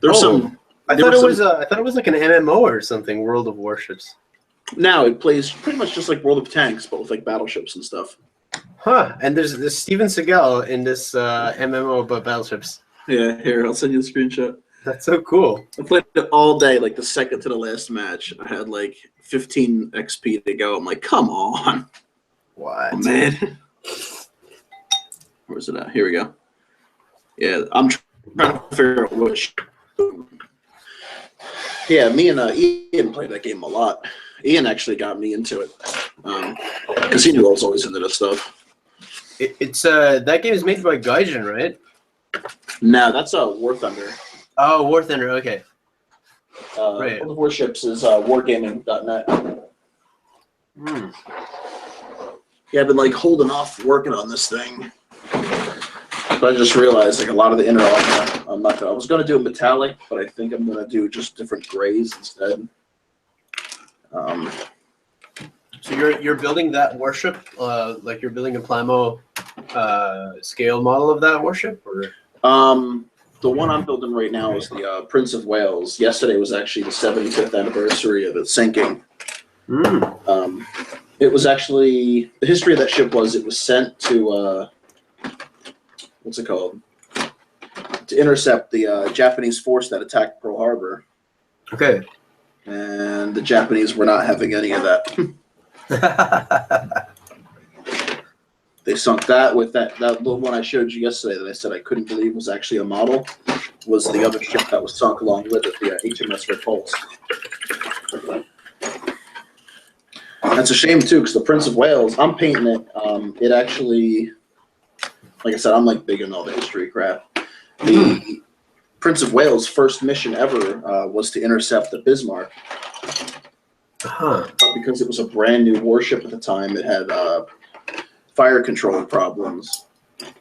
There's some. I thought it was like an MMO or something. World of Warships. Now it plays pretty much just like World of Tanks, but with like battleships and stuff. Huh? And there's this Steven Seagal in this MMO about battleships. Yeah, here I'll send you the screenshot. That's so cool. I played it all day, like the second to the last match. I had like 15 XP to go. I'm like, come on. What? Oh, man. Where's it at? Here we go. Yeah, I'm trying to figure out which. Yeah, me and Ian played that game a lot. Ian actually got me into it because he knew I was always into this stuff. It's that game is made by Gaijin, right? No, that's War Thunder. Oh, War Thunder. Okay. Right. World of Warships is wargaming.net. Hmm. Yeah, I've been like holding off working on this thing, but I just realized like a lot of the inner armor, I'm not gonna. I was gonna do a metallic, but I think I'm gonna do just different grays instead. So you're building that warship, like you're building a Plamo scale model of that warship, or? The one I'm building right now is the Prince of Wales. Yesterday was actually the 75th anniversary of it sinking. Mm. It was actually, the history of that ship was it was sent to, what's it called? To intercept the Japanese force that attacked Pearl Harbor. Okay. And the Japanese were not having any of that. They sunk that with that little one I showed you yesterday that I said I couldn't believe was actually a model, was the other ship that was sunk along with it, the HMS Repulse. That's a shame too, because the Prince of Wales, I'm painting it. It actually, like I said, I'm like big in all the history crap. The Prince of Wales' first mission ever was to intercept the Bismarck. Huh. But because it was a brand new warship at the time, it had fire control problems,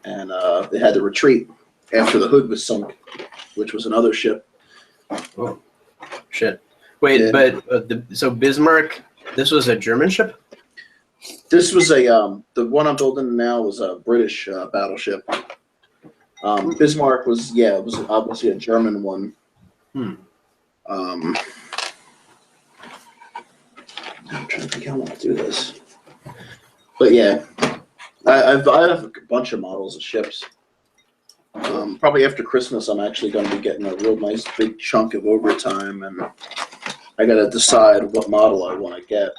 and they had to retreat after the hood was sunk, which was another ship. Oh, shit. Wait, yeah. But so Bismarck, this was a German ship? This was a the one I'm building now was a British battleship. Bismarck was, yeah, it was obviously a German one. I'm trying to think how I want to do this, but yeah. I have a bunch of models of ships. Probably after Christmas, I'm actually going to be getting a real nice big chunk of overtime, and I got to decide what model I want to get.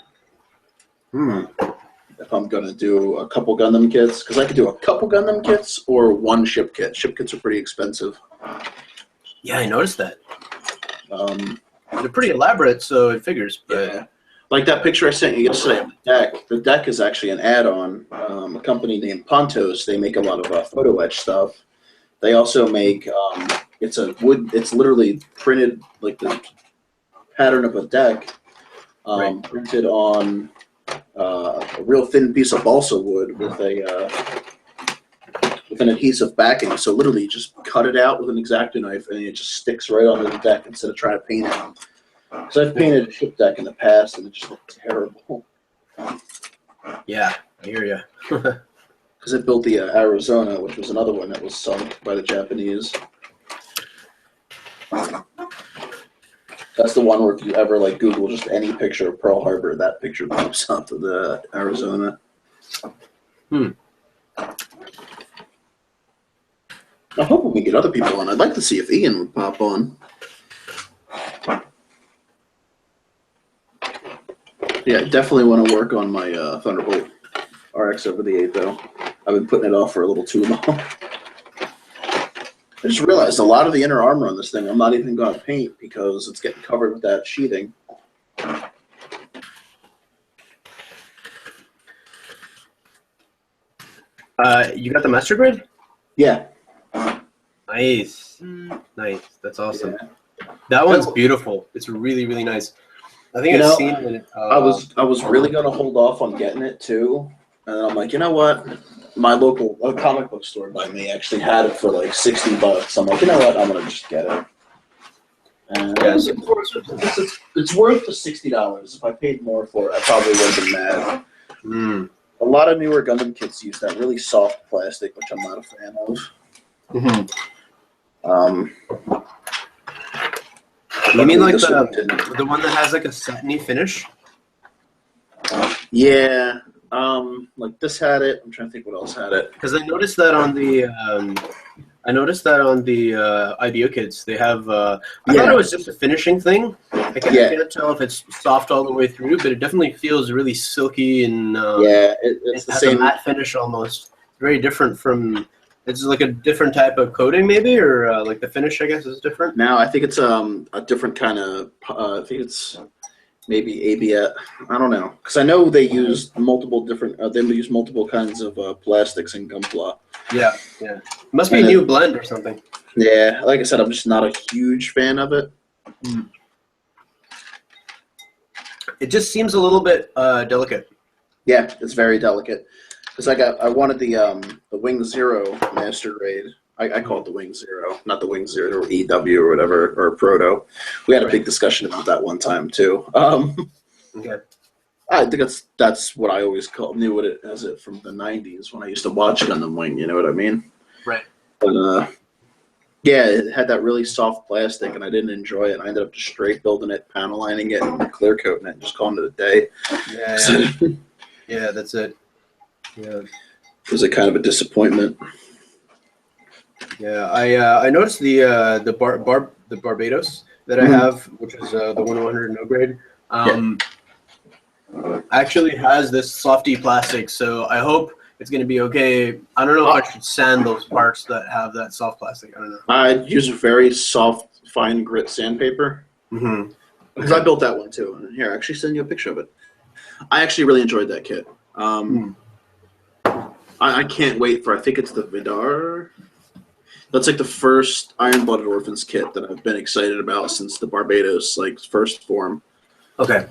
If I'm going to do a couple Gundam kits, because I could do a couple Gundam kits or one ship kit. Ship kits are pretty expensive. Yeah, I noticed that. They're pretty elaborate, so it figures. But yeah. Like that picture I sent you yesterday of the deck. The deck is actually an add-on. A company named Pontos. They make a lot of photo etch stuff. They also make it's a wood. It's literally printed like the pattern of a deck, right. Printed on a real thin piece of balsa wood with an adhesive backing. So literally, you just cut it out with an X-Acto knife, and it just sticks right onto the deck instead of trying to paint it. Because I've painted a ship deck in the past, and it just looked terrible. Yeah, I hear you. Because I built the Arizona, which was another one that was sunk by the Japanese. That's the one where if you ever like Google just any picture of Pearl Harbor, that picture pops up of the Arizona. I'm hoping we get other people on. I'd like to see if Ian would pop on. Yeah, I definitely want to work on my Thunderbolt RX over the 8, though. I've been putting it off for a little too long. I just realized a lot of the inner armor on this thing I'm not even going to paint because it's getting covered with that sheathing. You got the master grid? Yeah. Nice. Nice. That's awesome. Yeah. That one's beautiful. It's really, really nice. I think I've seen it. I was really going to hold off on getting it, too. And then I'm like, you know what? My local comic book store by me actually had it for like $60. I'm like, you know what? I'm going to just get it. And yeah, it's worth the $60. If I paid more for it, I probably would have been mad. A lot of newer Gundam kits use that really soft plastic, which I'm not a fan of. Um, You mean like this one didn't. the one that has like a satiny finish? Yeah. Like this had it. I'm trying to think what else had it. Because I noticed that on the IBO kits they have. I thought it was just a finishing thing. I can't tell if it's soft all the way through, but it definitely feels really silky and it's it the has same a matte finish almost. Very different from. It's like a different type of coating, maybe, or like the finish, I guess, is different. Now. I think it's a different kind of. I think it's maybe ABS. I don't know because I know they use multiple different. They use multiple kinds of plastics in Gunpla. Yeah. It must be a new blend or something. Yeah, like I said, I'm just not a huge fan of it. It just seems a little bit delicate. Yeah, it's very delicate. Because I wanted the Wing Zero Master Grade. I call it the Wing Zero, not the Wing Zero or EW or whatever, or Proto. We had a big discussion about that one time too. Okay. I think that's what I always knew what it as it from the '90s when I used to watch Gundam Wing. You know what I mean? Right. But yeah, it had that really soft plastic, and I didn't enjoy it. I ended up just straight building it, panel lining it, and clear coating it, and just calling it a day. Yeah. Yeah, that's it. Yeah. It was a kind of a disappointment. Yeah, I noticed the Barbados that I have, which is the 100 no grade. Actually has this softy plastic, so I hope it's going to be okay. I don't know if I should sand those parts that have that soft plastic. I don't know. I use a very soft, fine grit sandpaper. Because I built that one too. Here, I'll actually send you a picture of it. I actually really enjoyed that kit. I can't wait for, I think it's the Vidar. That's like the first Iron Blooded Orphans kit that I've been excited about since the Barbados like first form. Okay.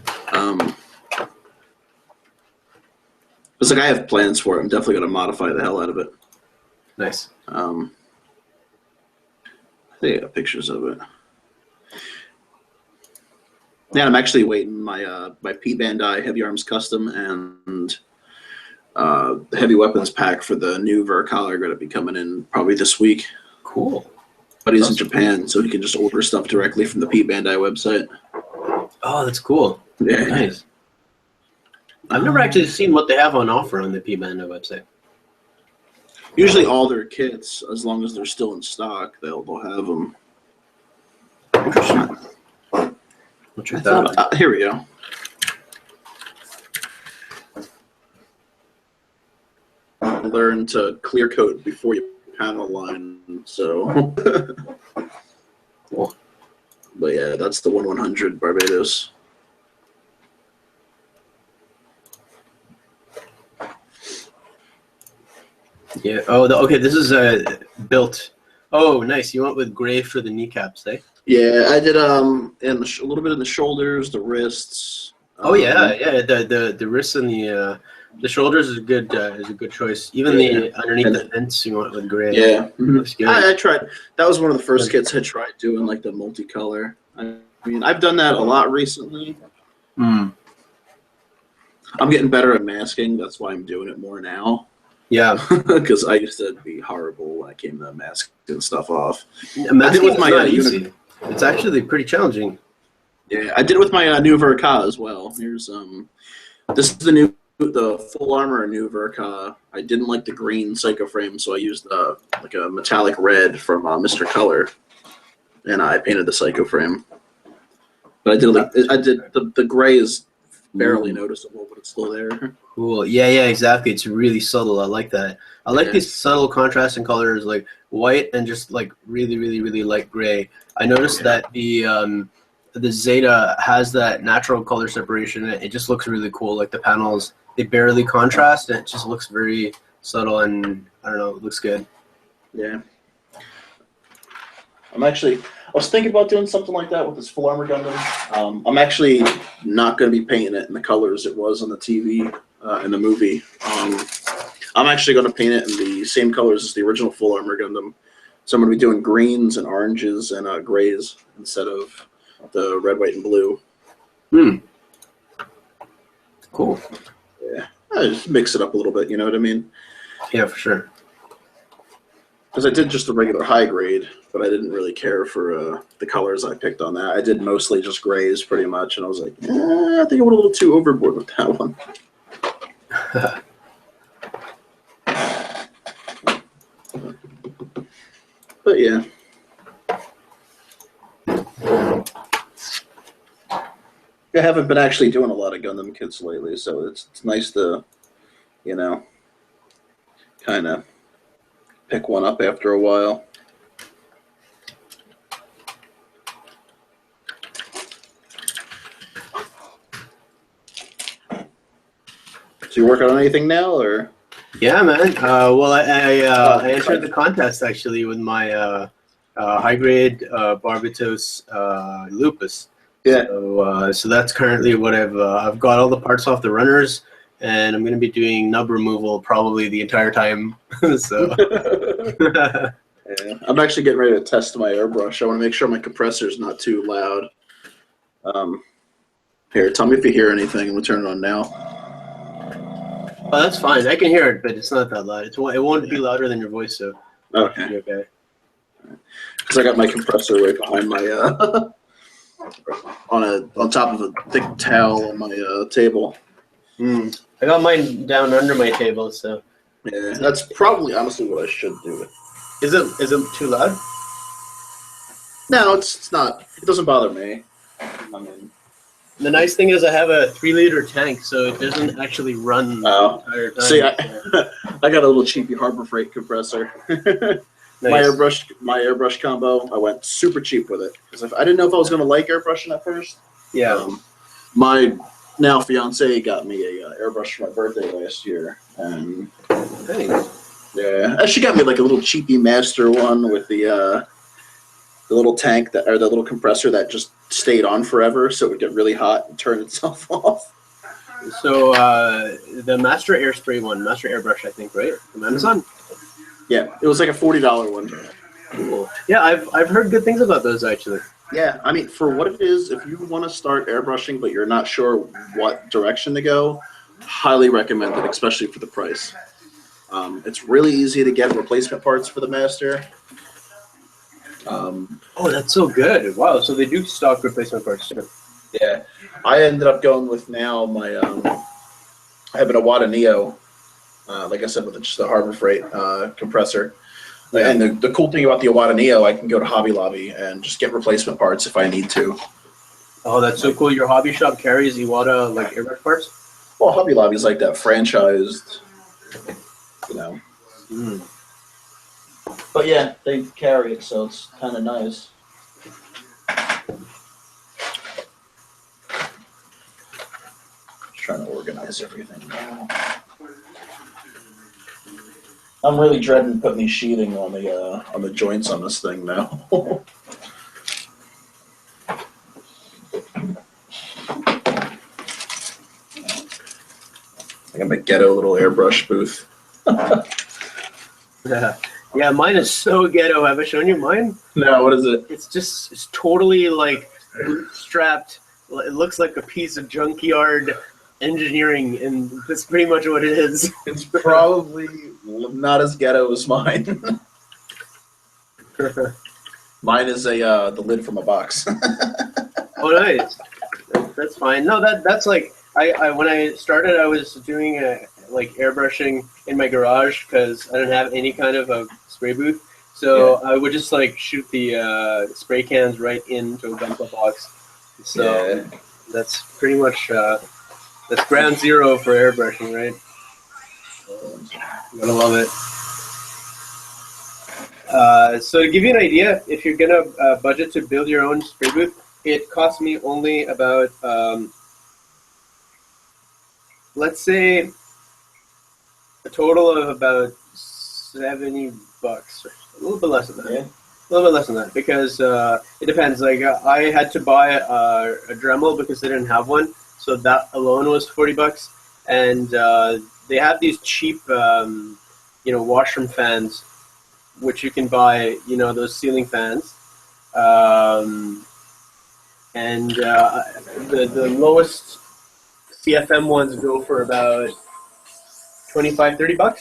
It's like I have plans for it. I'm definitely going to modify the hell out of it. Nice. I think I got pictures of it. Yeah, I'm actually waiting my P Bandai Heavy Arms Custom and the Heavy Weapons pack for the new Verkala are going to be coming in probably this week. Cool. But he's in Japan, so he can just order stuff directly from the P Bandai website. Oh, that's cool. Yeah. Nice. I've never actually seen what they have on offer on the P Bandai website. Usually all their kits, as long as they're still in stock, they'll have them. Interesting. We'll check that out. Here we go. Learn to clear coat before you panel line, so. Cool. But yeah, that's the 100 Barbados. Yeah. Oh, okay. This is built. Oh, nice. You went with gray for the kneecaps, eh? Yeah, I did in a little bit in the shoulders, the wrists. Oh yeah. The wrists and the shoulders is a good choice. Even the underneath the vents, you went with gray. Yeah, Looks good. I tried. That was one of the first kits I tried doing, like the multicolor. I mean, I've done that a lot recently. I'm getting better at masking. That's why I'm doing it more now. Yeah, because I used to be horrible when I came to masking stuff off. Masking is not easy. It's actually pretty challenging. Yeah, I did it with my new Verka as well. Here's this is the full armor new Verka. I didn't like the green Psycho frame, so I used like a metallic red from Mr. Color, and I painted the Psycho frame. But I did the gray is barely noticeable, but it's still there. Cool. Yeah, exactly. It's really subtle. I like that. I like these subtle contrasting colors, like white and just like really, really, really light gray. I noticed that the Zeta has that natural color separation. It just looks really cool. Like the panels, they barely contrast, and it just looks very subtle, and I don't know, it looks good. Yeah. I was thinking about doing something like that with this full armor Gundam. I'm actually not going to be painting it in the colors it was on the TV in the movie. I'm actually going to paint it in the same colors as the original full armor Gundam. So I'm going to be doing greens and oranges and grays instead of the red, white, and blue. Cool. Yeah. I just mix it up a little bit, you know what I mean? Yeah, for sure. because I did just the regular high grade, but I didn't really care for the colors I picked on that. I did mostly just grays pretty much, and I was like, I think I went a little too overboard with that one. But yeah. I haven't been actually doing a lot of Gundam kits lately, so it's nice to, you know, kind of pick one up after a while. So you working on anything now, or? Yeah, man. Well, I entered the contest actually with my high grade Barbatos Lupus. Yeah. So that's currently what I've got all the parts off the runners, and I'm going to be doing nub removal probably the entire time. So. Yeah. I'm actually getting ready to test my airbrush. I want to make sure my compressor's not too loud. Here, tell me if you hear anything. We'll turn it on now. Oh, that's fine. I can hear it, but it's not that loud. It won't be louder than your voice, so. Okay. Okay. Because I got my compressor right behind my on top of a thick towel on my table. I got mine down under my table, so. Yeah, that's probably honestly what I should do. Is it too loud? No, it's not. It doesn't bother me. I mean, the nice thing is I have a 3-liter tank, so it doesn't actually run the entire time. See, I got a little cheapy Harbor Freight compressor. Nice. My airbrush combo, I went super cheap with it because I didn't know if I was going to like airbrushing at first. Yeah. My now fiance got me a airbrush for my birthday last year, and yeah, she got me like a little cheapy master one with the little tank the little compressor that just stayed on forever, so it would get really hot and turn itself off. So the Master Airspray one, Master Airbrush, I think, right, from Amazon. Yeah, it was like a $40 one. Cool. Yeah, I've heard good things about those actually. Yeah, I mean, for what it is, if you want to start airbrushing but you're not sure what direction to go, highly recommend it, especially for the price. It's really easy to get replacement parts for the Master. Oh, that's so good! Wow, so they do stock replacement parts too. Yeah, I ended up going with now my I have an Iwata Neo, like I said, with just a Harbor Freight compressor. Yeah. And the cool thing about the Iwata Neo, I can go to Hobby Lobby and just get replacement parts if I need to. Oh, that's so cool! Your hobby shop carries Iwata like airbrush parts. Well, Hobby Lobby is like that franchised, you know. But yeah, they carry it, so it's kind of nice. Just trying to organize everything now. I'm really dreading putting these sheathing on the joints on this thing now. I got my ghetto little airbrush booth. Yeah, mine is so ghetto. Have I shown you mine? No, what is it? It's totally like bootstrapped. It looks like a piece of junkyard engineering, and that's pretty much what it is. It's probably not as ghetto as mine. Mine is the lid from a box. Oh, nice. That's fine. No, that's like I when I started, I was doing like airbrushing in my garage because I didn't have any kind of a spray booth. So yeah. I would just like shoot the spray cans right into a bumper box. So yeah. That's pretty much that's ground zero for airbrushing, right? I'm gonna love it. So to give you an idea, if you're gonna budget to build your own spray booth, it cost me only about let's say a total of about $70, a little bit less than that. Yeah. A little bit less than that because it depends. Like I had to buy a Dremel because they didn't have one, so that alone was $40. And they have these cheap, washroom fans, which you can buy. Those ceiling fans, and the lowest CFM ones go for about $25-$30.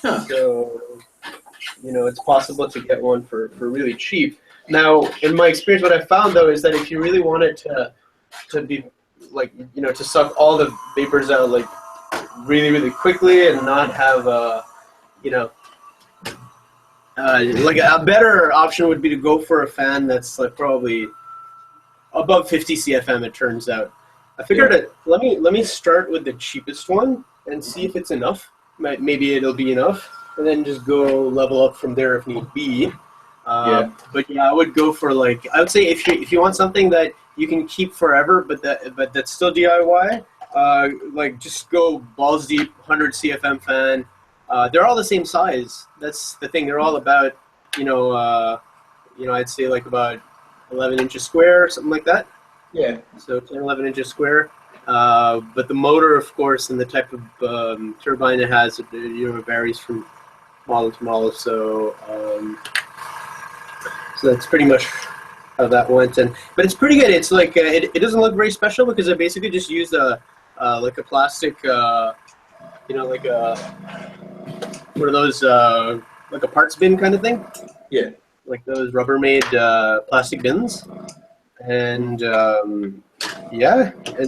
Huh. So it's possible to get one for really cheap. Now, in my experience, what I found though is that if you really want it to be like, to suck all the vapors out like really, really quickly and not have like a better option would be to go for a fan that's like probably above 50 CFM. It turns out. I figured that let me start with the cheapest one and see if it's enough. Maybe it'll be enough, and then just go level up from there if need be. But yeah, I would go for I would say if you want something that you can keep forever, but that's still DIY, just go balls deep 100 CFM fan. They're all the same size. That's the thing. They're all about I'd say like about 11 inches square or something like that. Yeah. So 10, 11 inches square. But the motor, of course, and the type of turbine it has, it varies from model to model. So that's pretty much how that went. But it's pretty good. It's like it doesn't look very special because I basically just used a plastic, like one of those like a parts bin kind of thing. Yeah. Like those Rubbermaid plastic bins. And and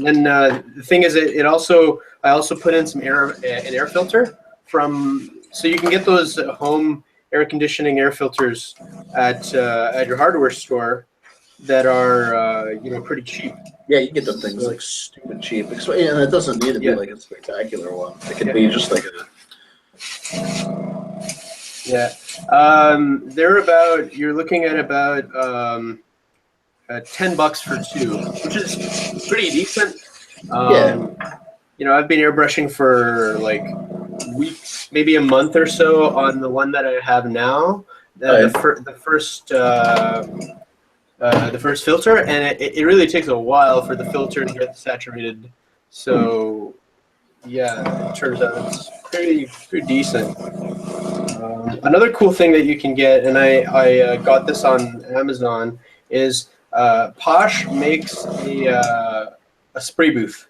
then the thing is, I also put in some an air filter so you can get those home air conditioning air filters at your hardware store that are pretty cheap. Yeah, you get the things like stupid cheap, and it doesn't need to be like a spectacular one. It could be just like a. Yeah, you're looking at about $10 for two, which is pretty decent. I've been airbrushing for like weeks, maybe a month or so on the one that I have now. The first filter, and it really takes a while for the filter to get saturated. So yeah, it turns out it's pretty decent. Another cool thing that you can get, and I got this on Amazon, is Posh makes a spray booth,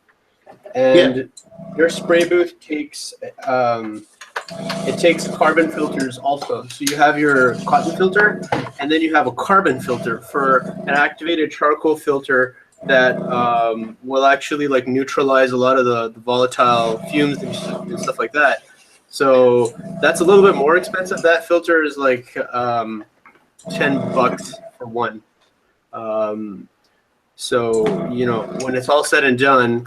and your spray booth takes carbon filters also. So you have your cotton filter, and then you have a carbon filter for an activated charcoal filter that will actually like neutralize a lot of the volatile fumes and stuff like that. So that's a little bit more expensive. That filter is like $10 for one. So when it's all said and done,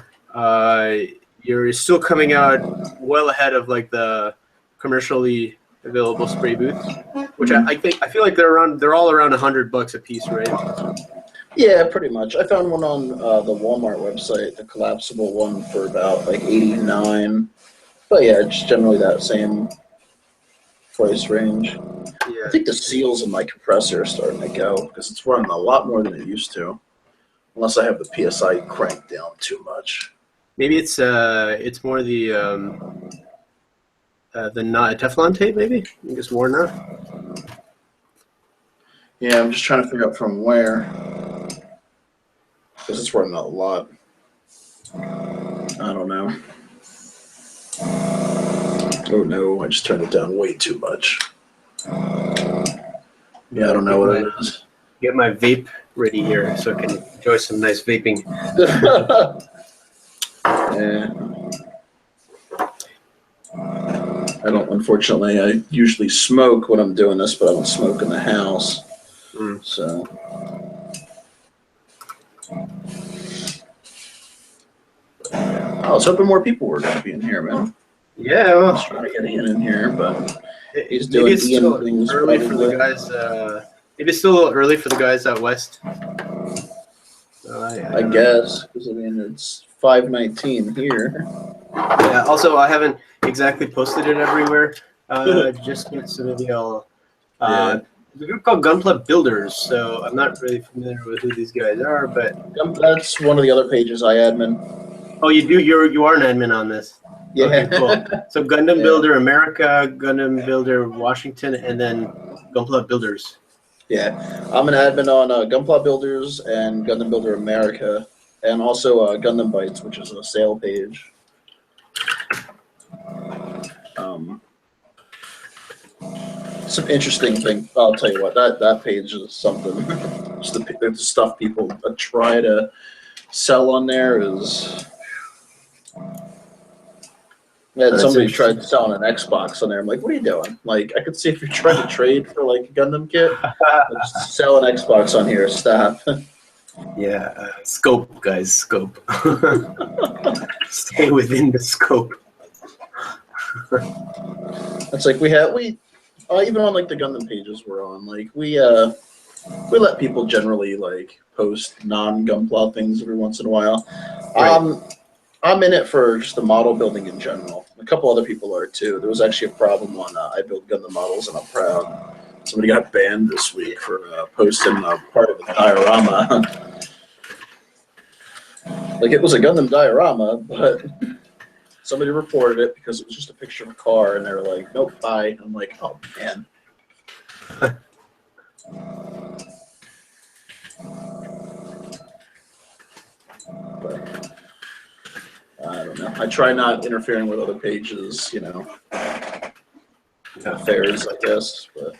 you're still coming out well ahead of like the commercially available spray booths, which I feel like they're all around $100 a piece, right? Yeah, pretty much. I found one on the Walmart website, the collapsible one, for about like $89. But yeah, just generally that same price range. Yeah. I think the seals in my compressor are starting to go because it's running a lot more than it used to. Unless I have the PSI cranked down too much. Maybe it's more the not Teflon tape. Maybe I think it's worn out. Yeah, I'm just trying to figure out from where, because it's running a lot. I don't know. Oh no, I just turned it down way too much. Yeah, I don't know what it is. Get my vape ready here so I can enjoy some nice vaping. Yeah. Unfortunately, I usually smoke when I'm doing this, but I don't smoke in the house. So. I was hoping more people were going to be in here, man. Yeah, well, I was trying to get Ian in here, but he's maybe doing it's still things early for the guys. Maybe it's still a little early for the guys out west. I guess, because I mean it's 5:19 here. Yeah. Also, I haven't exactly posted it everywhere. Just yet, so maybe I'll. There's a group called Gunpla Builders, so I'm not really familiar with who these guys are, but that's one of the other pages I admin. Oh, you do? You are an admin on this. Yeah. Okay, cool. So Gundam Builder America, Gundam Builder Washington, and then Gunpla Builders. Yeah, I'm an admin on Gunpla Builders and Gundam Builder America, and also Gundam Bites, which is a sale page. some interesting thing. I'll tell you what, that page is something. Just the stuff people try to sell on there is. Yeah, somebody tried selling an Xbox on there. I'm like, what are you doing? Like, I could see if you're trying to trade for like a Gundam kit, just sell an Xbox on here. Stop. Yeah, scope, guys, scope. Stay within the scope. It's like we even on like the Gundam pages we're on, like we let people generally like post non-Gunpla things every once in a while. Right. I'm in it for just the model building in general. A couple other people are too. There was actually a problem on I Build Gundam Models, and I'm proud. Somebody got banned this week for posting part of the diorama. Like, it was a Gundam diorama, but somebody reported it because it was just a picture of a car, and they were like, nope, bye. I'm like, oh, man. But I don't know. I try not interfering with other pages, affairs, I guess. But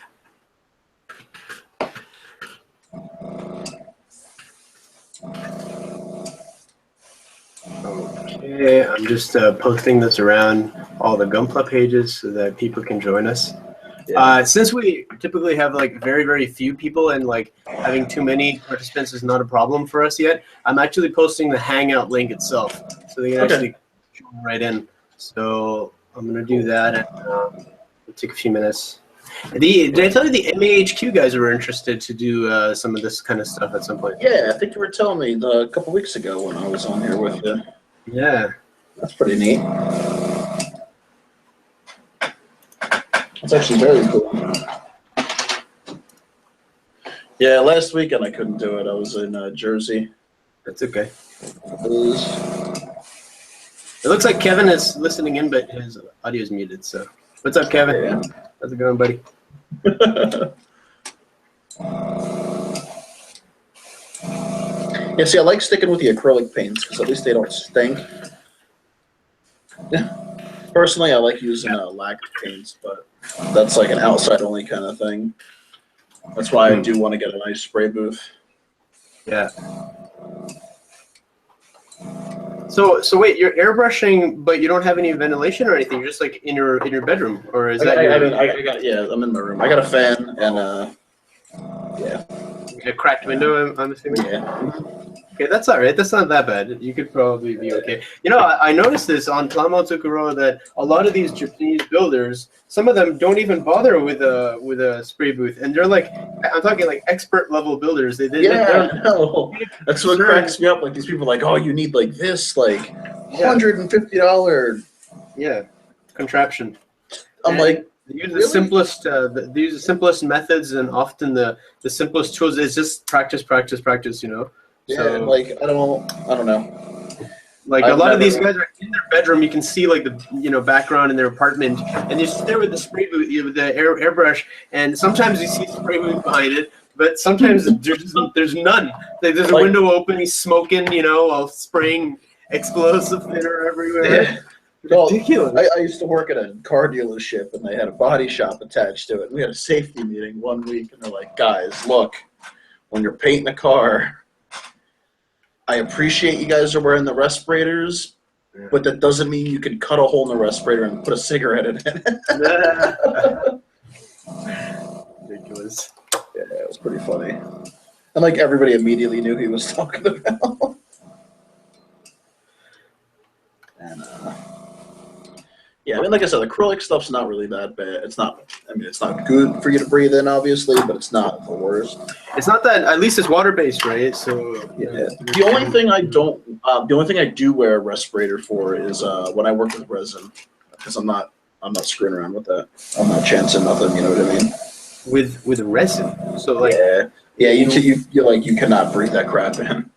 Okay, I'm just posting this around all the Gunpla pages so that people can join us. yeah. Since we typically have like very, very few people and like having too many participants is not a problem for us yet, I'm actually posting the Hangout link itself so they can actually join right in. So I'm going to do that and it'll take a few minutes. Did I tell you the MAHQ guys were interested to do some of this kind of stuff at some point? Yeah, I think you were telling me a couple weeks ago when I was on here with you. Yeah. That's pretty neat. That's actually very cool. Yeah, last weekend I couldn't do it. I was in Jersey. That's okay. It looks like Kevin is listening in, but his audio is muted. So, what's up, Kevin? Yeah. How's it going, buddy? Yeah, see, I like sticking with the acrylic paints because at least they don't stink. Personally, I like using lacquer paints, but that's like an outside-only kind of thing. That's why I do want to get a nice spray booth. Yeah. So wait, you're airbrushing, but you don't have any ventilation or anything. You're just like in your bedroom, or is that? I'm in my room. I got a fan and yeah. A cracked window, I'm assuming. Yeah. Okay, that's all right. That's not that bad. You could probably be okay. I noticed this on Plamo that a lot of these Japanese builders, some of them don't even bother with a spray booth, and they're like, I'm talking like expert level builders. No. That's what cracks me up. Like these people are like, oh, you need like this, like $150. Yeah, contraption. I'm like. They use the simplest. They use the simplest methods, and often the simplest tools is just practice. Yeah, So, like I don't know. Like a lot of these guys are in their bedroom. You can see like the background in their apartment, and they're just there with the spray booth, with the airbrush, and sometimes you see spray booth behind it, but sometimes there's none. Like, there's a window open. He's smoking, while spraying explosive thinner everywhere. Yeah. Ridiculous. I used to work at a car dealership, and they had a body shop attached to it. We had a safety meeting one week, and they're like, guys, look, when you're painting a car, I appreciate you guys are wearing the respirators, but that doesn't mean you can cut a hole in the respirator and put a cigarette in it. Ridiculous. Yeah, it was pretty funny. And like everybody immediately knew who he was talking about. And yeah, I mean, like I said, acrylic stuff's not really that bad. It's not good for you to breathe in, obviously, but it's not the worst. It's not that. At least it's water based, right? So yeah. The only thing I do wear a respirator for is when I work with resin, because I'm not screwing around with that. I'm not chancing nothing. You know what I mean? With resin, so like you cannot breathe that crap in.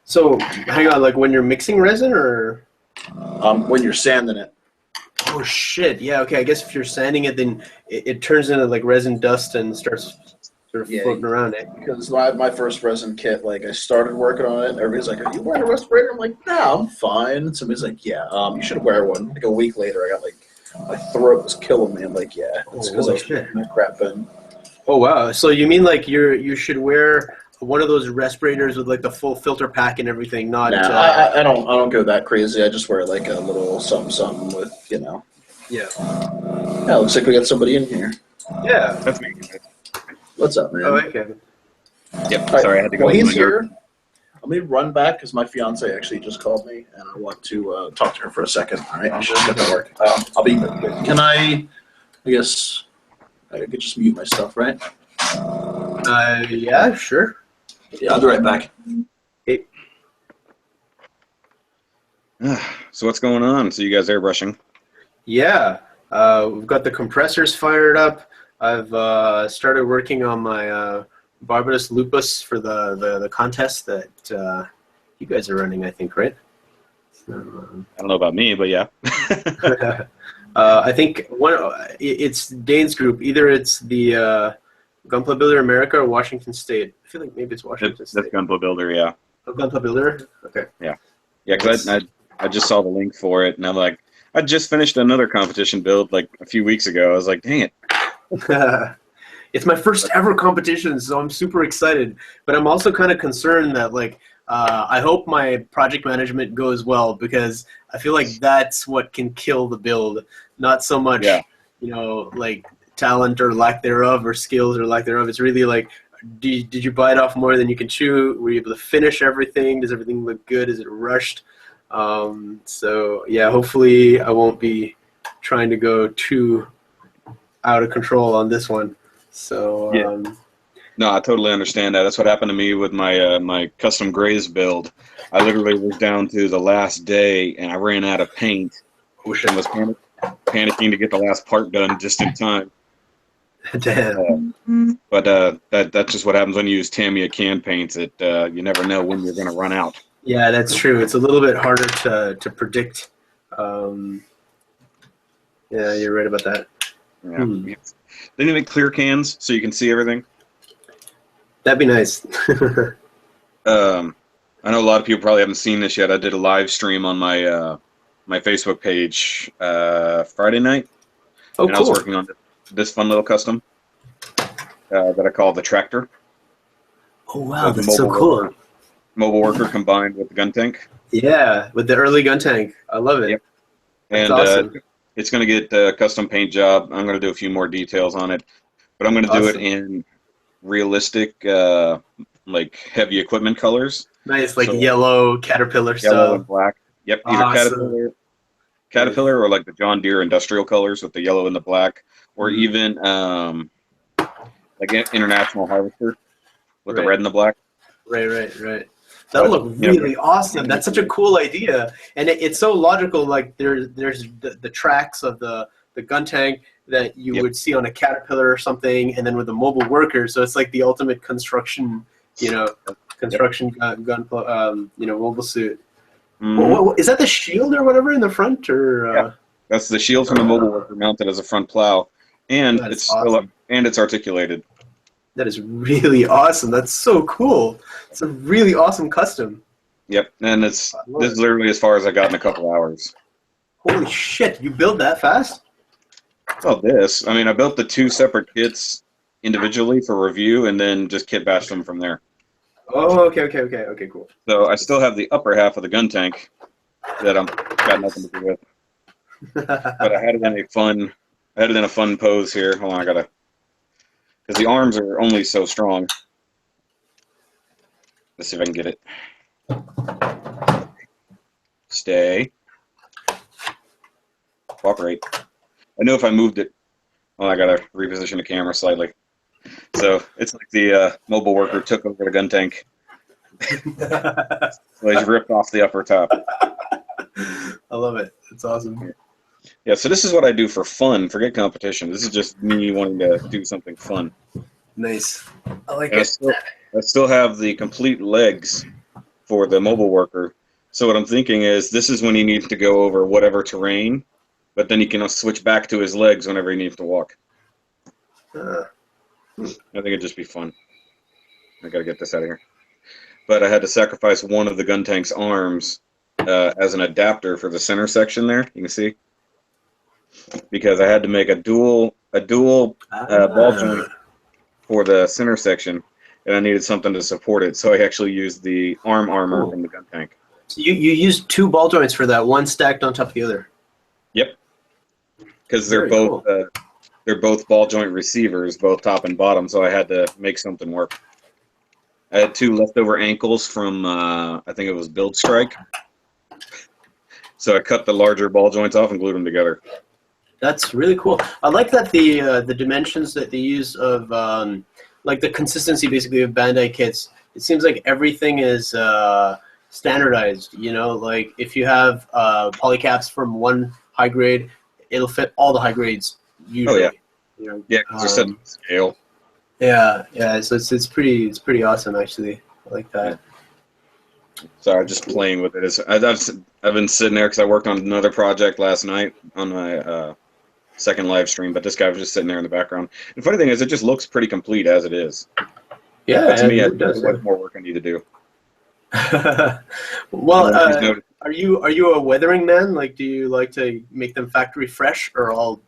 So hang on, like when you're mixing resin or when you're sanding it. Oh shit! Yeah, okay. I guess if you're sanding it, then it turns into like resin dust and starts sort of floating around it. Because my first resin kit, like I started working on it, and everybody's like, "Are you wearing a respirator?" I'm like, "No, I'm fine." And somebody's like, "Yeah, you should wear one." Like a week later, I got like My throat was killing me. I'm like, yeah, it's because I holy was shit. putting that crap in. Oh wow! So you mean like you should wear one of those respirators with like the full filter pack and everything, not Nah, I don't go that crazy. I just wear like a little something with, yeah. Yeah, looks like we got somebody in here. Yeah. That's me. What's up, man? Oh, okay. Yep. All right, Sorry, I had to go well, to he's my yard. here. Let me run back because my fiance actually just called me, and I want to talk to her for a second. All right, she's got to work. I'll be. Can I guess I could just mute my stuff, right? Yeah, sure. Yeah, I'll be right back. Hey. So what's going on? So you guys airbrushing? Yeah, we've got the compressors fired up. I've started working on my Barbados Lupus for the contest that you guys are running, I think, right? So, I don't know about me, but yeah. I think it's Dane's group. Either it's the Gunpla Builder America or Washington State. I feel like maybe it's Washington That's State. Gunpla Builder, yeah. Oh, Gunpla Builder? Okay. Yeah, because I just saw the link for it, and I'm like, I just finished another competition build like a few weeks ago. I was like, dang it. It's my first ever competition, so I'm super excited. But I'm also kind of concerned that, like, I hope my project management goes well, because I feel like that's what can kill the build. Not so much, like talent or lack thereof, or skills or lack thereof. It's really like, did you bite off more than you can chew? Were you able to finish everything? Does everything look good? Is it rushed? So yeah, hopefully I won't be trying to go too out of control on this one. So No, I totally understand that. That's what happened to me with my my custom grays build. I literally was down to the last day, and I ran out of paint, and was panicking to get the last part done just in time. damn. But that's just what happens when you use Tamiya can paints. You never know when you're going to run out. Yeah, that's true. It's a little bit harder to predict. Yeah, you're right about that. Yeah. They need to make clear cans so you can see everything. That'd be nice. I know a lot of people probably haven't seen this yet. I did a live stream on my my Facebook page Friday night, Oh, and I was cool. working on this fun little custom that I call the tractor. Oh, wow, The that's so cool. Mobile worker combined with the gun tank. Yeah, with the early gun tank. I love it. Yep. That's And awesome. it's going to get a custom paint job. I'm going to do a few more details on it, but I'm going to do it Awesome. in realistic, like heavy equipment colors. Nice, like So, yellow Caterpillar yellow style. and black. Yep, either Awesome. Caterpillar or like the John Deere industrial colors with the yellow and the black, or Mhm. even like an International Harvester with the Right. red and the black. Right. That would look really awesome. That's such a cool idea, and it's so logical. Like there's the tracks of the gun tank that you would see on a Caterpillar or something, and then with the mobile worker. So it's like the ultimate construction, gun, mobile suit. Mhm. Is that the shield or whatever in the front, or? Yeah. That's the shield from the mobile worker mounted as a front plow, and That is it's still up, awesome. and it's articulated. That is really awesome. That's so cool. It's a really awesome custom. Yep, and this is literally as far as I got in a couple hours. Holy shit! You build that fast? Well, I mean, I built the 2 separate kits individually for review, and then just kit bashed them from there. Oh, okay, cool. So I still have the upper half of the gun tank that I'm got nothing to do with. But I had it in a fun pose here. Hold on, I gotta, because the arms are only so strong. Let's see if I can get it. Stay. Cooperate. I know if I moved it, I gotta reposition the camera slightly. So it's like the mobile worker took over the gun tank. So he's ripped off the upper top. I love it. It's awesome. Yeah, so this is what I do for fun. Forget competition. This is just me wanting to do something fun. Nice. I like And it. I still have the complete legs for the mobile worker. So what I'm thinking is this is when he needs to go over whatever terrain, but then he can switch back to his legs whenever he needs to walk. I think it'd just be fun. I gotta get this out of here. But I had to sacrifice one of the gun tank's arms as an adapter for the center section there. You can see. because I had to make a dual ball joint for the center section, and I needed something to support it. So I actually used the arm armor from the gun tank. So you used 2 ball joints for that, one stacked on top of the other. Yep, because they're Very both cool. they're both ball joint receivers, both top and bottom. So I had to make something work. I had 2 leftover ankles from I think it was Build Strike. So I cut the larger ball joints off and glued them together. That's really cool. I like that the dimensions that they use of like the consistency basically of Bandai kits. It seems like everything is standardized. You know, like if you have polycaps from one high grade, it'll fit all the high grades usually. Oh, yeah. You know, Yeah, because they're set to scale. Yeah. So it's pretty awesome actually. I like that. Sorry, just playing with it. I've been sitting there because I worked on another project last night on my second live stream, but this guy was just sitting there in the background. The funny thing is, it just looks pretty complete as it is. Yeah, But to me, it does. what more work I need to do. Well, are you a weathering man? Like, do you like to make them factory fresh or all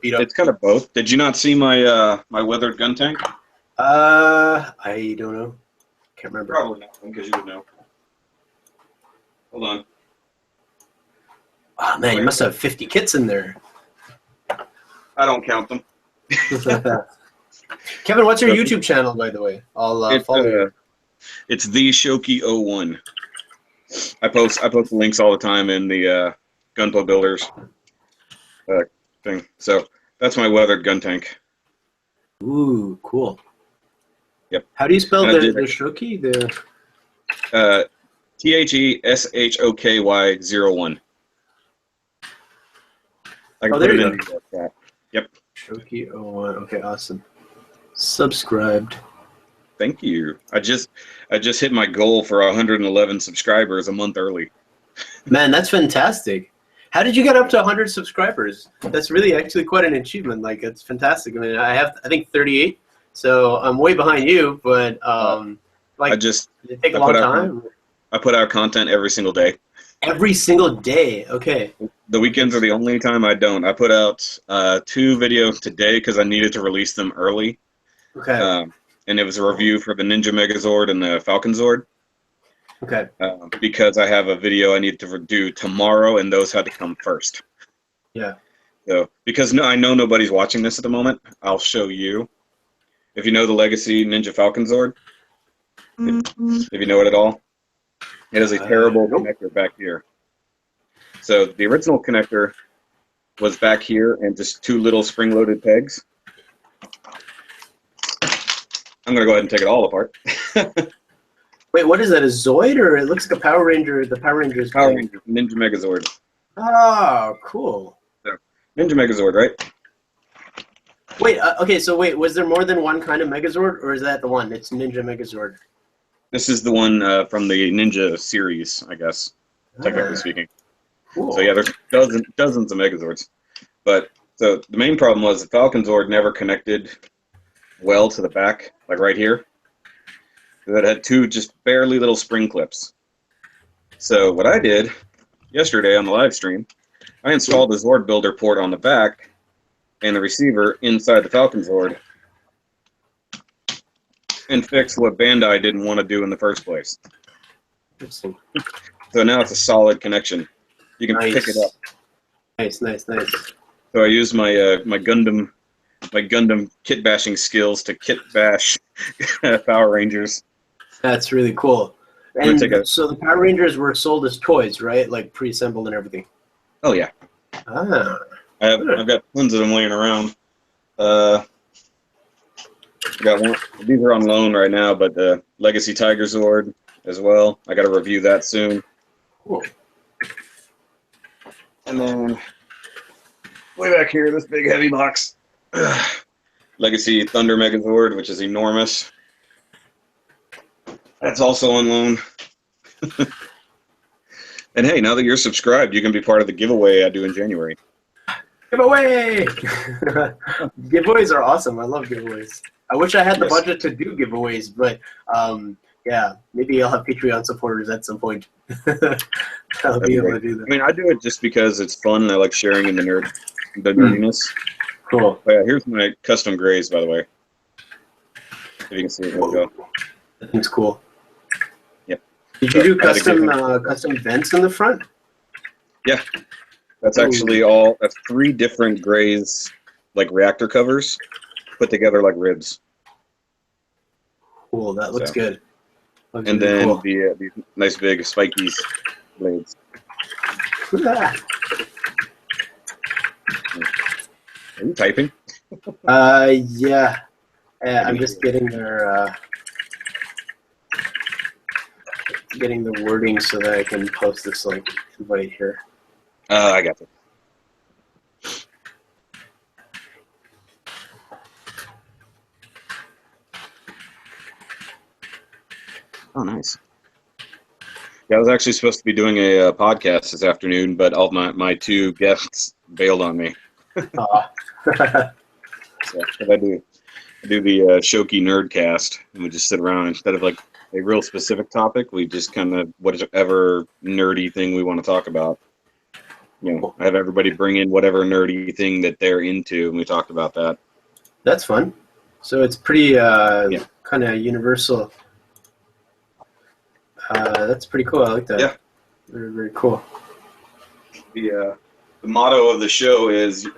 beat up? It's kind of both. Did you not see my my weathered gun tank? I don't know. Can't remember. Probably not, because you would know. Hold on. Oh man, you must have 50 kits in there. I don't count them. Kevin, what's your YouTube channel, by the way? I'll follow you. It's the Shoki01. I post links all the time in the Gunpla Builders thing. So that's my weathered gun tank. Ooh, cool. Yep. How do you spell And I the did Shoki? The THESHOKY01. I can Oh, put there it you in the chat. Yep. Shoki 01. Okay, awesome. Subscribed. Thank you. I just hit my goal for 111 subscribers a month early. Man, that's fantastic. How did you get up to 100 subscribers? That's really actually quite an achievement. Like, it's fantastic. I mean, I think 38, so I'm way behind you. But like, did it take a long time? I put out content every single day. Every single day. Okay. The weekends are the only time I don't. I put out 2 videos today because I needed to release them early. Okay. And it was a review for the Ninja Megazord and the Falcon Zord. Okay. Because I have a video I need to do tomorrow, and those had to come first. Yeah. So because I know nobody's watching this at the moment, I'll show you. If you know the Legacy Ninja Falcon Zord, if you know it at all, it is a terrible connector back here. So the original connector was back here and just 2 little spring-loaded pegs. I'm going to go ahead and take it all apart. Wait, what is that? A Zoid, or it looks like a Power Ranger? The Power Rangers. Power Ranger Ninja Megazord. Oh, cool. So, Ninja Megazord, right? Wait, okay, so wait, was there more than one kind of Megazord, or is that the one? It's Ninja Megazord. This is the one from the Ninja series, I guess, technically speaking. Cool. So yeah, there's dozens of Megazords. But so the main problem was the Falcon Zord never connected well to the back, like right here. That had 2 just barely little spring clips. So what I did yesterday on the live stream, I installed the Zord Builder port on the back and the receiver inside the Falcon Zord and fixed what Bandai didn't want to do in the first place. Interesting. So now it's a solid connection. You can pick it up. Nice. So I used my my Gundam kit bashing skills to kit bash Power Rangers. That's really cool. And so the Power Rangers were sold as toys, right? Like pre-assembled and everything. Oh yeah. Ah. I've got tons of them laying around. I got one. These are on loan right now, but the Legacy Tiger Zord as well. I got to review that soon. Cool. And then way back here, this big heavy box. Legacy Thunder Megazord, which is enormous. That's also on loan. And hey, now that you're subscribed, you can be part of the giveaway I do in January. Giveaway! Giveaways are awesome. I love giveaways. I wish I had the budget to do giveaways, but yeah, maybe I'll have Patreon supporters at some point. I'll be able to do that. I mean, I do it just because it's fun and I like sharing in the nerd the nerdiness. Cool. Oh, yeah, here's my custom grays, by the way. If you can see it, there we go. That thing's cool. Yep. Did you do I had to give custom vents in the front? Yeah, that's Ooh. actually that's 3 different grays, like reactor covers, put together like ribs. Cool. That looks good. Looks And really then cool. these nice big spikies blades. Look at that. Are you typing? Yeah. I'm just getting getting the wording so that I can post this like invite here. I got it. Oh, nice. Yeah, I was actually supposed to be doing a podcast this afternoon, but all my 2 guests bailed on me. So what I do the Shoki Nerdcast, and we just sit around instead of like a real specific topic. We just kind of whatever nerdy thing we want to talk about. You know, I have everybody bring in whatever nerdy thing that they're into, and we talked about that. That's fun. So it's pretty kind of universal. That's pretty cool. I like that. Yeah. Very, very cool. The motto of the show is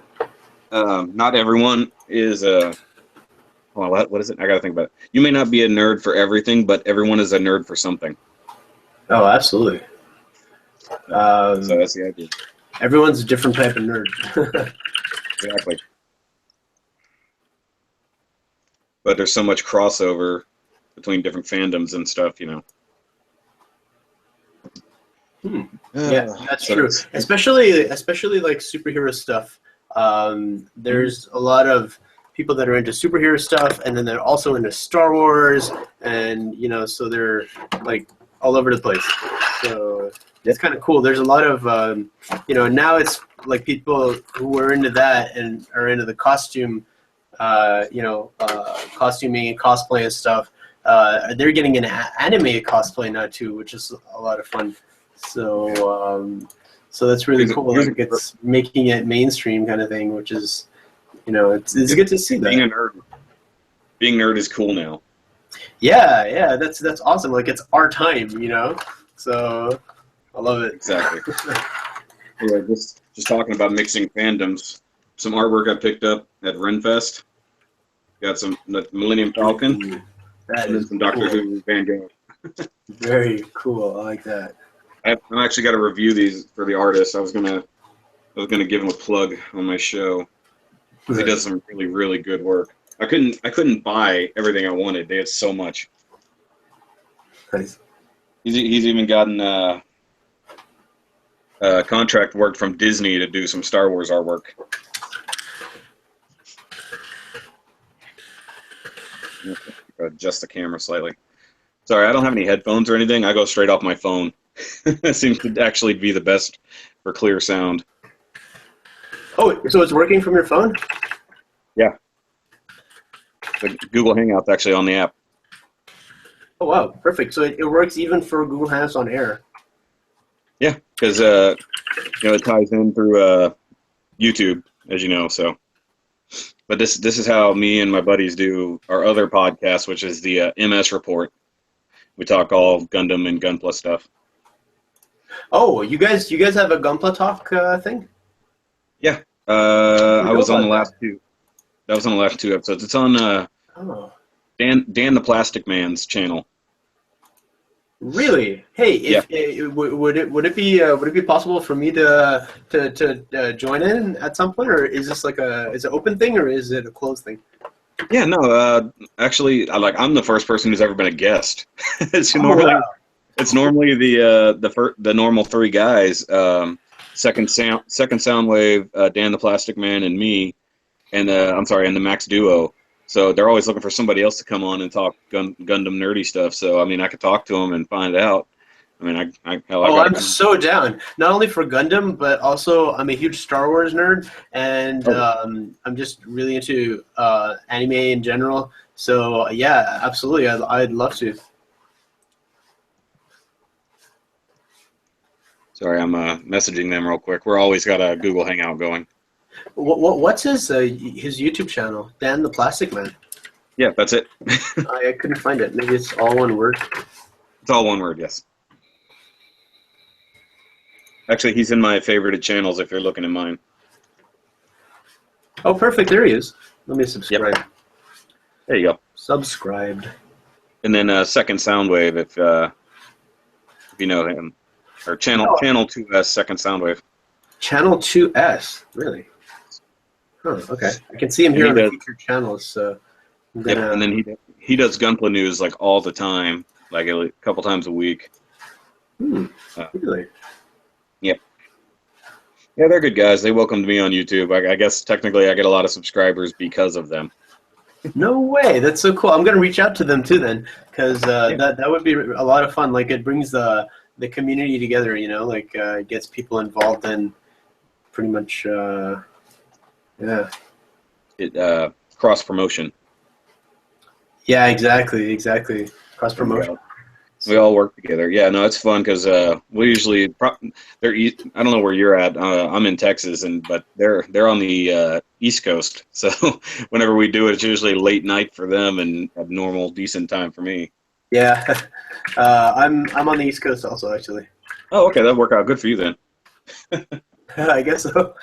not everyone is what is it? I gotta think about it. You may not be a nerd for everything, but everyone is a nerd for something. Oh, absolutely. So that's the idea. Everyone's a different type of nerd. Exactly. But there's so much crossover between different fandoms and stuff, you know. Yeah, that's true. Especially like superhero stuff. There's a lot of people that are into superhero stuff, and then they're also into Star Wars, and so they're like all over the place. So it's kind of cool. There's a lot of now it's like people who are into that and are into the costuming and cosplay and stuff. They're getting into anime cosplay now too, which is a lot of fun. So that's really cool. Like it's making it mainstream kind of thing, which is, it's good to see that. Being nerd is cool now. Yeah, that's awesome. Like it's our time, So I love it. Exactly. Yeah, just talking about mixing fandoms. Some artwork I picked up at Renfest. Got some Millennium Falcon. And then some Doctor Who Van Gogh. Very cool. I like that. I've actually got to review these for the artist. I was gonna give him a plug on my show. He does some really, really good work. I couldn't buy everything I wanted. They had so much. Nice. He's even gotten contract work from Disney to do some Star Wars artwork. Adjust the camera slightly. Sorry, I don't have any headphones or anything. I go straight off my phone. It seems to actually be the best for clear sound. Oh, so it's working from your phone? Yeah. The Google Hangout's actually on the app. Oh, wow. Perfect. So it works even for Google Hangouts on Air. Yeah, because it ties in through YouTube, as you know. So, but this is how me and my buddies do our other podcast, which is the MS Report. We talk all Gundam and Gunpla stuff. Oh, you guys have a Gunpla Talk thing? Yeah, I was on the last 2. That was on the last 2 episodes. It's on Dan the Plastic Man's channel. Really? Hey, would it be possible for me to join in at some point, or is this like is it an open thing or is it a closed thing? Yeah, no. Actually, I'm the first person who's ever been a guest. It's normally the normal 3 guys. Second Soundwave, Dan the Plastic Man, and me, and and the Max Duo. So they're always looking for somebody else to come on and talk Gundam nerdy stuff. So I mean, I could talk to them and find out. I mean, I'm so down. Not only for Gundam, but also I'm a huge Star Wars nerd, and I'm just really into anime in general. So yeah, absolutely, I'd love to. Sorry, I'm messaging them real quick. We're always got a Google Hangout going. What's his YouTube channel? Dan the Plastic Man. Yeah, that's it. I couldn't find it. Maybe it's all one word. It's all one word, yes. Actually, he's in my favorited channels if you're looking at mine. Oh, perfect. There he is. Let me subscribe. Yep. There you go. Subscribed. And then Second Soundwave, if you know him, or channel 2S Second Soundwave. Channel 2S, really? Huh, okay. I can see him here on the featured channels, so I'm gonna... Yep, and then he does Gunpla news like all the time, like a couple times a week. Really? Yep. Yeah, they're good guys. They welcomed me on YouTube. I guess technically I get a lot of subscribers because of them. No way! That's so cool. I'm gonna reach out to them too then, because that would be a lot of fun. Like it brings the community together. You know, like it gets people involved in pretty much. Yeah. It cross promotion. Yeah, exactly. Cross promotion. We all work together. Yeah, no, it's fun because we usually I don't know where you're at. I'm in Texas, but they're on the East Coast. So whenever we do it, it's usually late night for them and a normal decent time for me. Yeah, I'm on the East Coast also actually. Oh, okay, that'll work out good for you then. I guess so.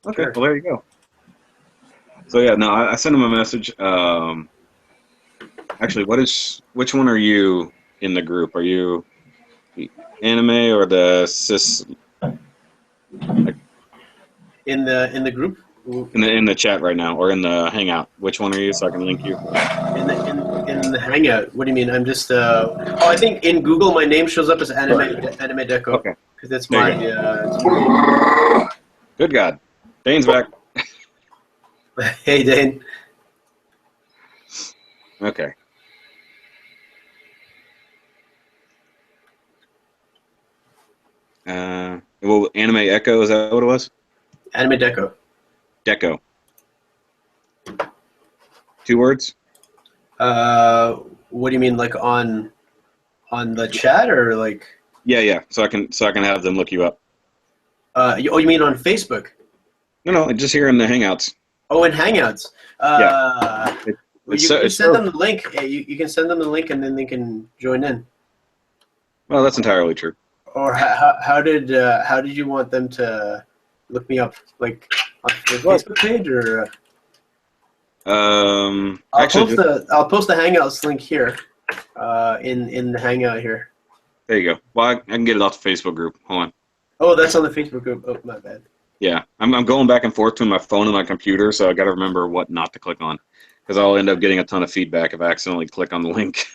Okay, Sure. well there you go. So yeah, no, I sent him a message. Actually, which one are you in the group? Are you the anime or the cis? In the group. In the chat right now or in the hangout? Which one are you so I can link you? In the hangout. What do you mean? I'm just. I think in Google my name shows up as anime deco. Okay. Because that's There my. you Good God, Dane's back. Hey Dane. Okay. Well, Anime Echo, is that what it was? Anime deco. Deco. 2 words? What do you mean, like on the chat or like? Yeah. So I can have them look you up. You mean on Facebook? No, just here in the Hangouts. Oh, in Hangouts. Yeah. You can send them the link. You can send them the link, and then they can join in. Well, that's entirely true. Or how did you want them to look me up? Like on the Facebook page, or? I'll post the Hangouts link here, in the Hangout here. There you go. Well, I can get it off the Facebook group. Hold on. Oh, that's on the Facebook group. Oh, my bad. Yeah, I'm going back and forth between my phone and my computer, so I got to remember what not to click on, because I'll end up getting a ton of feedback if I accidentally click on the link.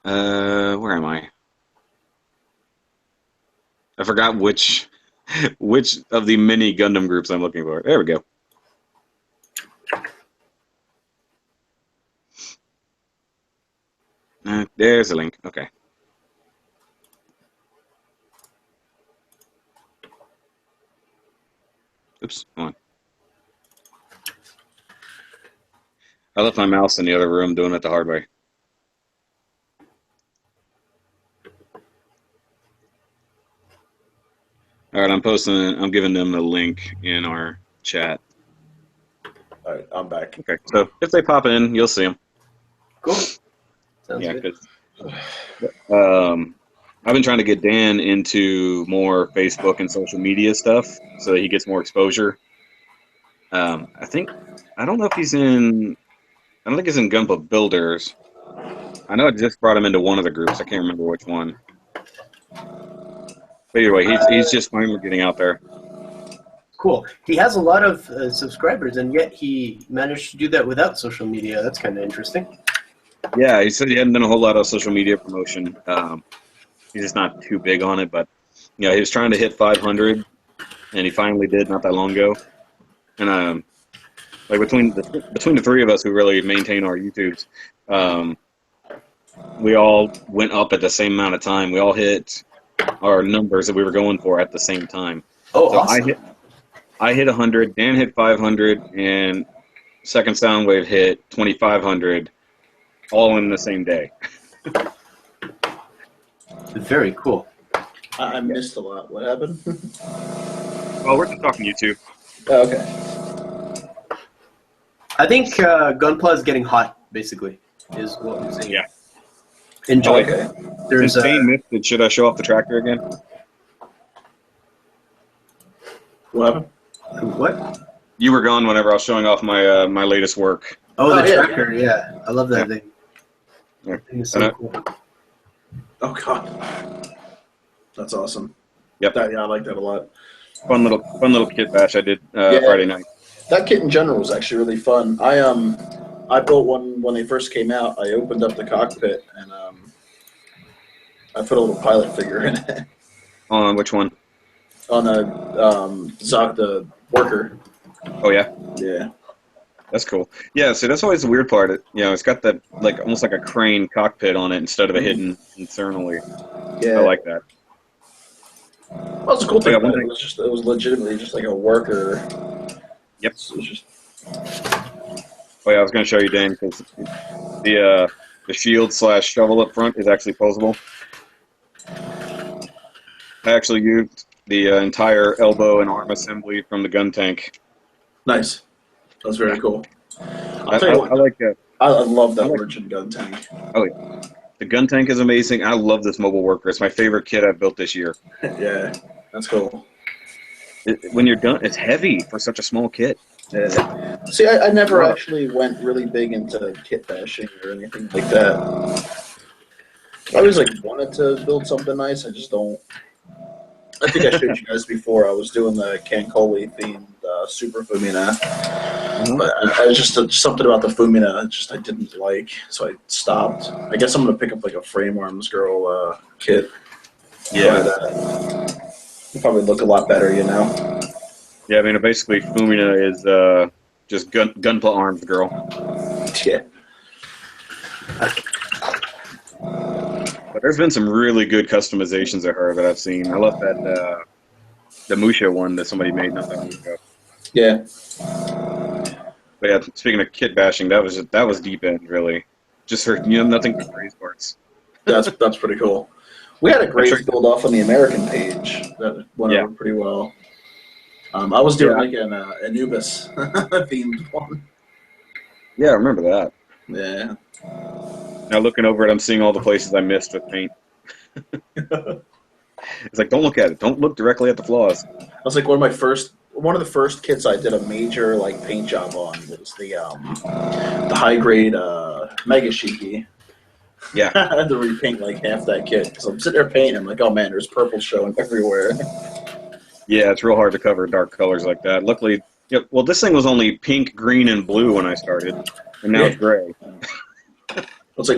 Where am I? I forgot which of the many Gundam groups I'm looking for. There we go. There's a link. Okay. Oops, hold on. I left my mouse in the other room doing it the hard way. All right, I'm giving them the link in our chat. All right, I'm back. Okay, so if they pop in, you'll see them. Cool. Sounds good. I've been trying to get Dan into more Facebook and social media stuff so that he gets more exposure. I don't know if he's in. I don't think he's in Gunpla Builders. I know I just brought him into one of the groups. I can't remember which one. But anyway, he's just finally getting out there. Cool. He has a lot of subscribers, and yet he managed to do that without social media. That's kind of interesting. Yeah, he said he hadn't done a whole lot of social media promotion. He's just not too big on it, but he was trying to hit 500, and he finally did not that long ago. And like between the three of us who really maintain our YouTubes, we all went up at the same amount of time. We all hit our numbers that we were going for at the same time. Oh, so awesome. I hit 100, Dan hit 500, and Second Soundwave hit 2,500, all in the same day. Very cool. I missed a lot. What happened? Well, we're just talking YouTube. Oh, okay. I think Gunpla is getting hot, basically, is what I'm saying. Yeah. Enjoy. Okay. There's Since Dane missed it, should I show off the tractor again? What happened? what? You were gone whenever I was showing off my my latest work. Oh, the Oh, yeah. tractor. Yeah, I love that thing. Yeah. That thing is so And cool. Oh God. That's awesome. Yep. Yeah, I like that a lot. Fun little kit bash I did Yeah. Friday night. That kit in general was actually really fun. I built one when they first came out. I opened up the cockpit and I put a little pilot figure in it On which one? on a the worker. Oh yeah, Yeah. that's cool. Yeah, so that's always the weird part. It's got that like almost like a crane cockpit on it instead of a hidden internally. Yeah. I like that. Well, that's the cool thing Yeah, about one it. It was legitimately just like a worker. Yep. It was just Oh yeah, I was going to show you, Dan, because the shield / shovel up front is actually posable. I actually used the entire elbow and arm assembly from the gun tank. nice. That was very cool. I, I'll tell you what. I like that. I love that I like- origin gun tank. The gun tank is amazing. I love this mobile worker. It's my favorite kit I've built this year. Yeah, that's cool. When you're done, it's heavy for such a small kit. Yeah. See, I never Wow. actually went really big into kit bashing or anything like that. I always wanted to build something nice. I just don't. I think I showed you guys before. I was doing the Cancoli themed Super Fumina, but I was just something about the Fumina I didn't like, so I stopped. I guess I'm gonna pick up a Frame Arms Girl kit. Yeah. It'll probably look a lot better, Yeah, I mean, basically, Fumina is just gunpla arms girl. Yeah. But there's been some really good customizations of her that I've seen. I love that the Musha one that somebody made not that long ago. Yeah. But yeah, speaking of kit bashing, that was deep end really. Just for nothing but graze parts. That's pretty cool. We had a great build off on the American page that went over pretty well. I was doing an Anubis themed one. Yeah, I remember that. Yeah. Now looking over it, I'm seeing all the places I missed with paint. It's like, don't look at it. Don't look directly at the flaws. I was one of the first kits I did a major paint job on was the high grade Mega Shiki. Yeah. I had to repaint half that kit because I'm sitting there painting. I'm like, oh man, there's purple showing everywhere. Yeah, it's real hard to cover dark colors like that. Luckily, well, this thing was only pink, green, and blue when I started, and now it's gray. It's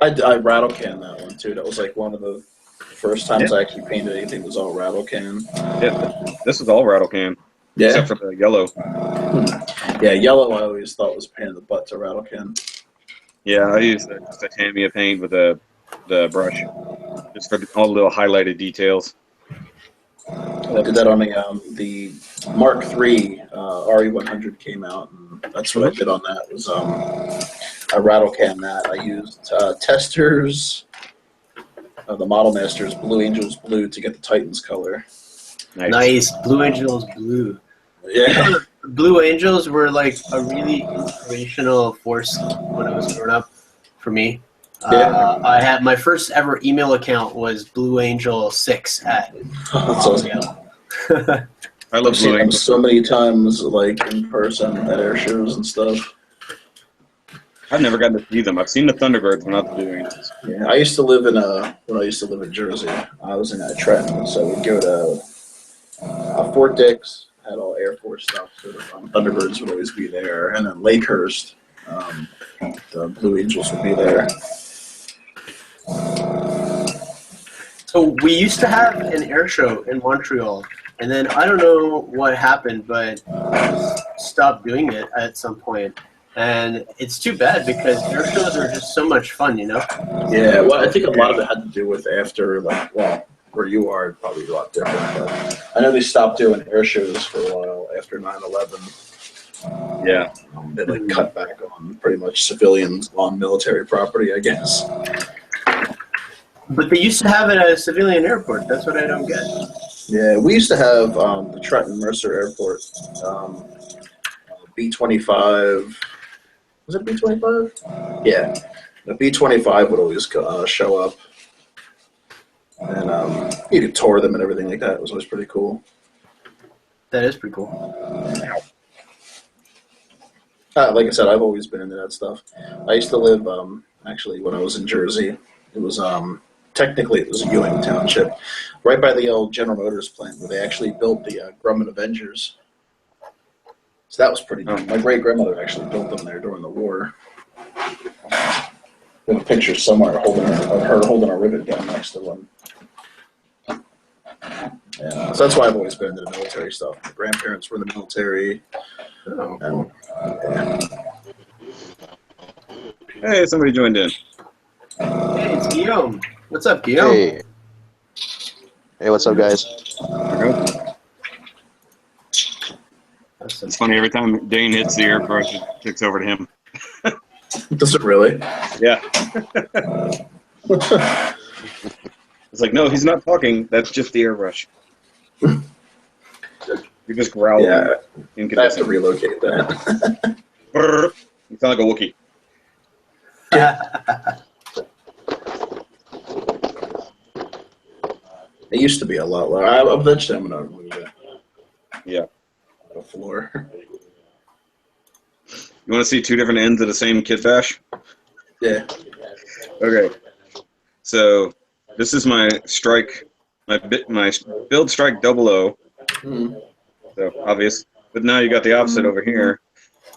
I rattle can that one too. That was one of the first times I actually painted anything was all rattle can. Yeah, this is all rattle can, Yeah. except for the yellow. Yeah, yellow I always thought was a pain in the butt to rattle can. Yeah, I used just a Tamiya paint with the brush, just for all the little highlighted details. I did that on the Mark III RE100 came out, and that's what I did on that. Was I rattle can that. I used Testers, the Model Masters Blue Angels Blue to get the Titans color. Nice. Blue Angels Blue. Yeah. Blue Angels were a really inspirational force when I was growing up for me. Yeah. I had my first ever email account was Blue Angel 6 at That's awesome. I love I've seen Blue them Angels. so many times, in person at air shows and stuff. I've never gotten to see them. I've seen the Thunderbirds, but not the Blue Angels. Yeah, I used to live in Jersey. I was in Trenton, so we'd go to Fort Dix, had all Air Force stuff, so the Thunderbirds would always be there, and then Lakehurst, the Blue Angels would be there. So we used to have an air show in Montreal, and then I don't know what happened, but I stopped doing it at some point. And it's too bad because air shows are just so much fun, Yeah, well, I think a lot of it had to do with after, where you are, probably a lot different, but I know they stopped doing air shows for a while after 9/11. Yeah. They cut back on pretty much civilians on military property, I guess. But they used to have it at a civilian airport. That's what I don't get. Yeah, we used to have the Trenton Mercer Airport, B-25. Was it B-25? Yeah, the B-25 would always show up, and you could tour them and everything like that. It was always pretty cool. That is pretty cool. Like I said, I've always been into that stuff. I used to live, actually, when I was in Jersey. It was technically it was Ewing Township, right by the old General Motors plant where they actually built the Grumman Avengers. So that was pretty neat. My great grandmother actually built them there during the war. We have a picture somewhere of her holding a rivet gun next to one. Yeah, so that's why I've always been into the military stuff. My grandparents were in the military. And, yeah. Hey, somebody joined in. Hey, it's Guillaume. What's up, Guillaume? Hey. Hey, what's up, guys? It's funny, every time Dane hits the airbrush, it kicks over to him. Does it really? Yeah. It's like, no, he's not talking. That's just the airbrush. You're just growling. Yeah, I have to Incandescent. relocate that. Brrr. You sound like a Wookiee. It used to be a lot lower. Eventually, I'm going to move it. Yeah. The floor. You want to see two different ends of the same kit bash? Yeah. Okay. So this is my strike, my build strike 00. Mm. So obvious. But now you got the opposite over here.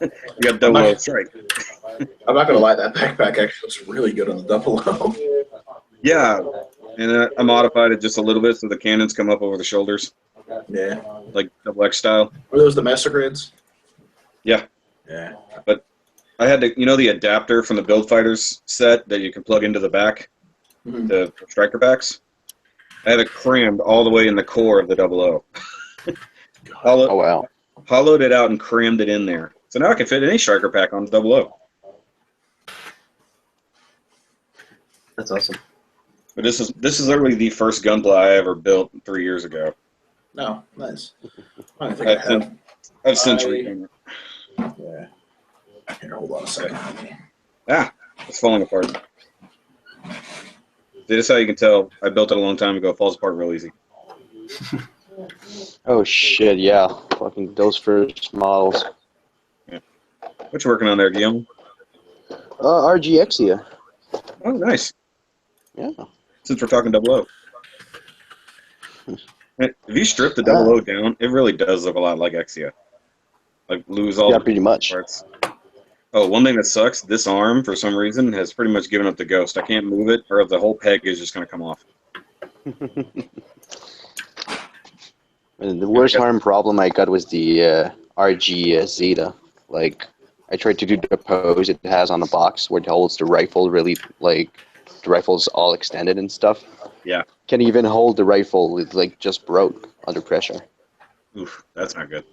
You got 00 strike. I'm not going to lie, that backpack actually looks really good on the double O. Yeah. And I modified it just a little bit so the cannons come up over the shoulders, Yeah. like double X style. Were those the master grids? Yeah. Yeah. But I had to, the adapter from the Build Fighters set that you can plug into the back, Mm-hmm. the striker backs. I have it crammed all the way in the core of the 00. Oh, wow. Hollowed it out and crammed it in there. So now I can fit any striker pack on the 00. That's awesome. But this is literally the first gunpla I ever built 3 years ago. No, nice. I don't think I have. I've since redone it. Yeah. Here, hold on a second. Ah, it's falling apart. This is how you can tell I built it a long time ago. It falls apart real easy. Oh, shit, yeah. Fucking those first models. What you working on there, Guillaume? RGXia. Oh, nice. Yeah. Since we're talking 00. If you strip the 00 down, it really does look a lot like Exia. Like, lose all the pretty much. parts. Oh, one thing that sucks, this arm, for some reason, has pretty much given up the ghost. I can't move it, or the whole peg is just going to come off. And the worst harm problem I got was the RG Zeta. Like, I tried to do the pose it has on the box where it holds the rifle really, like, the rifle's all extended and stuff. Yeah. Can't even hold the rifle. It, like, just broke under pressure. Oof, that's not good.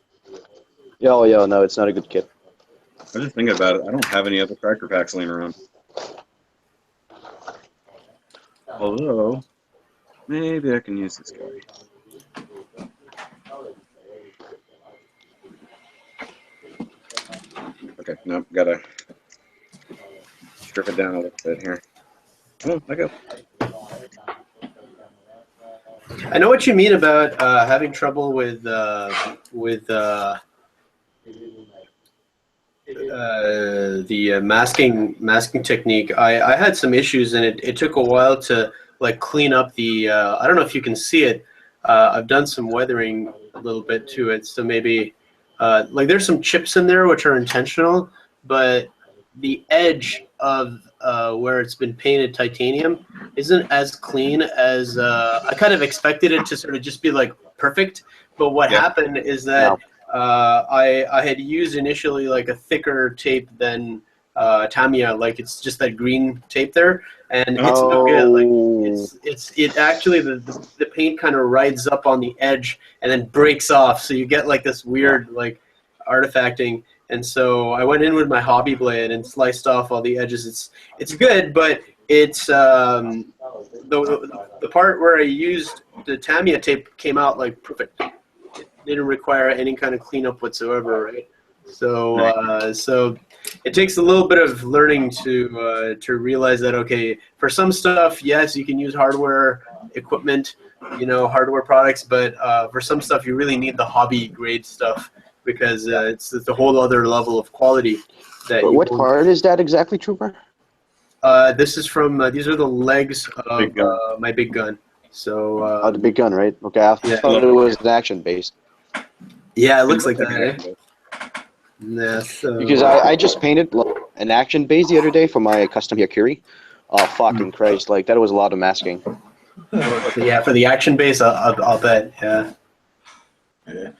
Yo, no, it's not a good kit. I was just thinking about it. I don't have any other tractor packs laying around. Although, maybe I can use this guy. Okay, nope, gotta strip it down a little bit here. Come on, let go. I know what you mean about having trouble with the masking technique. I had some issues, and it took a while to like clean up the. I don't know if you can see it. I've done some weathering a little bit to it, so maybe like there's some chips in there which are intentional, but the edge of where it's been painted titanium isn't as clean as I kind of expected it to sort of just be like perfect. But what happened is that I had used initially like a thicker tape than Tamiya, like it's just that green tape there, and it's no good. Like it actually the paint kind of rides up on the edge and then breaks off, so you get like this weird like artifacting. And so I went in with my hobby blade and sliced off all the edges. It's good, but it's the part where I used the Tamiya tape came out like perfect. It didn't require any kind of cleanup whatsoever, right? So it takes a little bit of learning to realize that, okay, for some stuff, yes, you can use hardware equipment, hardware products, but for some stuff, you really need the hobby grade stuff because it's a whole other level of quality. But what part is that exactly, Trooper? This is from these are the legs of Big gun. my big gun. So Oh, the big gun, right? Okay, I thought it was an action base. yeah, it looks like that. Eh? Yeah, so, Because I just painted an action base the other day for my custom Yakuri. Oh, fucking Christ. Like, that was a lot of masking. yeah, for the action base, I'll bet. Yeah. Yeah.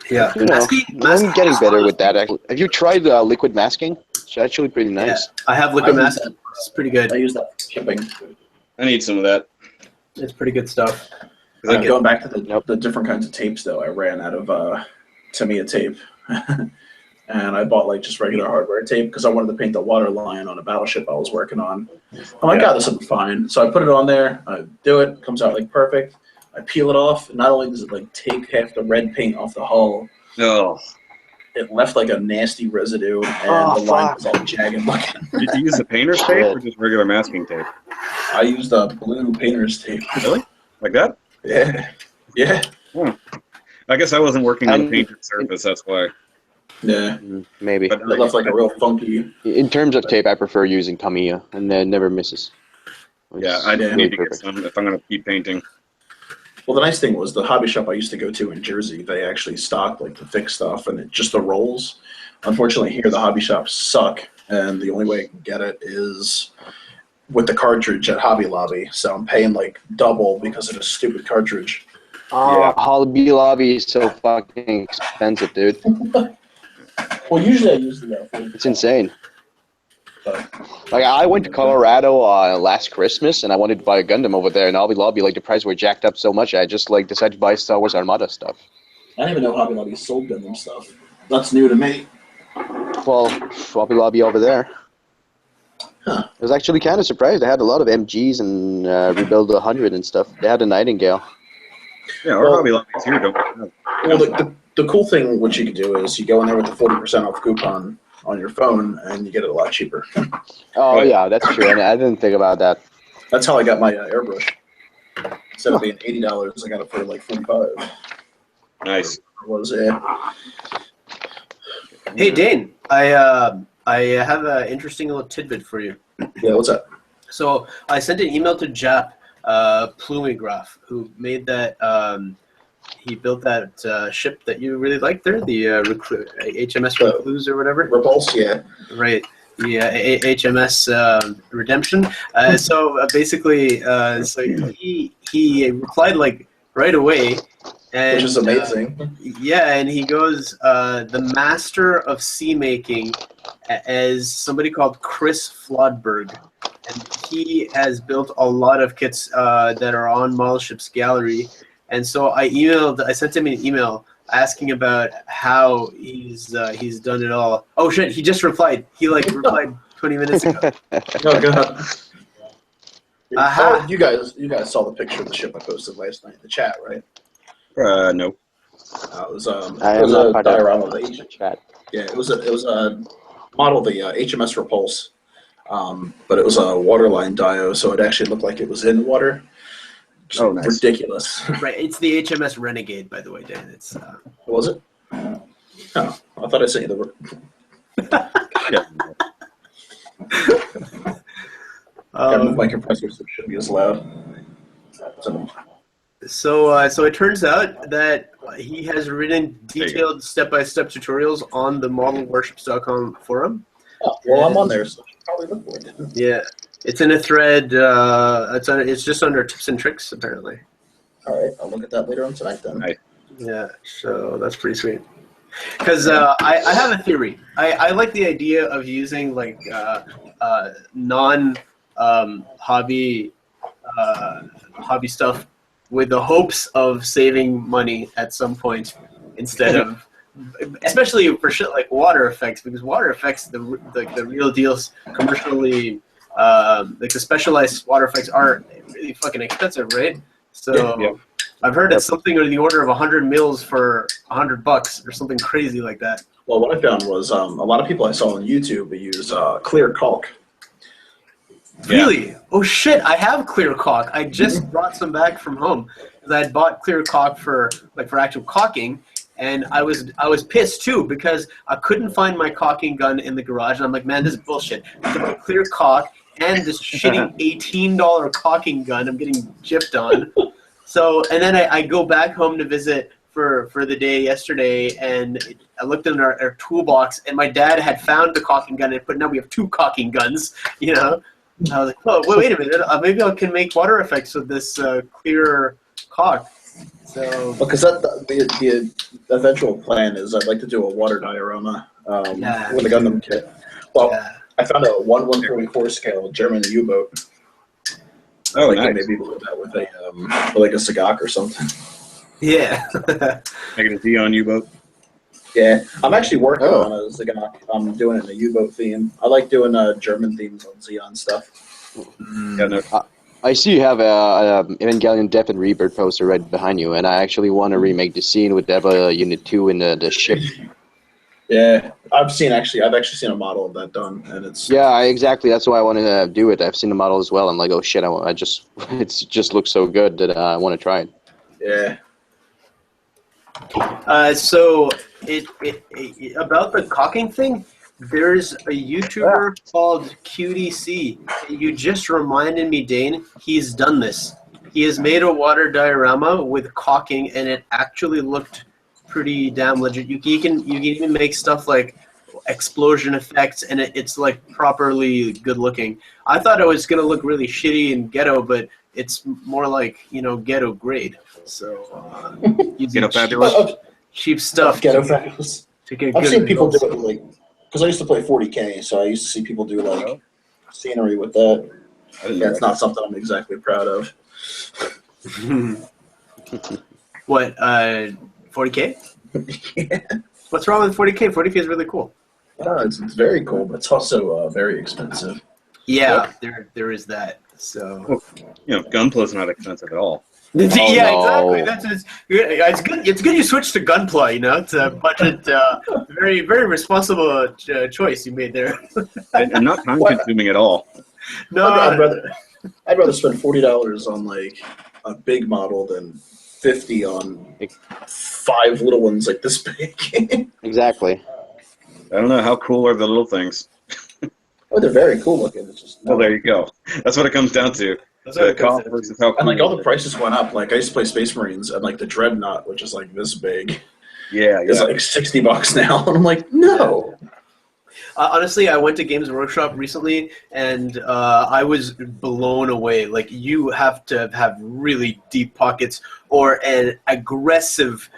Yeah. I'm getting better with that, actually. Have you tried liquid masking? It's actually pretty nice. Yeah, I have liquid mask. It's pretty good. I use that for shipping. I need some of that. It's pretty good stuff. Going back to the different kinds of tapes, though, I ran out of Tamiya tape. And I bought like just regular hardware tape because I wanted to paint the water line on a battleship I was working on. I'm like, this will be fine. So I put it on there. I do it. Comes out like perfect. I peel it off. And not only does it like take half the red paint off the hull, No. it left like a nasty residue, and the line was all jagged looking. Did you use the painter's tape or just regular masking tape? I used the blue painter's tape. Really? Like that? Yeah. Yeah. I guess I wasn't working on the painted surface, that's why. Yeah. Maybe. But It left like a real funky. In terms of tape, I prefer using Tamiya, and it never misses. Yeah, I do need to get some if I'm going to keep painting. Well, the nice thing was the hobby shop I used to go to in Jersey, they actually stocked like the thick stuff and just the rolls. Unfortunately, here the hobby shops suck, and the only way I can get it is with the cartridge at Hobby Lobby. So I'm paying like double because of this stupid cartridge. Oh, Hobby Lobby is so fucking expensive, dude. Well, usually I use the It's insane. but Like, I went to Colorado last Christmas, and I wanted to buy a Gundam over there, and Hobby Lobby, like, the price were jacked up so much, I just, like, decided to buy Star Wars Armada stuff. I didn't even know Hobby Lobby sold Gundam stuff. That's new to me. Well, Hobby Lobby over there. Huh. I was actually kind of surprised. They had a lot of MGs and Rebuild 100 and stuff. They had a Nightingale. Yeah, our Hobby Lobbies here don't. Well, the cool thing, what you could do is you go in there with the 40% off coupon on your phone, and you get it a lot cheaper. Oh, yeah, that's true. And I didn't think about that. That's how I got my airbrush. Instead of being $80, I got it for like $45. Nice. Was it? Hey Dane, I have an interesting little tidbit for you. Yeah, what's up? So I sent an email to Jap Plumigraph, who made that. He built that ship that you really liked there, the HMS Recluse or whatever. Repulse, yeah. Right. The HMS Redemption. So basically, so he replied like right away. And, Which is amazing. Yeah, and he goes, the master of sea making as somebody called Chris Flodberg. And he has built a lot of kits that are on Model Ships Gallery. And so I sent him an email asking about how he's done it all. Oh shit, he just replied. He replied 20 minutes ago. Oh god. Aha. Oh, you guys saw the picture of the ship I posted last night in the chat, right? No. It was a part of diorama of the the chat. Yeah, it was a model of the HMS Repulse, but it was a waterline dio, so it actually looked like it was in water. Just nice. Ridiculous. Right, it's the HMS Renegade, by the way, Dan. It's Was it? Oh, I thought I sent you the. Yeah. Gotta move my compressor so it shouldn't be as loud. So it turns out that he has written detailed step-by-step tutorials on the modelwarships.com forum. Oh, well, I'm on there, so I should probably look for it. Yeah, it's in a thread. It's just under tips and tricks, apparently. All right, I'll look at that later on tonight then. Nice. Yeah, so that's pretty sweet. Because I have a theory. I like the idea of using like non hobby stuff with the hopes of saving money at some point instead of especially for shit like water effects, because water effects, the real deals commercially, like the specialized water effects are really fucking expensive, right? So Yeah. I've heard it's something in the order of 100 mils for $100 or something crazy like that. Well, what I found was a lot of people I saw on YouTube use clear caulk. Really? Oh shit! I have clear caulk. I just brought some back from home because I had bought clear caulk for actual caulking, and I was pissed too because I couldn't find my caulking gun in the garage, and I'm like, man, this is bullshit. I have to buy clear caulk and this shitty $18 caulking gun I'm getting gypped on. So, and then I go back home to visit for the day yesterday, and I looked in our toolbox, and my dad had found the caulking gun, but now we have 2 caulking guns, you know. I was like, oh, wait a minute, maybe I can make water effects with this clear caulk. So, Because the eventual plan is I'd like to do a water diorama with the Gundam kit. Well, I found a 1/144 scale German U-boat. Oh, Like nice. maybe do that with a Sagak or something. yeah. Making a Xeon U-boat. Yeah, I'm actually working on a Sagak. I'm doing it in a U-boat theme. I like doing German themes on Xeon stuff. Yeah, no. I see you have a Evangelion Death and Rebirth poster right behind you, and I actually want to remake the scene with Deba Unit 2 in the ship. Yeah, I've actually seen a model of that done, and it's Yeah, exactly. That's why I want to do it. I've seen the model as well. I'm like, oh shit! It just looks so good that I want to try it. yeah. So about the caulking thing, there's a YouTuber called QDC. You just reminded me, Dane. He's done this. He has made a water diorama with caulking, and it actually looked pretty damn legit. You can even make stuff like explosion effects, and it's like properly good looking. I thought it was gonna look really shitty and ghetto, but it's more like, you know, ghetto grade. So using Ghetto fabulous. cheap stuff Ghetto to fabulous. get I've good seen people do results. it because I used to play 40K, so I used to see people do scenery with that. I didn't Yeah, know it's that. not something I'm exactly proud of. What, 40K? Yeah. What's wrong with 40K? 40K is really cool. It's very cool, but it's also very expensive. Yeah, there is that. So You know, Gunpla's not expensive at all. yeah, no. exactly. It's good. It's good you switched to Gunpla. You know, it's a budget, very very responsible choice you made there. And not time consuming at all. No, I'd rather spend $40 on like a big model than 50 on 5 little ones like this big. Exactly. I don't know, how cool are the little things? Oh, they're very cool looking. It's just Well, there you go. That's what it comes down to. That's what The it comes cost down versus how cool. and like all the prices went up. Like I used to play Space Marines, and like the Dreadnought, which is like this big, Yeah, is yeah. like $60 now, and I'm like, no. honestly, I went to Games Workshop recently, and I was blown away. Like, you have to have really deep pockets or an aggressive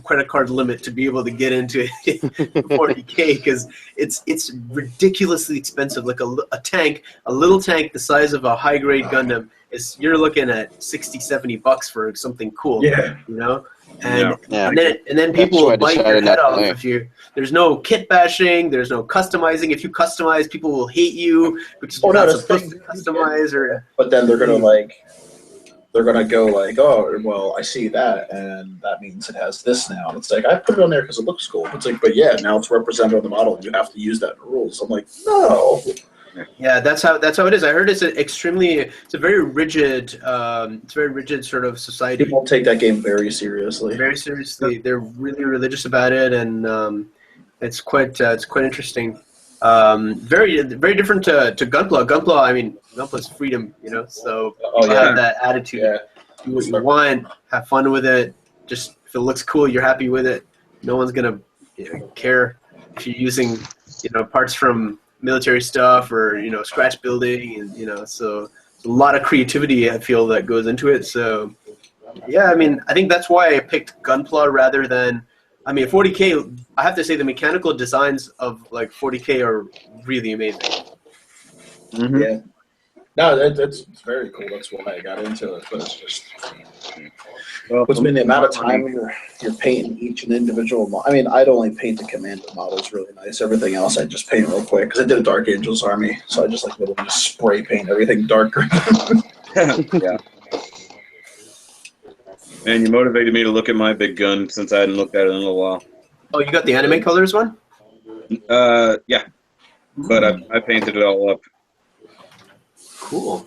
credit card limit to be able to get into 40K, because it's ridiculously expensive. Like a little tank the size of a high grade Gundam you're looking at $60-$70 for something cool. Yeah. You know. And, Yeah. and then That's people why I will bite your decided head not to off play. if you. There's no kit bashing. There's no customizing. If you customize, people will hate you because you're no, not that's supposed the to thing. customize. Or But then they're gonna go like, oh, well, I see that, and that means it has this now. And it's like, I put it on there because it looks cool. It's like, but yeah, now it's represented on the model, and you have to use that in the rules. I'm like, no. yeah, that's how it is. I heard it's a very rigid sort of society. People take that game very seriously. Very seriously, they're really religious about it, and it's quite interesting. Very different to Gunpla. Gunpla, I mean, Gunpla's freedom, you know. So Oh, people yeah. have that attitude. Yeah. Do what you want, have fun with it. Just if it looks cool, you're happy with it. No one's gonna care if you're using, parts from military stuff or scratch building, and so a lot of creativity I feel that goes into it. So yeah, I mean, I think that's why I picked Gunpla rather than. I mean, 40K, I have to say the mechanical designs of like 40K are really amazing. Mhm. Yeah. No, it's very cool. That's why I got into it. But it's just Well, puts me in the amount of time you're painting each and individual. I mean, I'd only paint the commander models really nice. Everything else I just paint real quick because I did a Dark Angels army, so I just like literally just spray paint everything darker. yeah. Man, you motivated me to look at my big gun since I hadn't looked at it in a little while. Oh, you got the anime colors one? Yeah, but I painted it all up. Cool.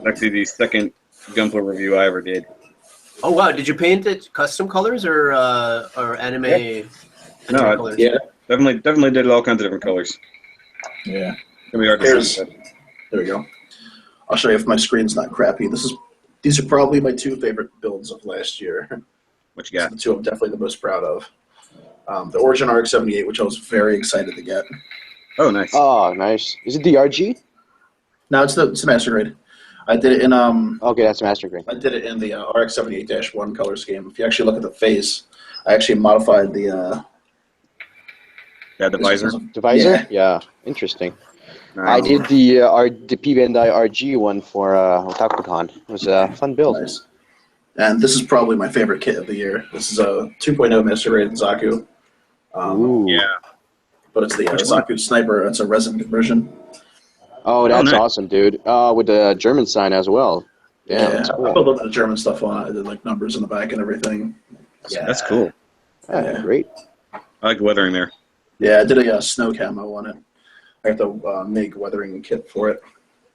Actually, the second Gunpla review I ever did. Oh wow! Did you paint it custom colors or anime? Yeah. Anime No, colors? Yeah. Definitely did all kinds of different colors. Yeah. It's gonna be hard to see. But There we go. I'll show you if my screen's not crappy. These are probably my two favorite builds of last year. what you got? The two I'm definitely the most proud of. The Origin RX-78, which I was very excited to get. Oh, nice. Oh, nice. Is it the RG? No, it's the Master Grade. I did it in Okay, that's Master Grade. I did it in the RX-78-1 color scheme. If you actually look at the face, I actually modified the Yeah, the visor. The visor? Yeah. Yeah, interesting. Nice. I did the P Bandai RG one for OtakuCon. It was a fun build. nice. And this is probably my favorite kit of the year. This is a 2.0 Master Grade Zaku. Ooh. Yeah. But it's the Which one? Zaku Sniper. It's a resin conversion. Oh, that's nice. awesome, dude. With the German sign as well. Damn, that's I cool. put a little bit of German stuff on it. I did like numbers in the back and everything. Yeah. That's cool. Yeah, great. I like weathering there. Yeah, I did a snow camo on it. I got the MIG weathering kit for it.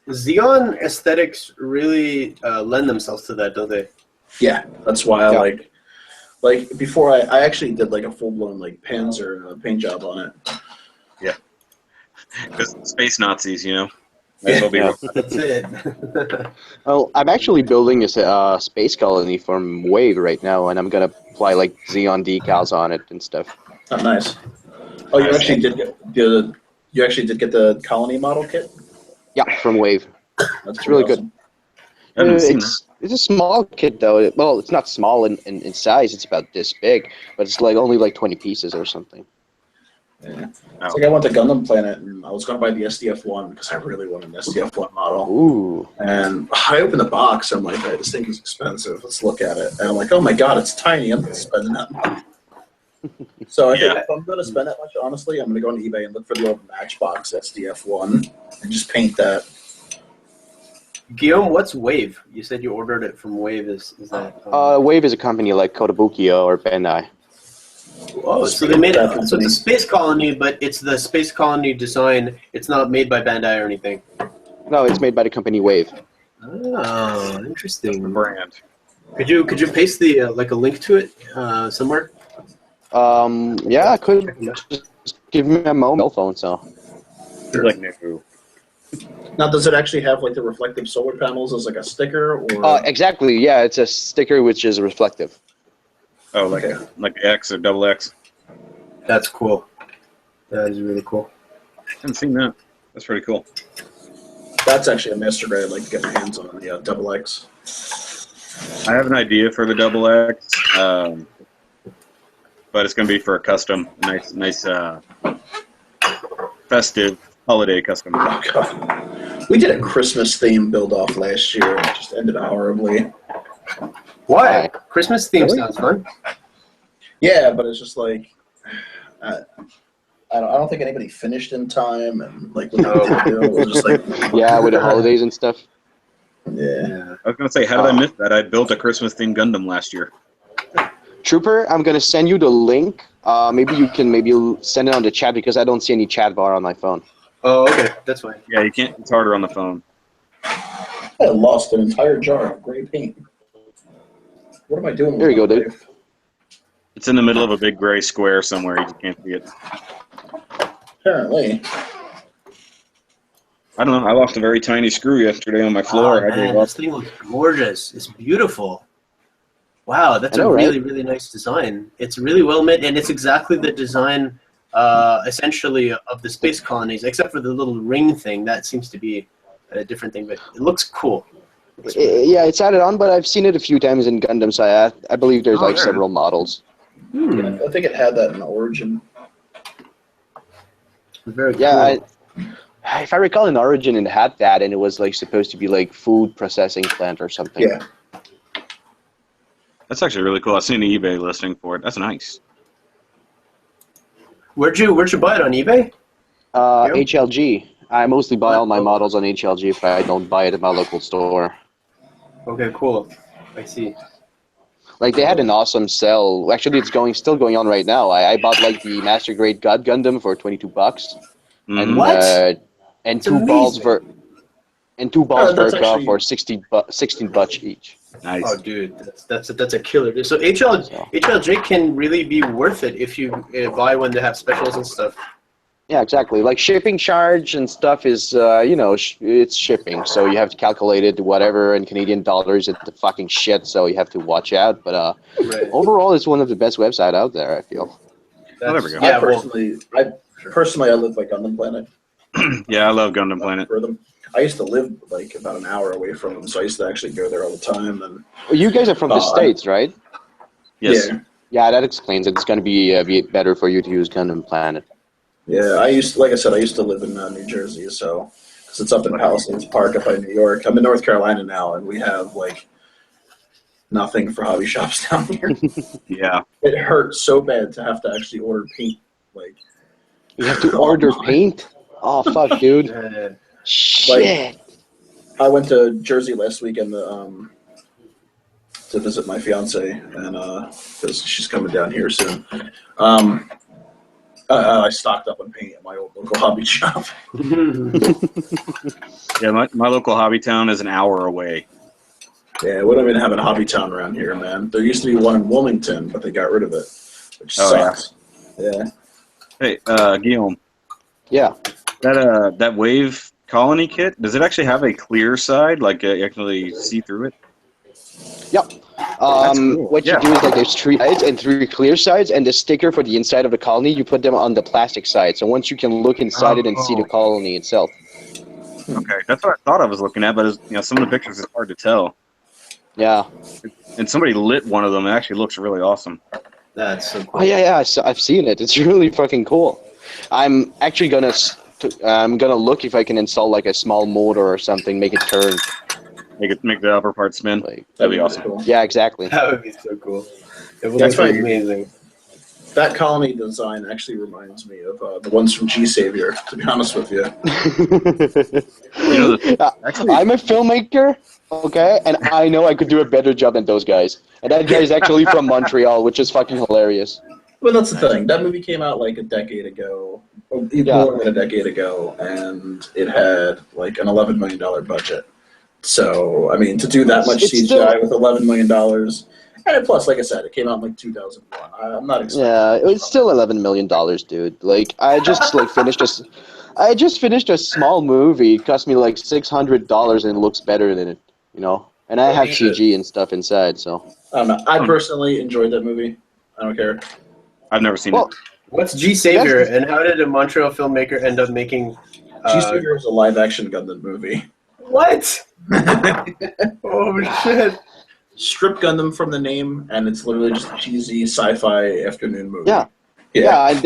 Xeon aesthetics really lend themselves to that, don't they? Yeah, that's why I Yeah. like before I actually did like a full blown like Panzer paint job on it. Because space Nazis, you know. Might as well be Yeah. That's it. Well, I'm actually building this space colony from Wave right now, and I'm gonna apply like Xeon decals on it and stuff. Oh, nice. Oh, you actually did get the colony model kit. Yeah, from Wave. That's really pretty good. I haven't seen that. It's a small kit though. Well, it's not small in size. It's about this big, but it's like only like 20 pieces or something. Yeah. Oh. It's like I went to Gundam Planet and I was going to buy the SDF-1 because I really wanted an SDF-1 model. Ooh. And I opened the box. I'm like, hey, this thing is expensive. Let's look at it. And I'm like, oh my god, it's tiny. I'm not spending that much. So I think Yeah. if I'm going to spend that much, honestly, I'm going to go on eBay and look for the old Matchbox SDF-1 and just paint that. Guillaume, what's Wave? You said you ordered it from Wave. Is that? Wave is a company like Kotobukiya or Bandai. Oh, so they made it. So it's a space colony, but it's the space colony design. It's not made by Bandai or anything. No, it's made by the company Wave. Oh, interesting. The brand. Could you paste the like a link to it somewhere? Yeah, I could just give me a mobile phone. So They're like new. Now, does it actually have like the reflective solar panels as like a sticker, or exactly, yeah, it's a sticker which is reflective. Oh, like Okay. like X or double X. That's cool. That is really cool. I haven't seen that. That's pretty cool. that's actually a master grade I'd like to get my hands on, the double X. I have an idea for the double X, but it's going to be for a custom, nice, festive holiday custom. Oh god, we did a Christmas theme build off last year. And it just ended horribly. Why? Christmas theme Really? sounds fun. Yeah, but it's just like I don't think anybody finished in time, and like what they did do, it was just like Yeah, with the holidays and stuff. yeah. I was going to say, how did I miss that? I built a Christmas themed Gundam last year. Trooper, I'm gonna send you the link. Maybe you can send it on the chat because I don't see any chat bar on my phone. Oh, okay, that's fine. Yeah, you can't. It's harder on the phone. I lost an entire jar of gray paint. What am I doing? There you with go, my dude. life? It's in the middle of a big gray square somewhere. You just can't see it. Apparently, I don't know. I lost a very tiny screw yesterday on my floor. Oh, I man, gave this up. thing looks gorgeous. It's beautiful. Wow, that's I know, a right? really, really nice design. It's really well made, and it's exactly the design, essentially, of the space colonies, except for the little ring thing. That seems to be a different thing, but it looks cool. Yeah, it's added on, but I've seen it a few times in Gundam, so I believe there's Oh, like yeah. several models. I think it had that in Origin. Very cool. Yeah, if I recall, in Origin it had that, and it was like supposed to be like food processing plant or something. Yeah. That's actually really cool. I've seen the eBay listing for it. That's nice. Where'd you buy it on eBay? Yep. HLG. I mostly buy all my models on HLG if I don't buy it at my local store. Okay, cool. I see. Like they had an awesome sale. Actually, it's still going on right now. I bought like the Master Grade God Gundam for $22, and What? and It's two balls amazing. that's Verka actually- for 16 bucks each. Nice. Oh, dude, that's a killer. So HLJ can really be worth it if you buy when they have specials and stuff. Yeah, exactly. Like shipping charge and stuff is, it's shipping, so you have to calculate it whatever in Canadian dollars. It's the fucking shit, so you have to watch out. But Right. overall, it's one of the best websites out there. I feel. Oh, there we go. Yeah, I personally, I live like on the planet. Yeah, I love Gundam Planet. For them. I used to live like about an hour away from them, so I used to actually go there all the time. And Well, you guys are from the Oh, States, right? Yes. yeah, Yeah, that explains it. It's going to be better for you to use Gundam Planet. yeah. I used to live in New Jersey, so because it's up in Palisades Park up by New York. I'm in North Carolina now, and we have like nothing for hobby shops down here. Yeah. It hurts so bad to have to actually order paint. Like You have to order paint? Oh, fuck, dude. Uh, Shit. I went to Jersey last weekend to visit my fiance, and because she's coming down here soon. I stocked up on paint at my old local hobby shop. Yeah, my local hobby town is an hour away. Yeah, we don't even have a hobby town around here, man. There used to be one in Wilmington, but they got rid of it, which Oh, yeah. sucks. Yeah. Hey, Guillaume, Yeah. that wave colony kit, does it actually have a clear side? Like you actually see through it? Yep. cool. What Yeah. you do is like there's 3 sides and 3 clear sides, and the sticker for the inside of the colony, you put them on the plastic side. So once you can look inside it and see the colony itself. Okay, that's what I thought I was looking at, but some of the pictures is hard to tell. Yeah. And somebody lit one of them. It actually looks really awesome. that's so cool. Oh yeah. I've seen it. It's really fucking cool. I'm actually gonna look if I can install like a small motor or something, make it turn. Make the upper part spin. Like, That'd be awesome. Cool. yeah, exactly. That would be so cool. It would That's be right. amazing. That colony design actually reminds me of the ones from G Savior, to be honest with you. Actually, I'm a filmmaker, okay, and I know I could do a better job than those guys. And that guy is actually from Montreal, which is fucking hilarious. Well, that's the thing. That movie came out like a decade ago, or even Yeah. more than a decade ago, and it had like an $11 million budget. So, I mean, to do that much It's CGI still- with $11 million, and plus, like I said, it came out in like 2001. I'm not expecting. Yeah, it's still $11 million, dude. Like, I just finished a small movie. It cost me like $600, and it looks better than it, And I have CG and stuff inside, so. I don't know. I personally enjoyed that movie. I don't care. I've never seen Well, it. What's G Savior, and how did a Montreal filmmaker end up making? G Savior is a live-action Gundam movie. What? Oh shit! Strip Gundam from the name, and it's literally just a cheesy sci-fi afternoon movie. Yeah. Yeah, and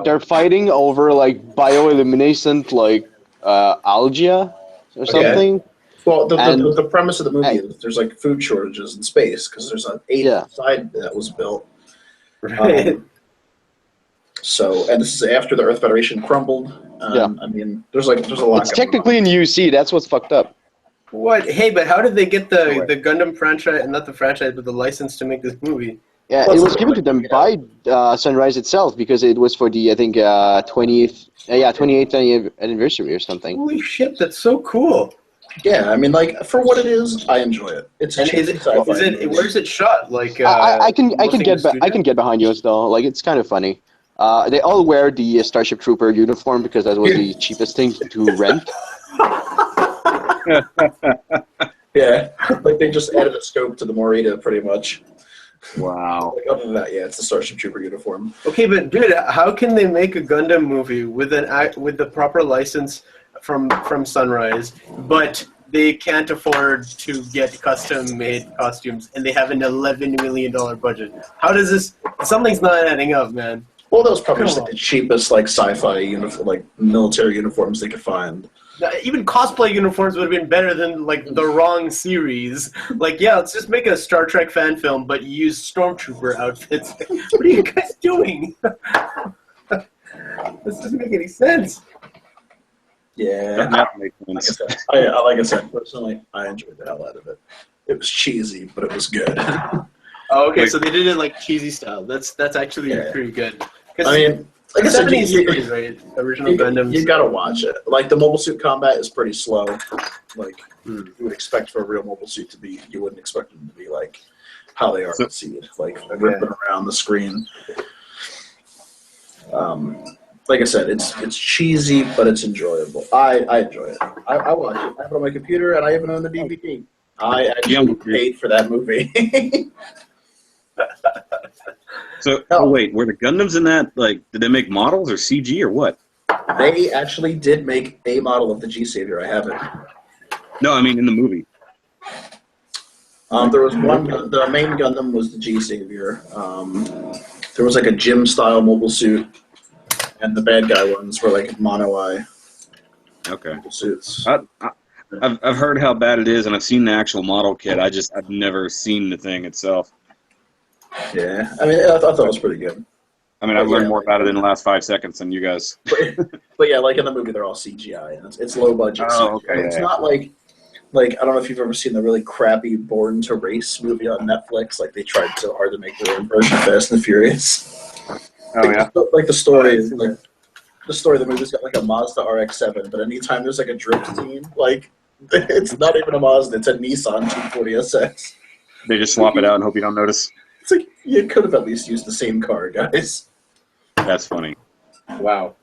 they're fighting over like bioluminescent like algae or something. Well, And- the premise of the movie is there's like food shortages in space because there's an eighth side that was built. Right. And this is after the Earth Federation crumbled. Yeah. I mean, there's a lot. It's technically in UC. That's what's fucked up. What? Hey, but how did they get the Gundam franchise, not the franchise, but the license to make this movie? Yeah, Plus, it was given to them by Sunrise itself because it was for the 28th anniversary or something. Holy shit! That's so cool. Yeah, I mean, like for what it is, I enjoy it. It's a And cheesy sci-fi movie. where is it shot? Like I can mostly in the studio? get behind you though. Like it's kind of funny. They all wear the Starship Trooper uniform because that was the cheapest thing to rent. Yeah, like they just added a scope to the Morita, pretty much. Wow. Like other than that, yeah, it's the Starship Trooper uniform. Okay, but dude, how can they make a Gundam movie with the proper license from Sunrise, but they can't afford to get custom-made costumes, and they have an $11 million budget? How does this? Something's not adding up, man. Well, that was probably just Come like the cheapest like sci-fi uniform, like military uniforms they could find. Even cosplay uniforms would have been better than like the wrong series. Like, yeah, let's just make a Star Trek fan film, but use stormtrooper outfits. What are you guys doing? This doesn't make any sense. Yeah, That makes like I sense. said, like I said, personally, I enjoyed the hell out of it. It was cheesy, but it was good. Oh, okay, Wait. so they did it like cheesy style. That's actually Yeah. pretty good. I mean, like I said, 70s series, right? Original Gundams. you gotta watch it. Like the mobile suit combat is pretty slow. Like you would expect for a real mobile suit to be, you wouldn't expect them to be like how they are So- in Seed, like ripping around the screen. Like I said, it's cheesy, but it's enjoyable. I enjoy it. I watch it. I have it on my computer, and I even own the DVD. I actually paid for that movie. So, oh wait, were the Gundams in that, like, did they make models or CG or what? They actually did make a model of the G Savior. I have it. No, I mean in the movie. There was one. The main Gundam was the G Savior. There was like a gym style mobile suit, and the bad guy ones were like mono eye Okay. mobile suits. I've heard how bad it is, and I've seen the actual model kit. I've never seen the thing itself. Yeah, I mean, I thought that was pretty good. I mean, I've learned more about it in the last 5 seconds than you guys. But yeah, like in the movie, they're all CGI, and it's low budget. Oh, CGI. okay, It's yeah. not like I don't know if you've ever seen the really crappy Born to Race movie on Netflix. Like they tried so hard to make their own version of Fast and the Furious. Oh yeah. Like the story is like the story of the movie's got like a Mazda RX-7, but anytime there's like a drift scene, like it's not even a Mazda, it's a Nissan 240SX. They just swap it out and hope you don't notice. It's like you could have at least used the same car, guys. That's funny. Wow,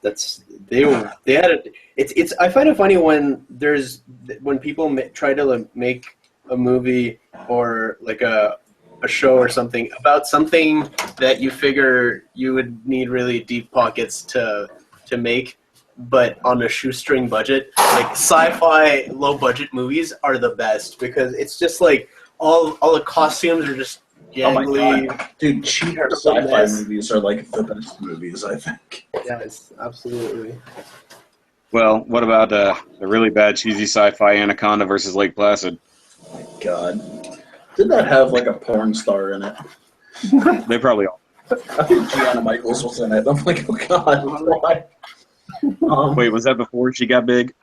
they had it. It's I find it funny when people try to like, make a movie or like a show or something about something that you figure you would need really deep pockets to make, but on a shoestring budget. Like sci-fi low budget movies are the best because it's just like all the costumes are just Oh my jangly. god, dude! Cheap They're a sci-fi mess. movies are like the best movies, I think. Yes, absolutely. Well, what about the really bad cheesy sci-fi Anaconda versus Lake Placid? God, did that have like a porn star in it? They probably all. I think Gianna Michaels was in it. I'm like, oh god, why? Wait, was that before she got big?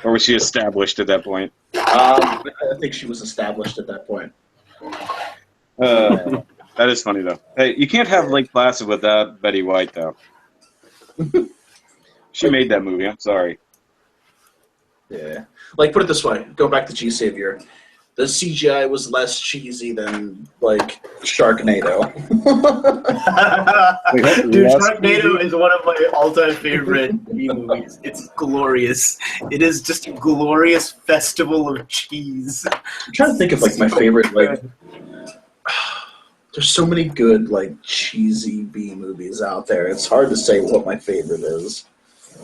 Or was she established at that point? I think she was established at that point. That is funny, though. Hey, you can't have Lake Placid without Betty White, though. She made that movie. I'm sorry. Yeah, like put it this way: go back to G Savior. The CGI was less cheesy than like Sharknado. Dude, Sharknado is one of my all-time favorite B movies. It's glorious. It is just a glorious festival of cheese. I'm trying to think of like my favorite like. There's so many good like cheesy B movies out there. It's hard to say what my favorite is.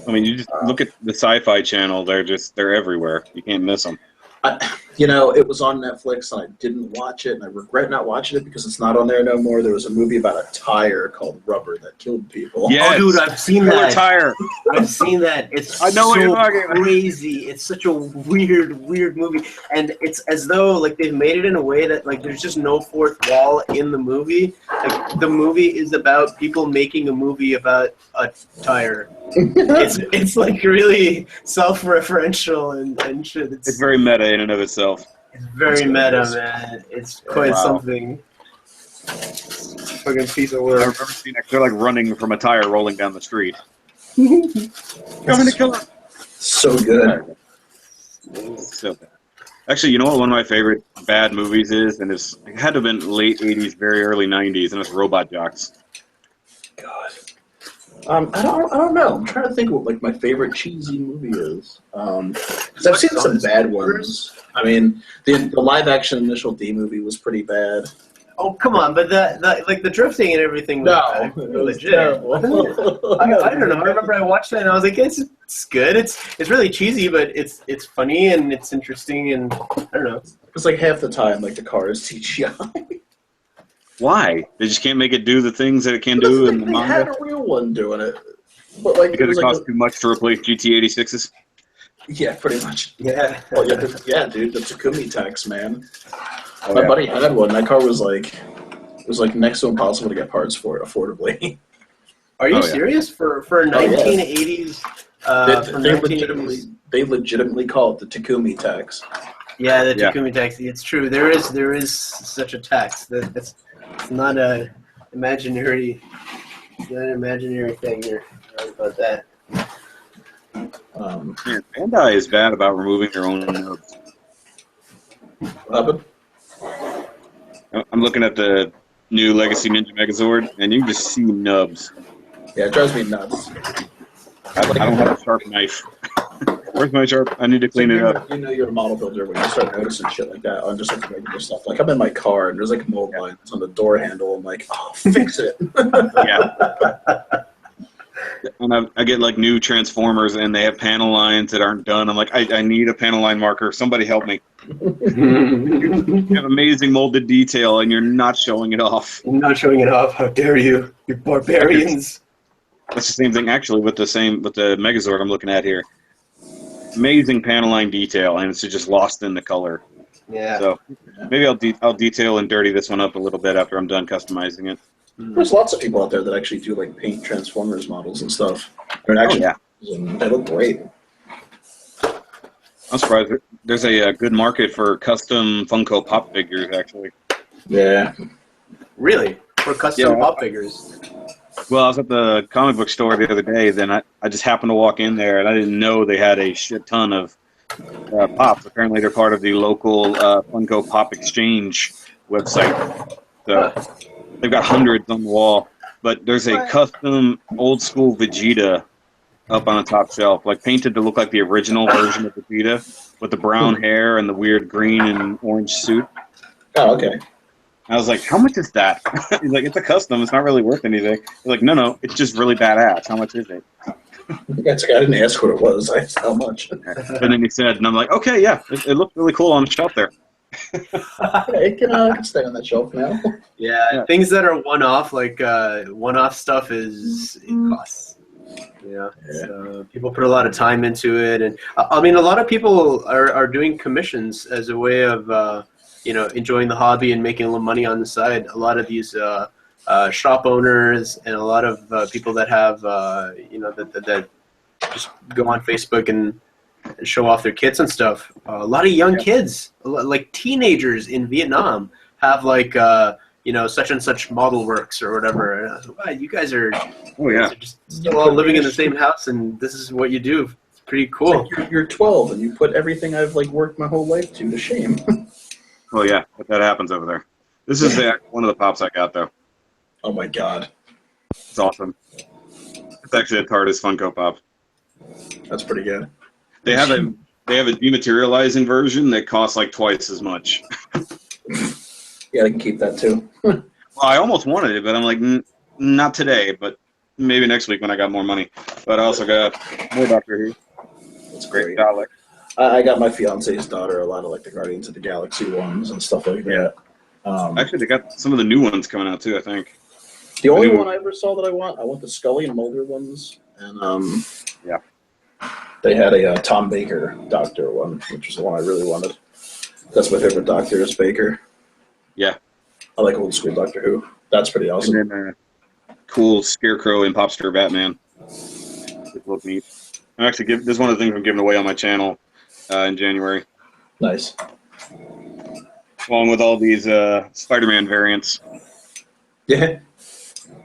I mean, you just look at the Sci-Fi Channel. They're everywhere. You can't miss them. It was on Netflix and I didn't watch it, and I regret not watching it because it's not on there no more. There was a movie about a tire called Rubber that killed people. Yes. Oh, dude, I've seen Killer that. Tire. I've seen that. It's I know what you're talking about. crazy. It's such a weird movie, and it's as though like they've made it in a way that like there's just no fourth wall in the movie. Like the movie is about people making a movie about a tire. It's like really self-referential and shit. It's very meta in and of itself. It's very That's what it meta, is. man. It's quite Wow. something. Fucking piece of I work. remember seeing it. They're like running from a tire rolling down the street. Coming to kill him. So good. So bad. Actually, you know what one of my favorite bad movies is? And it had to have been late 80s, very early 90s, and it's Robot Jocks. God. I don't know. I'm trying to think what like my favorite cheesy movie is. 'Cause I've seen some bad ones. I mean, the live action Initial D movie was pretty bad. Oh come on, but the drifting and everything was It was legit. terrible. I don't know. I remember I watched that and I was like, it's good. It's really cheesy, but it's funny and it's interesting and I don't know. It's like half the time, like the car is CGI. Why? They just can't make it do the things that it can do in the They had manga? a real one doing it, but like there Because was it like costs too much to replace GT86s? yeah, pretty much. Yeah. Well, yeah, dude, the Takumi tax, man. Oh, My yeah. buddy had one. That car was like, it was like next to impossible to get parts for it affordably. Are you Oh, yeah. serious? For Oh, yeah. 1980s? They, For they 1980s. legitimately call it the Takumi tax. Yeah, the Yeah. Takumi tax. It's true. There is such a tax. It's not a imaginary, not an imaginary thing. You're right about that. Man, Bandai is bad about removing their own nubs. But I'm looking at the new Legacy Ninja Megazord, and you can just see nubs. yeah, it drives me nuts. I don't have a sharp knife. Where's my sharp? I need to clean it up. You know you're a model builder when you start noticing shit like that on just like regular stuff. Like I'm in my car and there's like mold lines on the door handle. I'm like, oh, fix it. Yeah. And I get like new Transformers, and they have panel lines that aren't done. I'm like, I need a panel line marker. Somebody help me. You have amazing molded detail, and you're not showing it off. I'm not showing it off. How dare you? You barbarians. That's the same thing, actually, with the Megazord I'm looking at here. Amazing panel line detail, and it's just lost in the color. Yeah. So maybe I'll detail and dirty this one up a little bit after I'm done customizing it. There's lots of people out there that actually do like paint Transformers models and stuff. They're actually, and they look great. I'm surprised. There's a good market for custom Funko Pop figures, actually. Yeah. Really? For custom Yeah. pop figures? Well, I was at the comic book store the other day, then I just happened to walk in there, and I didn't know they had a shit ton of pops. Apparently, they're part of the local Funko Pop Exchange website. So they've got hundreds on the wall. But there's a custom old-school Vegeta up on the top shelf, like painted to look like the original version of Vegeta, with the brown hair and the weird green and orange suit. Oh, okay. I was like, how much is that? He's like, it's a custom. It's not really worth anything. He's like, no, it's just really badass. How much is it? That's okay. I didn't ask what it was. I asked how much. And then he said, and I'm like, okay, yeah, it looked really cool on the shelf there. It can stay on that shelf now. Yeah, things that are one-off, like one-off stuff, it costs. Yeah. So people put a lot of time into it, and I mean, a lot of people are doing commissions as a way of enjoying the hobby and making a little money on the side. A lot of these shop owners and a lot of people that have that just go on Facebook and show off their kits and stuff. A lot of young kids, like teenagers in Vietnam, have like such and such model works or whatever. And I was like, wow, you guys are just still all living in the same house, and this is what you do. It's pretty cool. It's like you're 12 and you put everything I've like worked my whole life to shame. Oh yeah, but that happens over there. This is one of the pops I got though. Oh my god, It's awesome. It's actually a TARDIS Funko Pop. that's pretty good. They have a dematerializing version that costs like twice as much. Yeah, I can keep that too. Well, I almost wanted it, but I'm like, not today, but maybe next week when I got more money. But I also got more Doctor Who. That's great. Dalek. I got my fiance's daughter a lot of like the Guardians of the Galaxy ones and stuff like that. Actually, they got some of the new ones coming out too, I think. The only one I ever saw that I want the Scully and Mulder ones, and they had a Tom Baker Doctor one, which was the one I really wanted. That's my favorite Doctor is Baker. Yeah, I like old school Doctor Who. That's pretty awesome. And then cool Scarecrow and Popster Batman. It looked neat. I'm actually this is one of the things I'm giving away on my channel in January, Nice. along with all these Spider-Man variants. Yeah.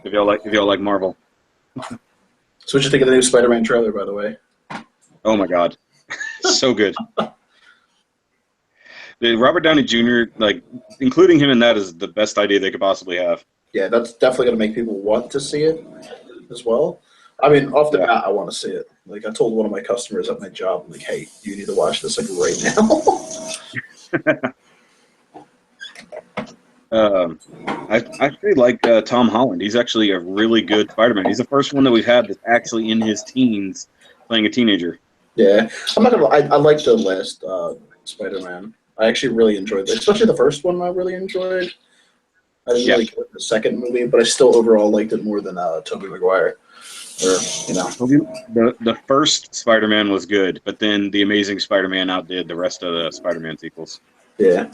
If y'all like Marvel. So what you think of the new Spider-Man trailer, by the way? Oh my God, so good. The Robert Downey Jr., like including him in that, is the best idea they could possibly have. Yeah, that's definitely going to make people want to see it as well. I mean, off the bat, I want to see it. Like, I told one of my customers at my job, I'm like, hey, you need to watch this, like, right now. I actually like Tom Holland. He's actually a really good Spider-Man. He's the first one that we've had that's actually in his teens playing a teenager. Yeah. I'm not going to I like the last Spider-Man. I actually really enjoyed it, especially the first one I really enjoyed. I didn't really care for the second movie, but I still overall liked it more than Tobey Maguire. Or, you know. The first Spider-Man was good, but then the Amazing Spider-Man outdid the rest of the Spider-Man sequels. Yeah.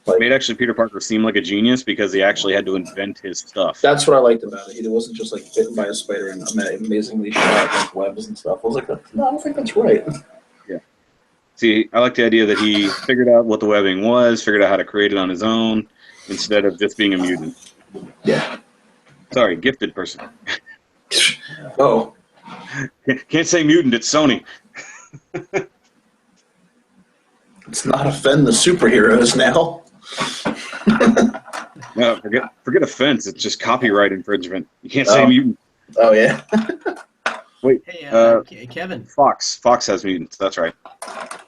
It made actually Peter Parker seem like a genius because he actually had to invent his stuff. That's what I liked about it. He wasn't just like bitten by a spider and amazingly shot like webs and stuff. I was like, no, I don't think that's right. Yeah. See, I like the idea that he figured out what the webbing was, figured out how to create it on his own, instead of just being a mutant. Yeah. Sorry, gifted person. Oh. Can't say mutant, it's Sony. Let's not offend the superheroes now. No, forget offense, it's just copyright infringement. You can't say mutant. Oh, yeah. Wait, Hey, Kevin. Fox has mutants, that's right.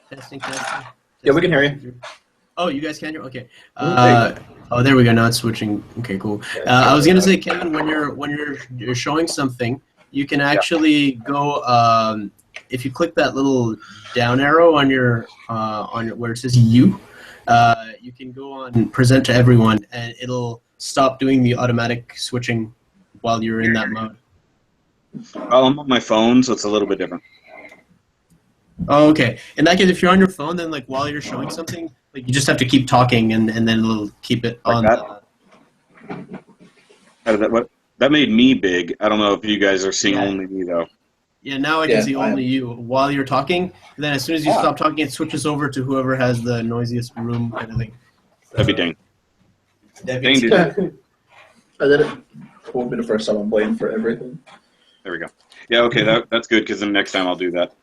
Testing. Yeah, we can hear you. Oh, you guys can hear? Okay. Oh, there we go. Now it's switching. Okay, cool. I was gonna say, Kevin, when you're showing something, you can actually go. If you click that little down arrow on your where it says "you," you can go on present to everyone, and it'll stop doing the automatic switching while you're in that mode. Well, I'm on my phone, so it's a little bit different. Oh, okay. In that case, if you're on your phone, then like while you're showing something, like you just have to keep talking, and then it'll keep it Like on. that? That made me big. I don't know if you guys are seeing only me though. Yeah, now I can see only you while you're talking. And then as soon as you stop talking, it switches over to whoever has the noisiest room kind of thing. That'd be dang. Debbie. Dang, dude. I did it. It won't be the first time I'm playing for everything. There we go. Yeah, okay, that's good because then next time I'll do that.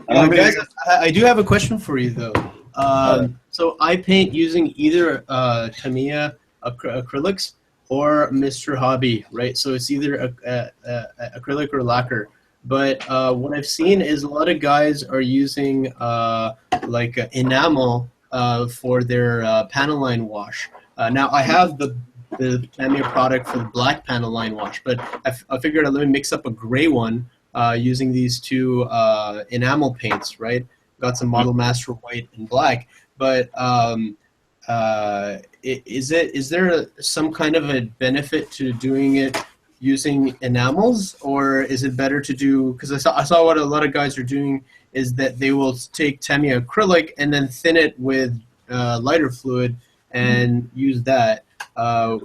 Guys, I do have a question for you though. So I paint using either Tamiya acrylics or Mr. Hobby, right? So it's either acrylic or lacquer. But what I've seen is a lot of guys are using like enamel for their panel line wash. Now I have the Tamiya product for the black panel line wash, but I figured let me mix up a gray one using these two enamel paints, right? Got some Model Master white and black, but is there some kind of a benefit to doing it using enamels, or is it better to do? Because I saw what a lot of guys are doing is that they will take Tamiya acrylic and then thin it with lighter fluid and use that.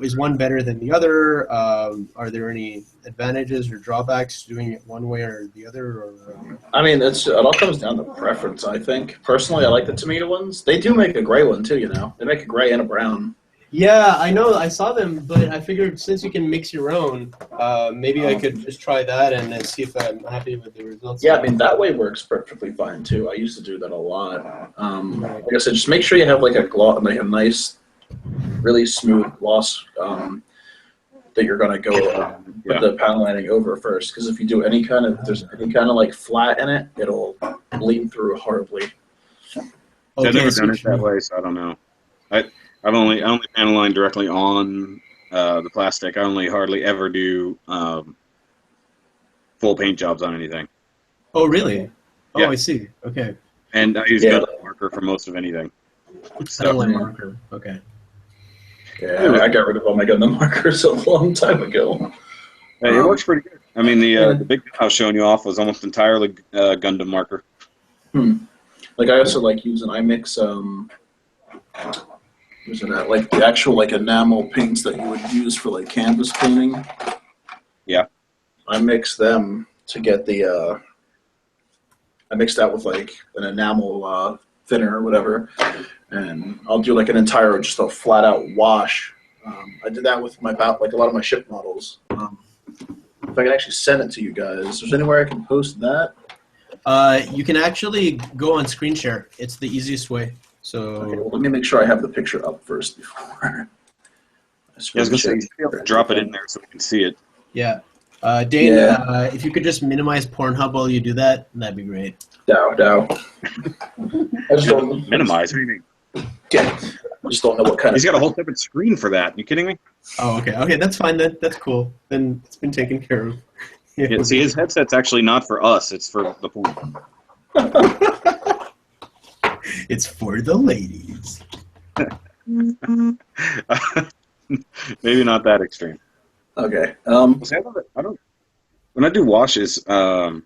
Is one better than the other? Are there any advantages or drawbacks to doing it one way or the other? Or, I mean, it all comes down to preference, I think. Personally, I like the Tamiya ones. They do make a gray one, too, you know. They make a gray and a brown. Yeah, I know. I saw them, but I figured since you can mix your own, maybe I could just try that and then see if I'm happy with the results. Yeah, I mean, that way works perfectly fine, too. I used to do that a lot. Like I said, just make sure you have like a nice, really smooth gloss that you're going to go with the panel lining over first. Because if you do if there's any kind of like flat in it, it'll bleed through horribly. Okay, I've never done it that way, so I don't know. I only panel line directly on the plastic. I only hardly ever do full paint jobs on anything. Oh, really? Oh, Yeah. I see. Okay. And I use Gundam marker for most of anything. Panel line marker. Okay. Yeah, I got rid of all my Gundam markers a long time ago. Hey, it works pretty good. I mean, the big I was showing you off was almost entirely Gundam marker. Like I also like using I-Mix like the actual like enamel paints that you would use for like canvas painting. Yeah. I mix them to get the I mix that with like an enamel thinner or whatever, and I'll do like an entire just a flat out wash. I did that with like a lot of my ship models. If I can actually send it to you guys, is there anywhere I can post that? You can actually go on screen share. It's the easiest way. So Okay, well, let me make sure I have the picture up first before. I was going to say, you should be able to drop it in there so we can see it. yeah, Dane, if you could just minimize Pornhub while you do that, that'd be great. No. I just don't Minimize? What do you mean? Yeah, I just don't know what kind He's of. got a whole separate screen for that. You kidding me? Oh, okay. Okay, that's fine. That's cool. Then it's been taken care of. Yeah, see, his headset's actually not for us. It's for the pool. It's for the ladies. Maybe not that extreme. Okay. See, I don't. When I do washes, I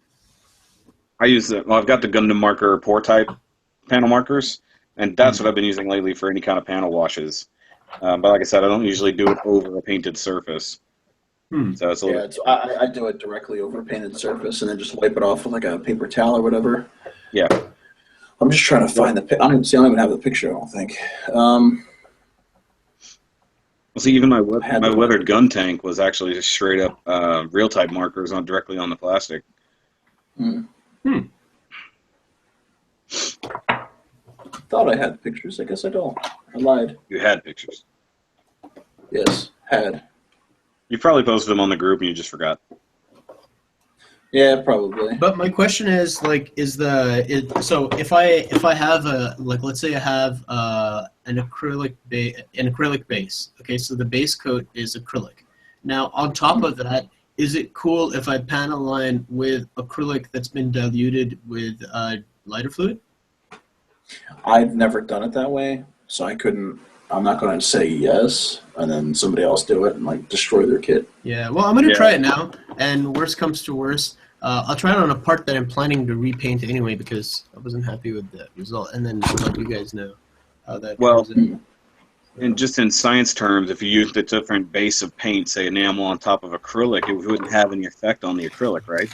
use I've got the Gundam marker pour type panel markers, and that's what I've been using lately for any kind of panel washes. But like I said, I don't usually do it over a painted surface. So it's a little. I do it directly over a painted surface and then just wipe it off with like a paper towel or whatever. Yeah. I'm just trying to find I don't even have the picture. I don't think. Well, see, even my weathered gun tank was actually just straight up real type markers directly on the plastic. Thought I had pictures. I guess I don't. I lied. You had pictures. Yes, had. You probably posted them on the group and you just forgot. Yeah, probably. But my question is, like, so if I have let's say I have an acrylic base. Okay, so the base coat is acrylic. Now on top of that, is it cool if I panel line with acrylic that's been diluted with lighter fluid? I've never done it that way, so I couldn't. I'm not going to say yes, and then somebody else do it and like destroy their kit. Yeah, well, I'm going to try it now, and worst comes to worst, I'll try it on a part that I'm planning to repaint anyway because I wasn't happy with the result, and then let you guys know how that comes in. And just in science terms, if you used a different base of paint, say enamel on top of acrylic, it wouldn't have any effect on the acrylic, right?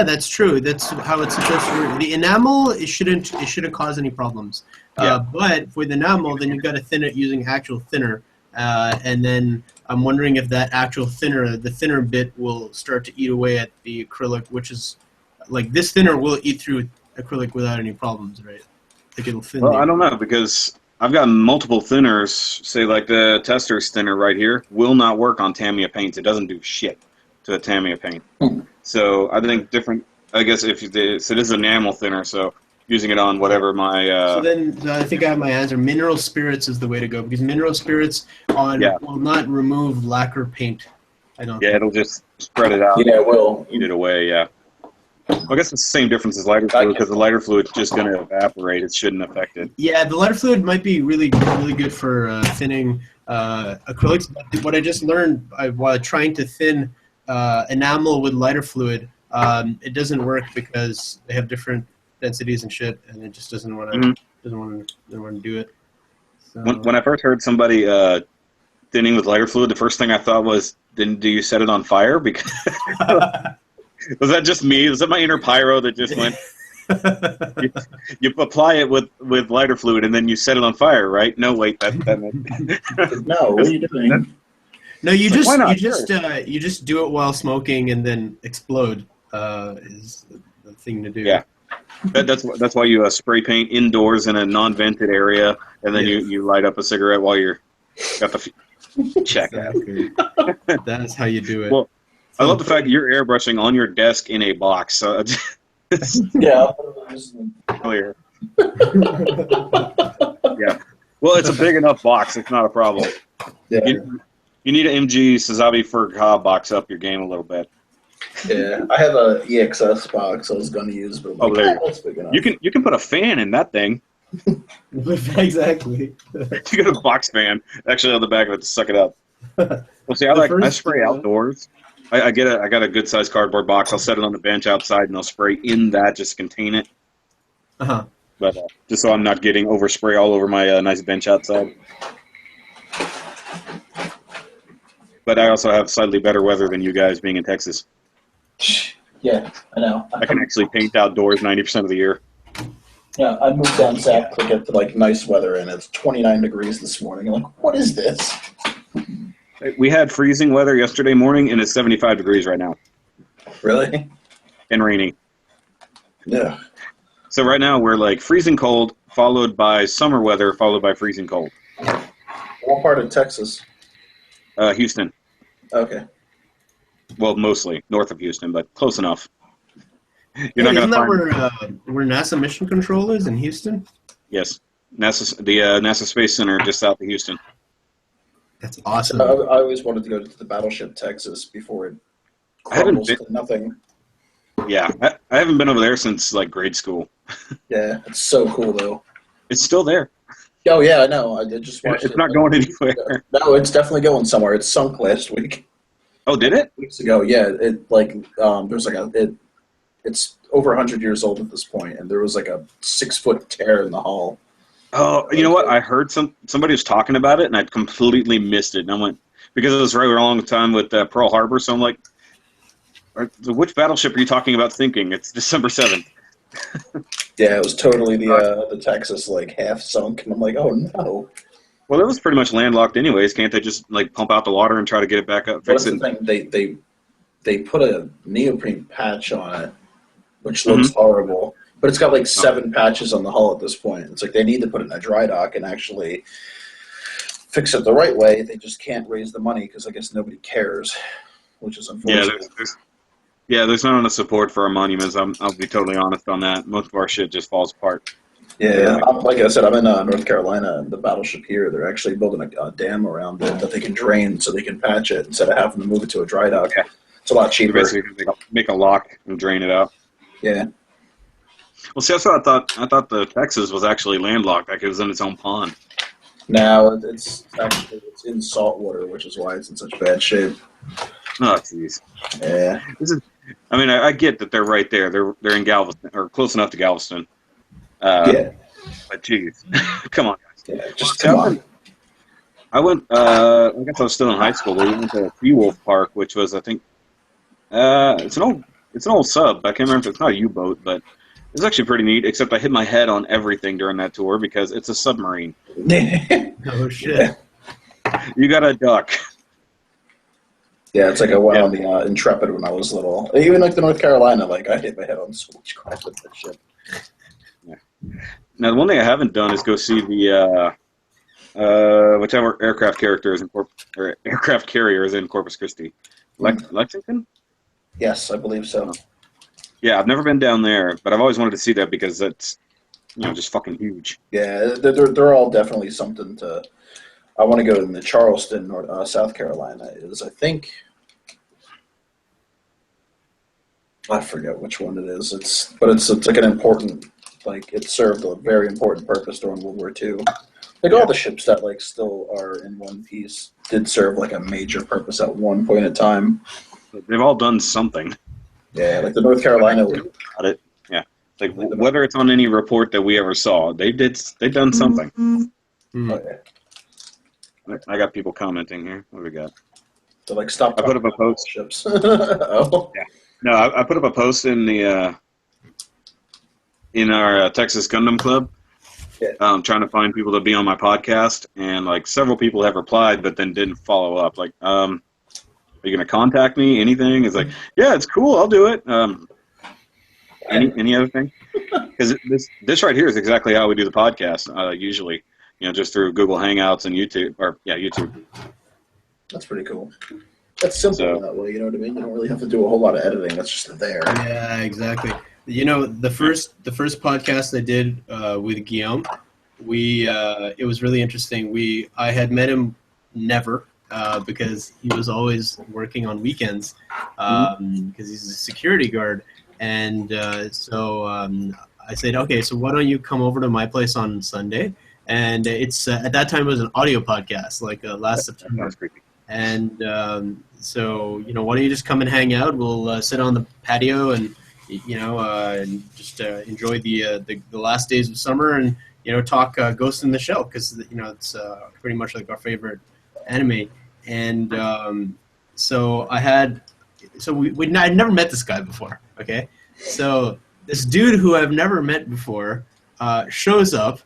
That's true. That's how it's supposed to work. The enamel, it shouldn't cause any problems. But for the enamel, then you've got to thin it using actual thinner, and then I'm wondering if that actual thinner, the thinner bit, will start to eat away at the acrylic, which is like this thinner will eat through acrylic without any problems, right? Like it'll thin. Well, I don't know because I've got multiple thinners. Say like the Tester's thinner right here will not work on Tamiya paints. It doesn't do shit to a Tamiya paint. So I think different. I guess if it is enamel thinner, so using it on whatever my. So then I think I have my answer. Mineral spirits is the way to go because mineral spirits will not remove lacquer paint. I don't. Yeah, it'll just spread it out. Yeah, it will. Eat it away. Yeah. Well, I guess it's the same difference as lighter fluid because the lighter fluid's just going to evaporate. It shouldn't affect it. Yeah, the lighter fluid might be really good for thinning acrylics. But what I just learned while trying to thin enamel with lighter fluid, it doesn't work because they have different densities and shit, and it just doesn't want to do it. So. When I first heard somebody thinning with lighter fluid, the first thing I thought was, do you set it on fire? Because was that just me? Was that my inner pyro that just went? you apply it with lighter fluid and then you set it on fire, right? No, wait, that No, what are you doing? No, you just do it while smoking and then explode is the thing to do. Yeah, that's why you spray paint indoors in a non-vented area, and then you light up a cigarette while you're got the check out. That's how you do it. Well, I love the fact that you're airbrushing on your desk in a box. So Yeah. Clear. Yeah. Well, it's a big enough box. It's not a problem. Yeah. You need an MG Suzabi for Cobb box up your game a little bit. Yeah, I have a EXS box I was going to use, but there you go. You can put a fan in that thing. Exactly. You got a box fan actually on the back of it to suck it up. Well, see, I spray outdoors. I got a good sized cardboard box. I'll set it on the bench outside, and I'll spray in that just to contain it. But just so I'm not getting overspray all over my nice bench outside. But I also have slightly better weather than you guys, being in Texas. Yeah, I know. I can actually paint outdoors 90% of the year. Yeah, I moved down south to get to like nice weather, and it's 29 degrees this morning. I'm like, what is this? We had freezing weather yesterday morning, and it's 75 degrees right now. Really? And rainy. Yeah. So right now we're like freezing cold, followed by summer weather, followed by freezing cold. What part of Texas? Houston. Okay. Well, mostly north of Houston, but close enough. You're not going to find where NASA Mission Control is in Houston? Yes, NASA Space Center just south of Houston. That's awesome. I always wanted to go to the battleship Texas before it crumbles to nothing. Yeah, I haven't been over there since like grade school. Yeah, it's so cool though. It's still there. Oh yeah, I know. I did just watch It's it. not going anywhere. No, it's definitely going somewhere. It sunk last week. Oh, did it? Weeks ago. Yeah, it like there's like it's over 100 years old at this point, and there was like a 6-foot tear in the hull. Oh, you know what? I heard somebody was talking about it, and I completely missed it. And I went because it was right along the time with Pearl Harbor. So I'm like, which battleship are you talking about sinking? It's December 7th. Yeah, it was totally the Texas like half sunk, and I'm like, oh no. Well, it was pretty much landlocked anyways. Can't they just like pump out the water and try to get it back up, fix What's it? the thing? They put a neoprene patch on it, which looks horrible. But it's got like 7 patches on the hull at this point. It's like they need to put it in a dry dock and actually fix it the right way. They just can't raise the money because I guess nobody cares, which is unfortunate. There's not enough support for our monuments. I'll be totally honest on that. Most of our shit just falls apart. Yeah, like I said, I'm in North Carolina, and the battleship here, they're actually building a dam around it that they can drain so they can patch it instead of having to move it to a dry dock. Yeah. It's a lot cheaper. Basically, make a lock and drain it out. Yeah. Well, see, that's what I thought. I thought the Texas was actually landlocked, like it was in its own pond. Now it's in salt water, which is why it's in such bad shape. Oh, jeez. Yeah. I get that they're right there. They're in Galveston, or close enough to Galveston. Yeah. But jeez, come on, guys. Yeah. Just come on. I went. I guess I was still in high school. We went to Seawolf Park, which was, I think, it's an old sub. I can't remember if it's not a U-boat, but it was actually pretty neat. Except I hit my head on everything during that tour because it's a submarine. Oh shit! You got to duck. Yeah, it's like I went on the Intrepid when I was little. Even like the North Carolina, like I hit my head on so much crap with that shit. Yeah. Now the one thing I haven't done is go see the whichever aircraft carrier is in Corpus Christi, Lexington. Yes, I believe so. Yeah, I've never been down there, but I've always wanted to see that because that's just fucking huge. Yeah, they're all definitely something to. I want to go to the Charleston, South Carolina. Is I think I forget which one it is. It's like an important, like it served a very important purpose during World War II. Like all the ships that like still are in one piece did serve like a major purpose at one point in time. They've all done something. Yeah, like the North Carolina. About it. Yeah, like whether it's on any report that we ever saw, they've done something. Mm. Oh, yeah. I got people commenting here. What do we got? So like stop. I put up a post. Ships. Oh. Yeah. No, I put up a post in the in our Texas Gundam Club. Yeah. Trying to find people to be on my podcast, and like several people have replied, but then didn't follow up. Like, are you gonna contact me? Anything? It's like, yeah, it's cool. I'll do it. Any other thing? Because this right here is exactly how we do the podcast. Usually, just through Google Hangouts and YouTube, YouTube. That's pretty cool. That's simple that way, you know what I mean? You don't really have to do a whole lot of editing. That's just there. Yeah, exactly. The first podcast I did with Guillaume, it was really interesting. I had met him never because he was always working on weekends because he's a security guard, and so I said, okay, so why don't you come over to my place on Sunday? And it's at that time it was an audio podcast, like last September. And so why don't you just come and hang out? We'll sit on the patio and and just enjoy the last days of summer and talk Ghost in the Shell because it's pretty much like our favorite anime. And so I'd never met this guy before. Okay, so this dude who I've never met before shows up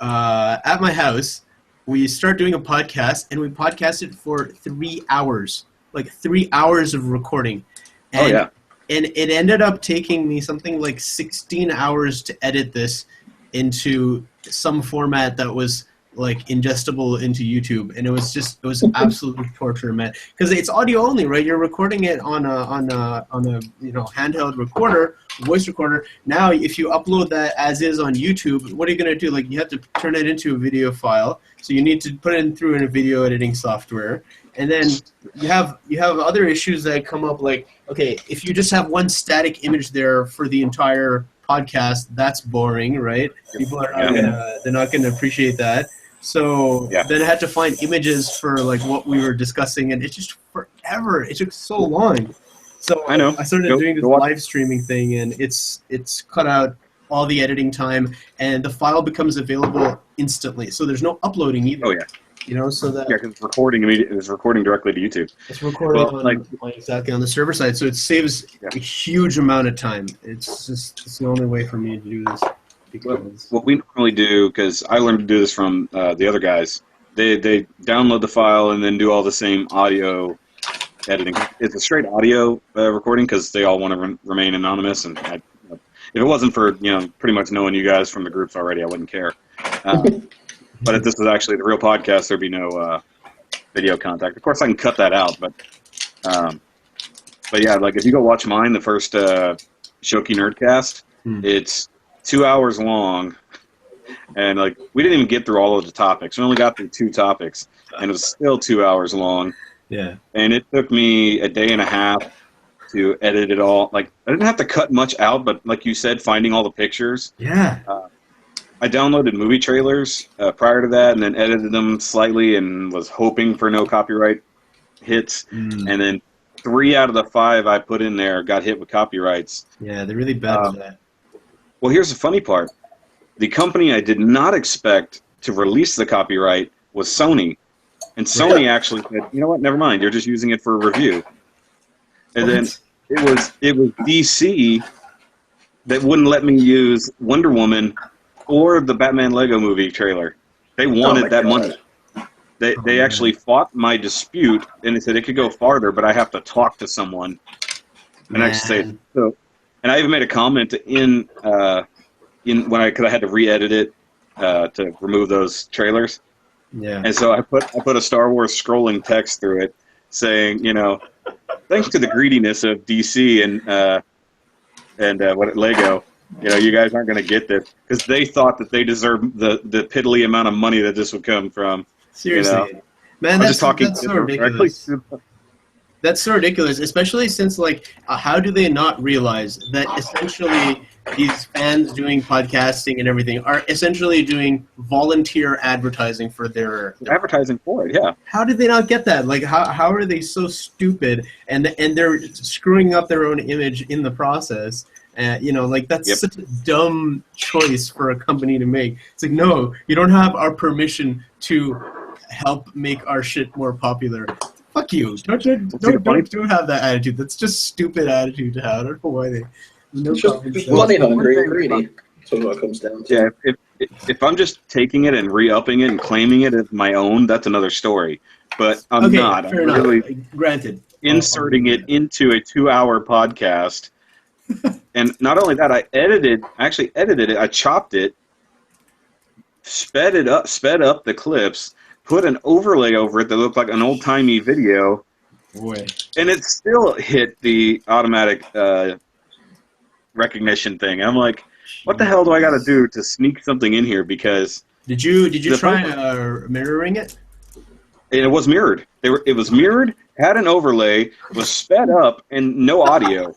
at my house. We start doing a podcast, and we podcasted for 3 hours, like 3 hours of recording. And, and it ended up taking me something like 16 hours to edit this into some format that was like ingestible into YouTube, and it was absolute torture, man. Because it's audio only, right? You're recording it on a handheld recorder, voice recorder. Now, if you upload that as is on YouTube, what are you gonna do? Like, you have to turn it into a video file, so you need to put it through in a video editing software, and then you have other issues that come up. Like, okay, if you just have one static image there for the entire podcast. That's boring, right? People are not they're not gonna appreciate that. So then I had to find images for like what we were discussing, and it just forever. It took so long. So I know. I started doing this live streaming thing, and it's cut out all the editing time, and the file becomes available instantly. So there's no uploading either. Oh yeah. You know, so that because it's recording immediately. It's recording directly to YouTube. it's recorded exactly on the server side, so it saves a huge amount of time. It's the only way for me to do this. Because What we normally do, because I learned to do this from the other guys, they download the file and then do all the same audio editing. It's a straight audio recording because they all want to remain anonymous. And if it wasn't for pretty much knowing you guys from the groups already, I wouldn't care. But if this was actually the real podcast, there'd be no video contact. Of course, I can cut that out, but yeah, like if you go watch mine, the first Shoki Nerdcast, it's 2 hours long, and like we didn't even get through all of the topics. We only got through 2 topics, and it was still 2 hours long. Yeah. And it took me a day and a half to edit it all. Like I didn't have to cut much out, but like you said, finding all the pictures. Yeah. I downloaded movie trailers prior to that, and then edited them slightly, and was hoping for no copyright hits. And then 3 out of the 5 I put in there got hit with copyrights. Yeah, they're really bad at that. Well, here's the funny part. The company I did not expect to release the copyright was Sony. And Sony actually said, you know what, never mind, you're just using it for a review. And then it was DC that wouldn't let me use Wonder Woman or the Batman Lego movie trailer. They wanted that money. They actually fought my dispute, and they said it could go farther, but I have to talk to someone. And I said, so. And I even made a comment in when because I had to re-edit it to remove those trailers. Yeah. And so I put a Star Wars scrolling text through it, saying, thanks to the greediness of DC and Lego, you guys aren't going to get this because they thought that they deserved the piddly amount of money that this would come from. Seriously, man, that's so ridiculous. That's so ridiculous, especially since, how do they not realize that essentially these fans doing podcasting and everything are essentially doing volunteer advertising for their advertising for it? Yeah. How did they not get that? How are they so stupid and they're screwing up their own image in the process? That's such a dumb choice for a company to make. It's like, no, you don't have our permission to help make our shit more popular. Fuck you. Don't have that attitude. That's just stupid attitude to have. I don't know why they... It's just money hungry and greedy. That's what it comes down to. Yeah, if I'm just taking it and re-upping it and claiming it as my own, that's another story. But I'm not. Fair I'm enough. really Granted. inserting it into a 2-hour podcast. And not only that, I actually edited it. I chopped it, sped up the clips, put an overlay over it that looked like an old-timey video, Boy. and it still hit the automatic recognition thing. I'm like, what the hell do I got to do to sneak something in here? Because did you try mirroring it? And it was mirrored. It was mirrored, had an overlay, was sped up, and no audio.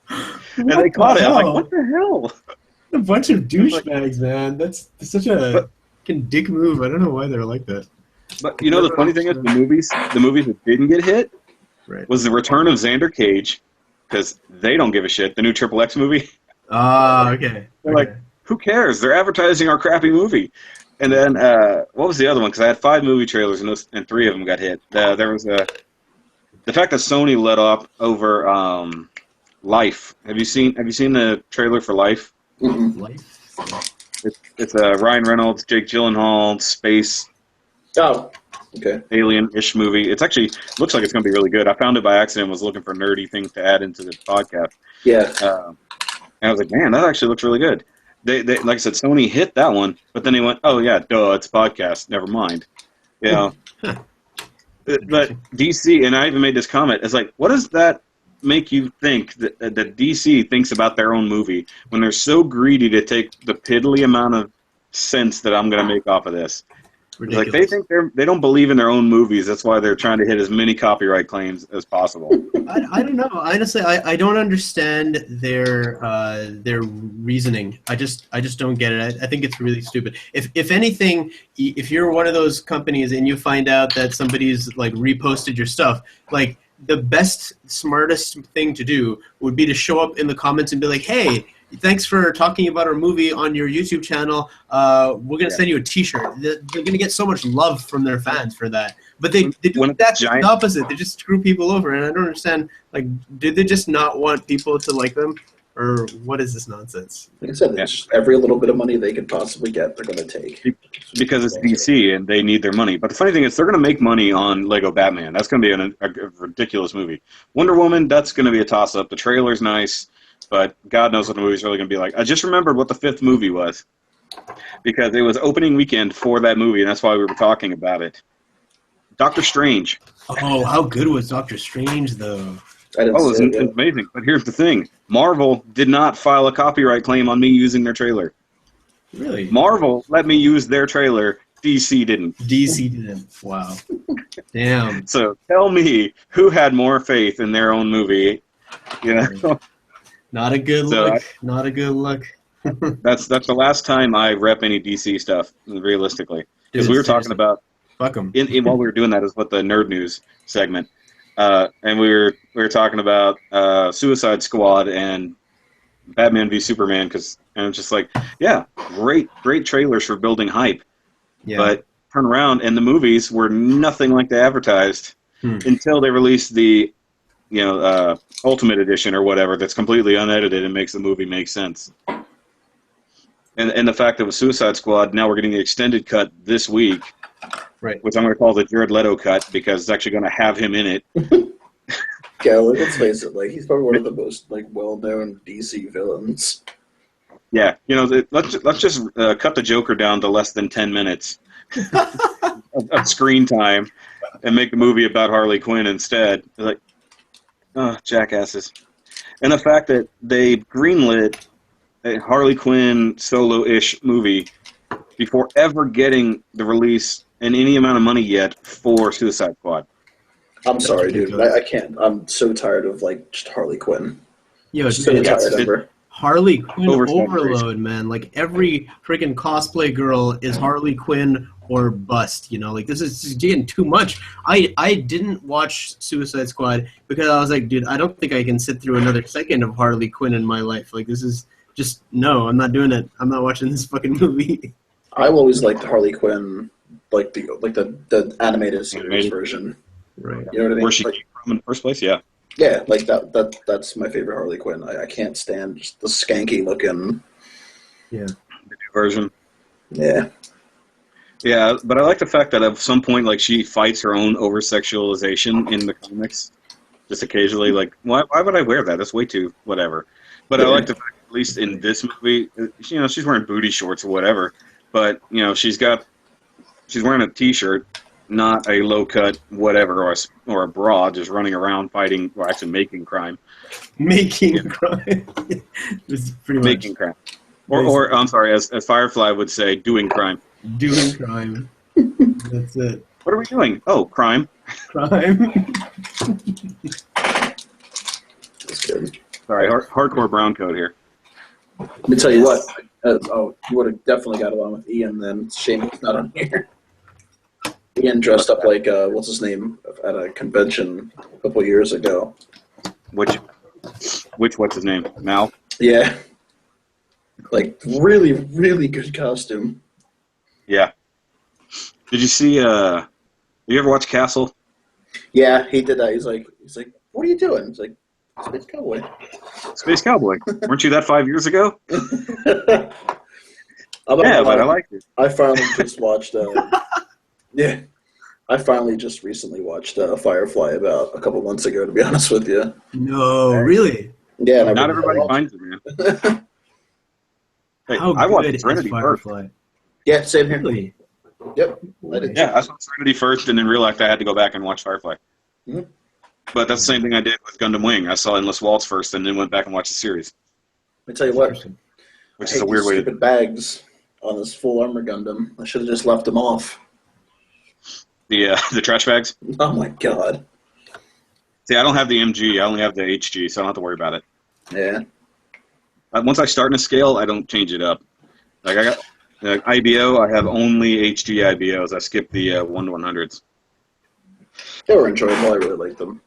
And they caught it. I'm like, what the hell? A bunch of douchebags, man. That's such a fucking dick move. I don't know why they're like that. But the funny thing is, the movies that didn't get hit was the return of Xander Cage, because they don't give a shit. The new Triple X movie. Ah, okay. They're like, who cares? They're advertising our crappy movie. And then what was the other one? Because I had 5 movie trailers and 3 of them got hit. There was the fact that Sony let off over Life. Have you seen the trailer for Life? Mm-hmm. Life. It's Ryan Reynolds, Jake Gyllenhaal, space. Oh, okay. Alien-ish movie. It's actually looks like it's going to be really good. I found it by accident. Was looking for nerdy things to add into the podcast. Yeah. And I was like, man, that actually looks really good. They like I said, Sony hit that one, but then they went, oh yeah, duh, it's a podcast. Never mind. But DC, and I even made this comment. It's like, what does that make you think that DC thinks about their own movie when they're so greedy to take the piddly amount of cents that I'm going to make off of this? Ridiculous. Like they think they don't believe in their own movies. That's why they're trying to hit as many copyright claims as possible. I don't know. Honestly, I don't understand their reasoning. I just don't get it. I think it's really stupid. If anything, if you're one of those companies and you find out that somebody's like reposted your stuff, like the best, smartest thing to do would be to show up in the comments and be like, "Hey, thanks for talking about our movie on your YouTube channel. We're gonna send you a T-shirt." They're gonna get so much love from their fans for that. But they do exactly the opposite. They just screw people over, and I don't understand. Like, do they just not want people to like them, or what is this nonsense? Like I said, it's every little bit of money they could possibly get, they're going to take. Because it's DC and they need their money. But the funny thing is, they're going to make money on Lego Batman. That's going to be a ridiculous movie. Wonder Woman, that's going to be a toss-up. The trailer's nice, but God knows what the movie's really going to be like. I just remembered what the 5th movie was, because it was opening weekend for that movie, and that's why we were talking about it. Doctor Strange. Oh, how good was Doctor Strange, though? I didn't see it yet. It's amazing. But here's the thing. Marvel did not file a copyright claim on me using their trailer. Really? Marvel let me use their trailer. DC didn't. DC didn't. Wow. Damn. So tell me who had more faith in their own movie. You know, Not a good So look. Not a good look. that's the last time I rep any DC stuff, realistically. Because Dude, we were talking seriously. about Fuck them. while we were doing that is what the nerd news segment, and we were talking about Suicide Squad and Batman v Superman, and it's just like, yeah, great trailers for building hype, Yeah. but turn around and the movies were nothing like they advertised until they released the Ultimate Edition or whatever that's completely unedited and makes the movie make sense. And the fact that with Suicide Squad, now we're getting the extended cut this week. Right. Which I'm going to call the Jared Leto cut, because it's actually going to have him in it. Yeah, let's face it. Like, he's probably one of the most well-known DC villains. Yeah, let's just cut the Joker down to less than 10 minutes of screen time, and make the movie about Harley Quinn instead. Like, oh, jackasses! And the fact that they greenlit a Harley Quinn solo-ish movie before ever getting the release and any amount of money yet for Suicide Squad. I'm sorry, dude. I can't. I'm so tired of, just Harley Quinn. Yo, So dude, tired of her. Harley Quinn Oversaturation. overload, man. Like, every freaking cosplay girl is Harley Quinn or bust, Like, this is just getting too much. I didn't watch Suicide Squad because I was like, dude, I don't think I can sit through another second of Harley Quinn in my life. Like, this is just, no, I'm not doing it. I'm not watching this fucking movie. I've always liked Harley Quinn, the animated series version. Right. You know what I mean? Where she came from in the first place, yeah. Yeah, that's my favorite Harley Quinn. I can't stand just the skanky looking. Yeah. The new version. Yeah. Yeah, but I like the fact that at some point, she fights her own over-sexualization in the comics. Just occasionally, why would I wear that? That's way too whatever. But I like the fact, at least in this movie, she's wearing booty shorts or whatever. But, she's wearing a T-shirt, not a low-cut whatever, or a bra, just running around fighting, or actually making crime. Making crime. This is pretty much Making crime. Or I'm sorry, as Firefly would say, doing crime. doing crime. That's it. What are we doing? Oh, crime. Crime. That's good. Sorry, hardcore brown coat here. Let me tell you what. You would have definitely got along with Ian then. Shame he's not on here. Ian dressed up like, what's his name, at a convention a couple years ago. Which what's his name? Mal? Yeah. Really, really good costume. Yeah. Did you see, you ever watch Castle? Yeah, he did that. He's like, what are you doing? He's like, Space Cowboy. Space Cowboy. Weren't you that 5 years ago? Yeah, But I liked it. I finally just watched, yeah. I finally just recently watched Firefly about a couple months ago, to be honest with you. No, really? Yeah. And Not everybody finds it, man. Hey, How I watched good is Serenity first. Firefly? Yeah, same here. Really? Yep. I did. Yeah, I saw Serenity first and then realized I had to go back and watch Firefly. Mhm. But that's the same thing I did with Gundam Wing. I saw Endless Waltz first and then went back and watched the series, Let me tell you what. which I is a hate weird these way to stupid bags on this full armor Gundam. I should have just left them off. the trash bags. Oh my god. See, I don't have the MG. I only have the HG, so I don't have to worry about it. Yeah. Once I start in a scale, I don't change it up. Like I got IBO, I have only HG IBOs. I skip the 1/100s. They were enjoyable. I really liked them.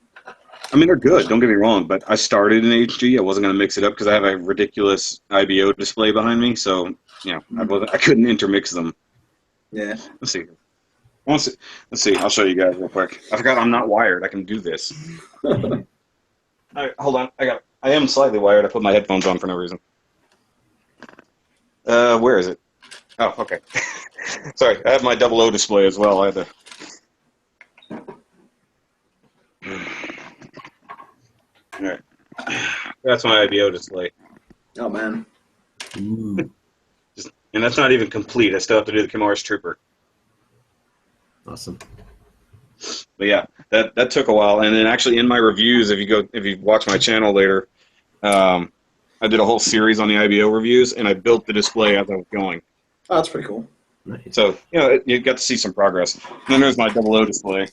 I mean, they're good. Don't get me wrong, but I started in HG. I wasn't going to mix it up because I have a ridiculous IBO display behind me. So, I couldn't intermix them. Yeah. Let's see. Let's see. I'll show you guys real quick. I forgot I'm not wired. I can do this. All right, hold on. I am slightly wired. I put my headphones on for no reason. Where is it? Oh, okay. Sorry, I have my 00 display as well. I have All right. That's my IBO display. Oh man. Ooh, And that's not even complete. I still have to do the Kimura's Trooper. awesome. But yeah, that took a while. And then actually in my reviews, if you watch my channel later, I did a whole series on the IBO reviews, and I built the display as I was going. Oh, that's pretty cool. Nice. So, you got to see some progress. And then there's my 00 display.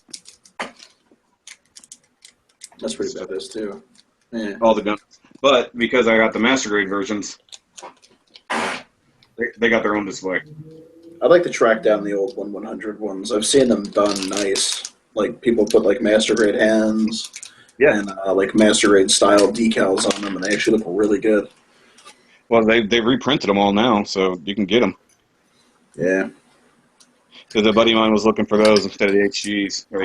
That's pretty badass too. Yeah. All the guns. But because I got the master grade versions, they got their own display. I'd like to track down the old 1/100 ones. I've seen them done nice. Like people put like master grade hands and like master grade style decals on them, and they actually look really good. Well, they reprinted them all now, so you can get them. Yeah. Because a buddy of mine was looking for those instead of the HGs. Or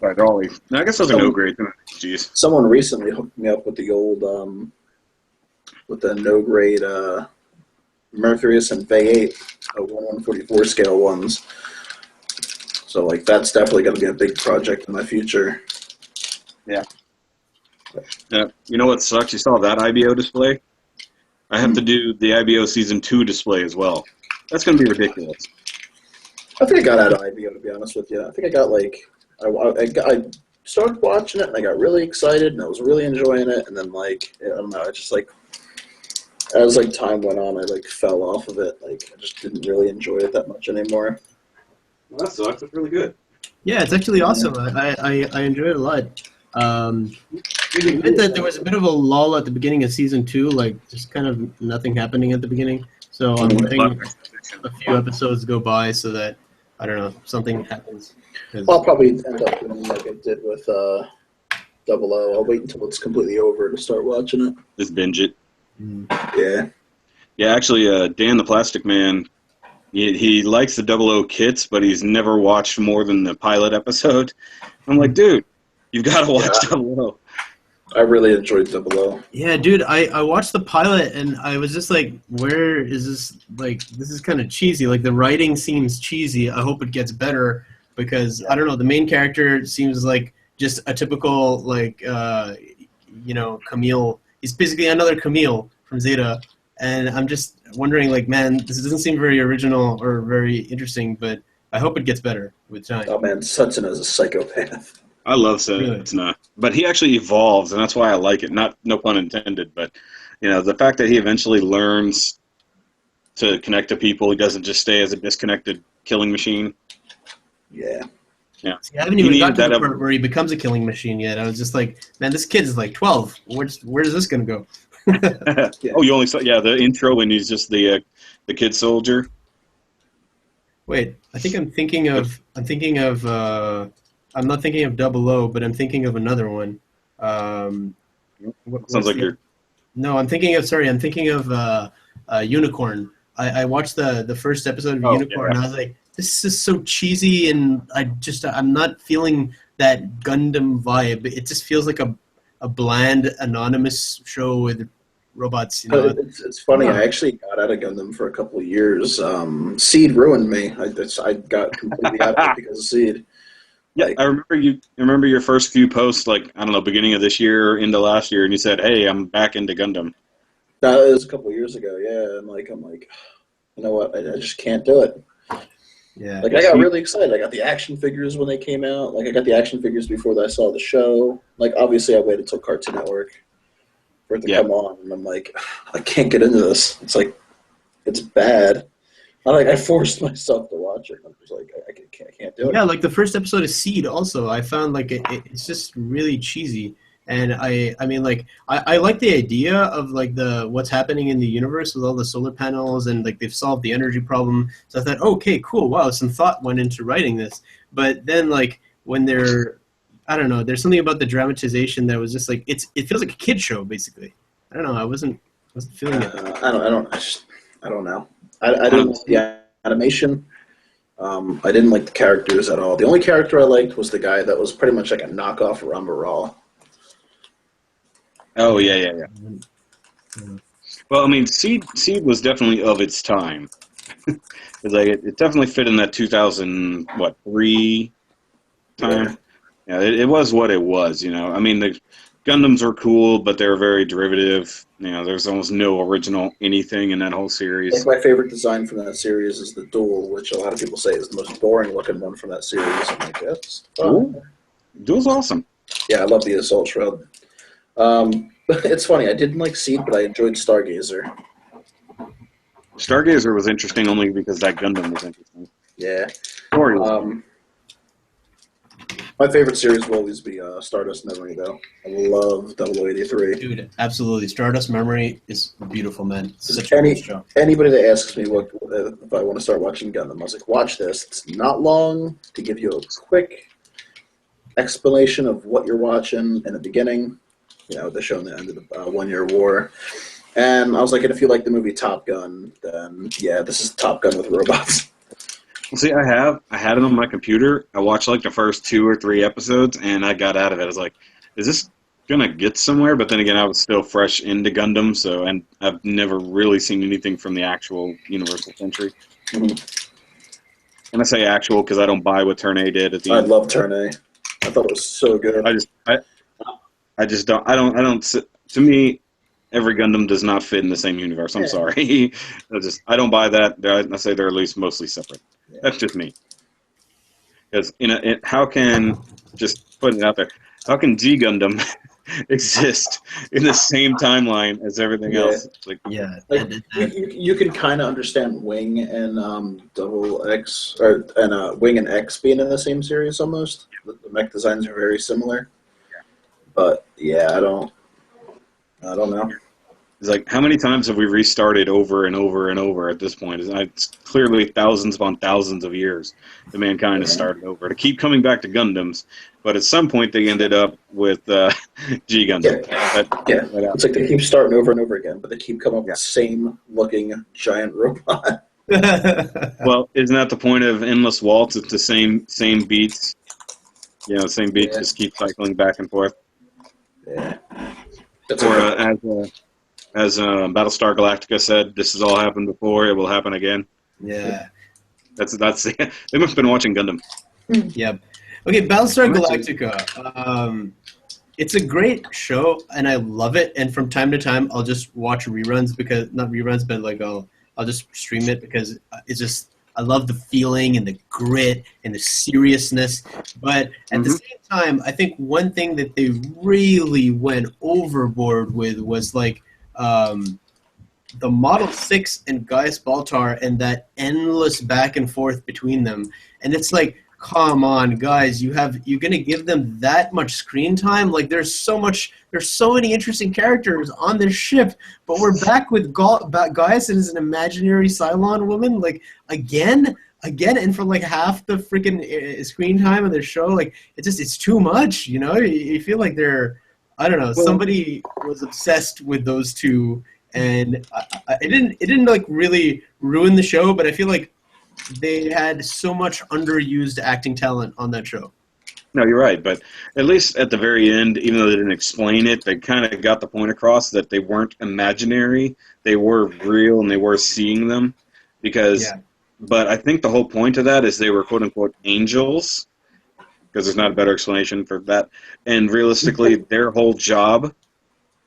Right, they're all. I guess those are no grade HGs. Someone recently hooked me up with the old with the no grade Mercurius and V8 1/144 scale ones. So like that's definitely going to be a big project in my future. Yeah. Yeah. You know what sucks? You saw that IBO display? I have to do the IBO Season 2 display as well. That's going to be ridiculous. I think I got out of IBO, to be honest with you. I think I got like I started watching it and I got really excited and I was really enjoying it, and then like I don't know, I just like as like time went on, I like fell off of it. Like I just didn't really enjoy it that much anymore. Well, that sucks. It's really good. Yeah, it's actually awesome. I enjoyed it a lot. It admit that there was a bit of a lull at the beginning of season 2, like just kind of nothing happening at the begining. So I'm letting a few episodes go by so that I don't know, something happens. I'll probably end up doing like I did with 00. I'll wait until it's completely over to start watching it. Just binge it. Yeah. Yeah, actually, Dan the Plastic Man, he likes the 00 kits, but he's never watched more than the pilot episode. I'm like, dude, you've got to watch 00. I really enjoyed 00. Yeah, dude, I watched the pilot and I was just like, where is this? Like, this is kind of cheesy. Like, the writing seems cheesy. I hope it gets better because, I don't know, the main character seems like just a typical, like, Camille. He's basically another Camille from Zeta. And I'm just wondering, like, man, this doesn't seem very original or very interesting, but I hope it gets better with time. Oh man, Setsuna is a psychopath. I love Setsuna, but he actually evolves, and that's why I like it. No pun intended, but the fact that he eventually learns to connect to people, he doesn't just stay as a disconnected killing machine. Yeah. Yeah. See, I haven't even got to the part where he becomes a killing machine yet. I was just like, man, this kid is like 12. Where's this gonna go? Yeah. Oh, you only saw the intro when he's just the kid soldier. Wait, I'm thinking of. I'm not thinking of 00, but I'm thinking of another one. Sounds like you're. No, I'm thinking of Unicorn. I watched the first episode of Unicorn, and I was like, this is so cheesy, and I'm not feeling that Gundam vibe. It just feels like a bland, anonymous show with robots. It's funny. I actually got out of Gundam for a couple of years. Seed ruined me. I got completely out of it because of Seed. Yeah, I remember your first few posts, like, I don't know, beginning of this year into last year, and you said, "Hey, I'm back into Gundam." That was a couple of years ago, yeah. And I'm like, you know what? I just can't do it. Yeah. Like I got really excited. I got the action figures when they came out. Like I got the action figures before I saw the show. Like obviously, I waited till Cartoon Network for it to come on, and I'm like, I can't get into this. It's like, it's bad. I forced myself to watch it. I was like, I can't do it. Yeah, like the first episode of Seed. Also, I found like it's just really cheesy, and I mean like I like the idea of like the what's happening in the universe with all the solar panels and like they've solved the energy problem. So I thought, okay, cool, wow, some thought went into writing this. But then like when they're, I don't know, there's something about the dramatization that was just like it feels like a kid show basically. I don't know, I wasn't feeling it. I don't know. I didn't like the animation. I didn't like the characters at all. The only character I liked was the guy that was pretty much like a knockoff Ramba Raw. Oh yeah. Well, I mean, Seed was definitely of its time. It's like it definitely fit in that 2003 time. Yeah, it was what it was. You know, I mean, the Gundams were cool, but they were very derivative. You know, there's almost no original anything in that whole I series. think my favorite design from that series is the Duel, which a lot of people say is the most boring looking one from that series. I'm like, that's fun. Duel's awesome. Yeah, I love the Assault Shroud. It's funny, I didn't like Seed, but I enjoyed Stargazer. Stargazer was interesting only because that Gundam was interesting. Yeah. Story was My favorite series will always be Stardust Memory, though. I love 0083. Dude, absolutely. Stardust Memory is beautiful, man. It's such Any- a good show. Anybody that asks me what if I want to start watching Gundam, I was like, watch this. It's not long to give you a quick explanation of what you're watching in the beginning. You know, the show in the end of the 1 Year War. And I was like, and if you like the movie Top Gun, then yeah, this is Top Gun with robots. See, I had it on my computer. I watched like the first 2 or 3 episodes, and I got out of it. I was like, "Is this gonna get somewhere?" But then again, I was still fresh into Gundam, and I've never really seen anything from the actual Universal Century. Mhm. And I say actual because I don't buy what Turn A did at the I end. love Turn A. I thought it was so good. I just don't. I don't. To me, every Gundam does not fit in the same universe. I'm Yeah. sorry. I don't buy that. I say they're at least mostly separate. Yeah. That's just me. Because how can, just putting it out there, how can G Gundam exist in the same timeline as everything Yeah. else? It's like, Yeah. Like you can kind of understand Wing and Double X and Wing and X being in the same series almost. The mech designs are very similar. But yeah, I don't know. it's like, how many times have we restarted over and over and over at this point? It's clearly thousands upon thousands of years that mankind has started over to keep coming back to Gundams. But at some point, they ended up with G Gundam. Yeah, it's like they keep starting over and over again, but they keep coming up with the same looking giant robot. Well, isn't that the point of Endless Waltz? It's the same beats. You know, same beats just keep cycling back and forth. Yeah. As Battlestar Galactica said, this has all happened before. It will happen again. Yeah. That's they must have been watching Gundam. Yep. Okay, Battlestar Galactica. It's a great show, and I love it. And from time to time, I'll just watch reruns because not reruns, but like I'll just stream it because it's just I love the feeling and the grit and the seriousness. But at the same time, I think one thing that they really went overboard with was like the Model 6 and Gaius Baltar and that endless back and forth between them. And it's like, come on, guys, you're gonna give them that much screen time? Like there's so many interesting characters on this ship, but we're back with Gaius and as an imaginary Cylon woman, like again, and for like half the freaking screen time of the show, like it's too much, you know? You feel like I don't know, somebody was obsessed with those two, and it didn't like really ruin the show, but I feel like they had so much underused acting talent on that show. No, you're right, but at least at the very end, even though they didn't explain it, they kind of got the point across that they weren't imaginary, they were real, and they were seeing them. But I think the whole point of that is they were quote-unquote angels, because there's not a better explanation for that. And realistically, their whole job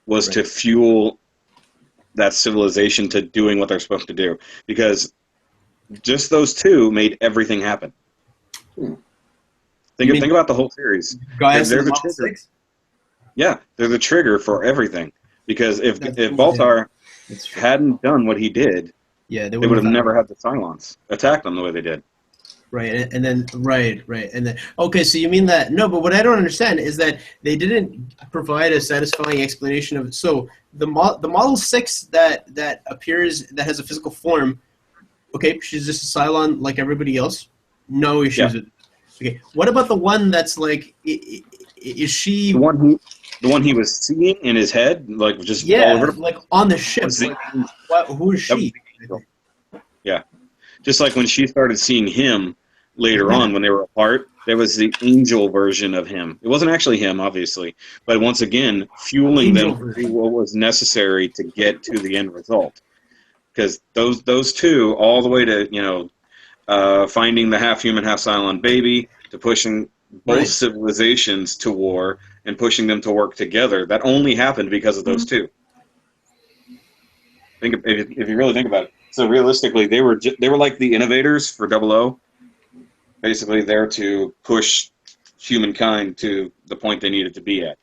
was to fuel that civilization to doing what they're supposed to do. Because just those two made everything happen. Think about the whole series. Gaius They're and the Model trigger. 6? Yeah, they're the trigger for everything. Because if Baltar hadn't done what he did, Yeah, They would have never had the Cylons attack them the way they did. Right, and then right, and then okay. So you mean that? No, but what I don't understand is that they didn't provide a satisfying explanation of. So the Model 6 that appears that has a physical form. Okay, she's just a Cylon like everybody else. No issues. Yeah. Okay, what about the one that's like? Is she The one he was seeing in his head, like just all over. like on the ship? Was the- Like, who is That was she? the angel. Yeah, just like when she started seeing him later on when they were apart, there was the angel version of him. It wasn't actually him, obviously, but once again, fueling Angel them to version. do what was necessary to get to the end result. Because those two, all the way to finding the half human, half Cylon baby, to pushing both Right. civilizations to war and pushing them to work together, that only happened because of those two. If you really think about it. So realistically, they were like the innovators for 00, basically there to push humankind to the point they needed to be at.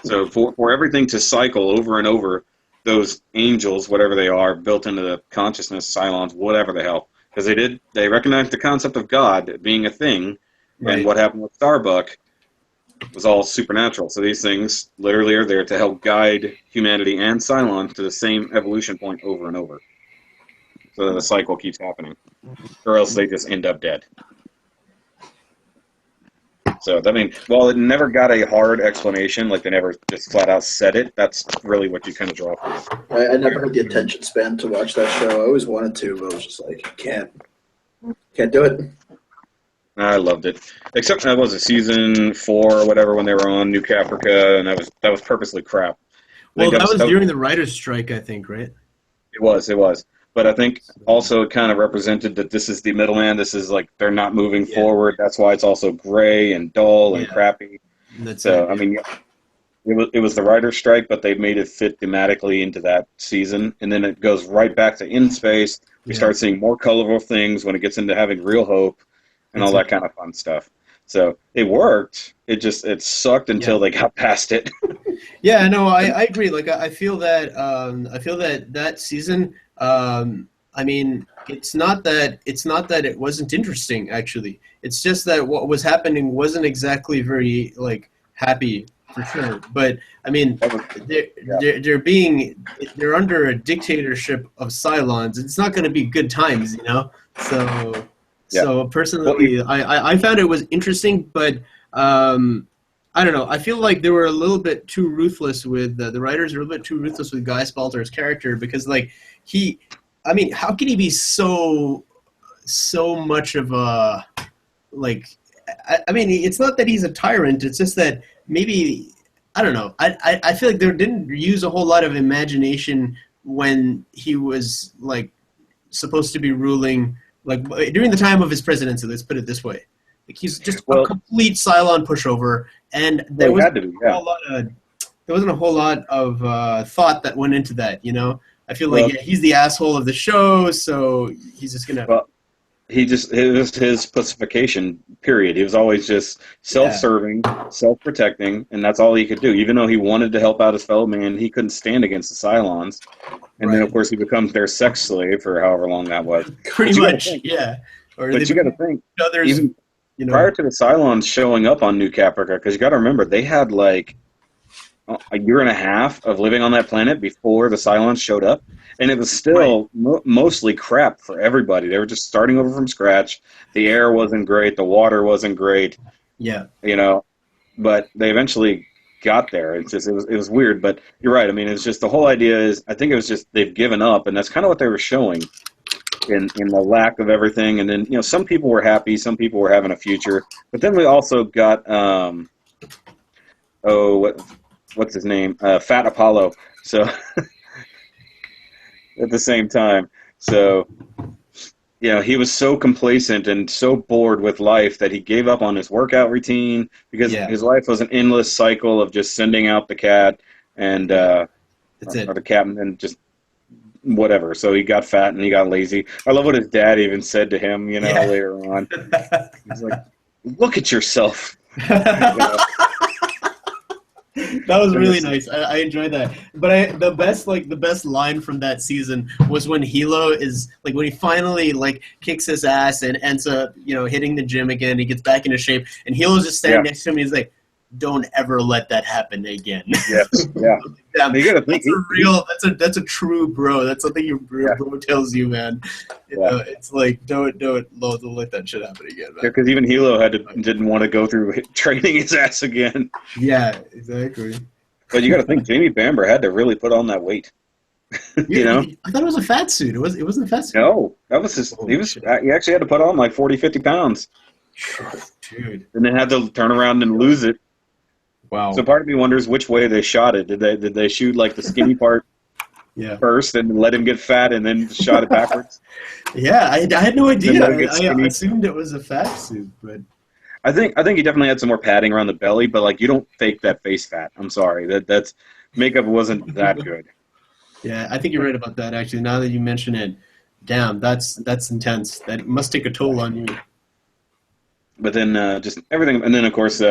So for everything to cycle over and over, those angels, whatever they are, built into the consciousness, Cylons, whatever the hell, because they recognized the concept of God being a thing, Right. and what happened with Starbuck was all supernatural. So these things literally are there to help guide humanity and Cylons to the same evolution point over and over. So that the cycle keeps happening. Or else they just end up dead. So, I mean, while it never got a hard explanation, like they never just flat out said it, that's really what you kind of draw from it. I never had the attention span to watch that show. I always wanted to, but I was just like, can't do it. I loved it. Except that was a season 4 or whatever when they were on New Caprica, and that was purposely crap. Well, that was during the writer's strike, I think, right? It was. But I think also it kind of represented that this is the middleman. This is like they're not moving forward. That's why it's also gray and dull and crappy. So, I mean, it was the writer's strike, but they made it fit thematically into that season. And then it goes right back to In Space. We start seeing more colorful things when it gets into having real hope and all that kind of fun stuff. So it worked. It sucked until they got past it. Yeah, no, I agree. Like I feel that that season. I mean, it's not that it wasn't interesting. Actually, it's just that what was happening wasn't exactly very like happy for sure. But I mean, they're under a dictatorship of Cylons. It's not going to be good times, you know. So personally, I found it was interesting, but I don't know. I feel like they were a little bit too ruthless with the writers. Were a little bit too ruthless with Guy Spalter's character because, like, how can he be so much of a like? I mean, it's not that he's a tyrant. It's just that maybe I don't know. I feel like they didn't use a whole lot of imagination when he was like supposed to be ruling. Like during the time of his presidency, let's put it this way. Like he's just a complete Cylon pushover, and there wasn't a whole lot of thought that went into that. You know, I feel like he's the asshole of the show, so he's just gonna. Well, it was his pacification. Period. He was always just self-serving, self-protecting, and that's all he could do. Even though he wanted to help out his fellow man, he couldn't stand against the Cylons. And then, of course, he becomes their sex slave for however long that was. Pretty much, yeah. But you got to think, even prior to the Cylons showing up on New Caprica, because you got to remember, they had like a year and a half of living on that planet before the Cylons showed up, and it was still mostly crap for everybody. They were just starting over from scratch. The air wasn't great. The water wasn't great. Yeah. You know, but they eventually got there. It was weird, but you're right. I mean, it's just the whole idea is I think it was just they've given up, and that's kind of what they were showing in the lack of everything. And then some people were happy, some people were having a future, but then we also got what's his name, Fat Apollo. So at the same time, so. He was so complacent and so bored with life that he gave up on his workout routine because his life was an endless cycle of just sending out the cat and or the cat and just whatever. So he got fat and he got lazy. I love what his dad even said to him, later on. He's like, "Look at yourself." That was really nice. I enjoyed that. But the best line from that season was when Hilo is like when he finally like kicks his ass and ends up hitting the gym again. He gets back into shape, and Hilo's just standing next to him. And he's like, "Don't ever let that happen again." Yes, yeah. Damn, You gotta think that's a real. That's a true bro. That's something your bro tells you, man. It's like don't let that shit happen again, man. because even Hilo didn't want to go through training his ass again. Yeah, exactly. But you got to think, Jamie Bamber had to really put on that weight. You know? I thought it was a fat suit. It wasn't a fat suit. No, that was his. He actually had to put on like 40, 50 pounds. Dude. And then had to turn around and lose it. Wow. So part of me wonders which way they shot it. Did they shoot like the skinny part first and let him get fat and then shot it backwards? Yeah, I had no idea. I I assumed it was a fat suit, but I think he definitely had some more padding around the belly, but like you don't fake that face fat. I'm sorry, that's makeup wasn't that good. Yeah, I think you're right about that. Actually, now that you mention it, damn, that's intense. That must take a toll on you. But then just everything, and then of course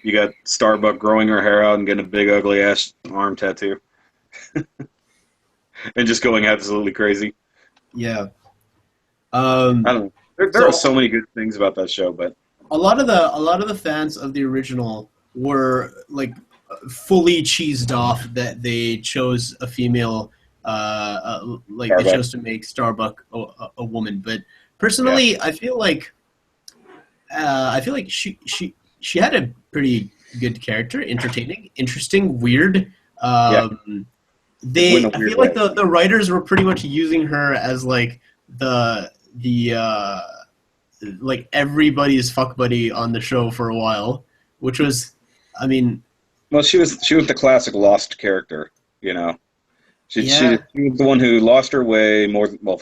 you got Starbuck growing her hair out and getting a big ugly ass arm tattoo, and just going absolutely crazy. Yeah. I don't know. There are so many good things about that show, but a lot of the fans of the original were like fully cheesed off that they chose a female, like Starbuck. they chose to make Starbuck a woman. But personally, I feel like she had a pretty good character, entertaining, interesting, weird. I feel like the writers were pretty much using her as like the like everybody's fuck buddy on the show for a while, which was, I mean, well, she was the classic Lost character, you know. She was the one who lost her way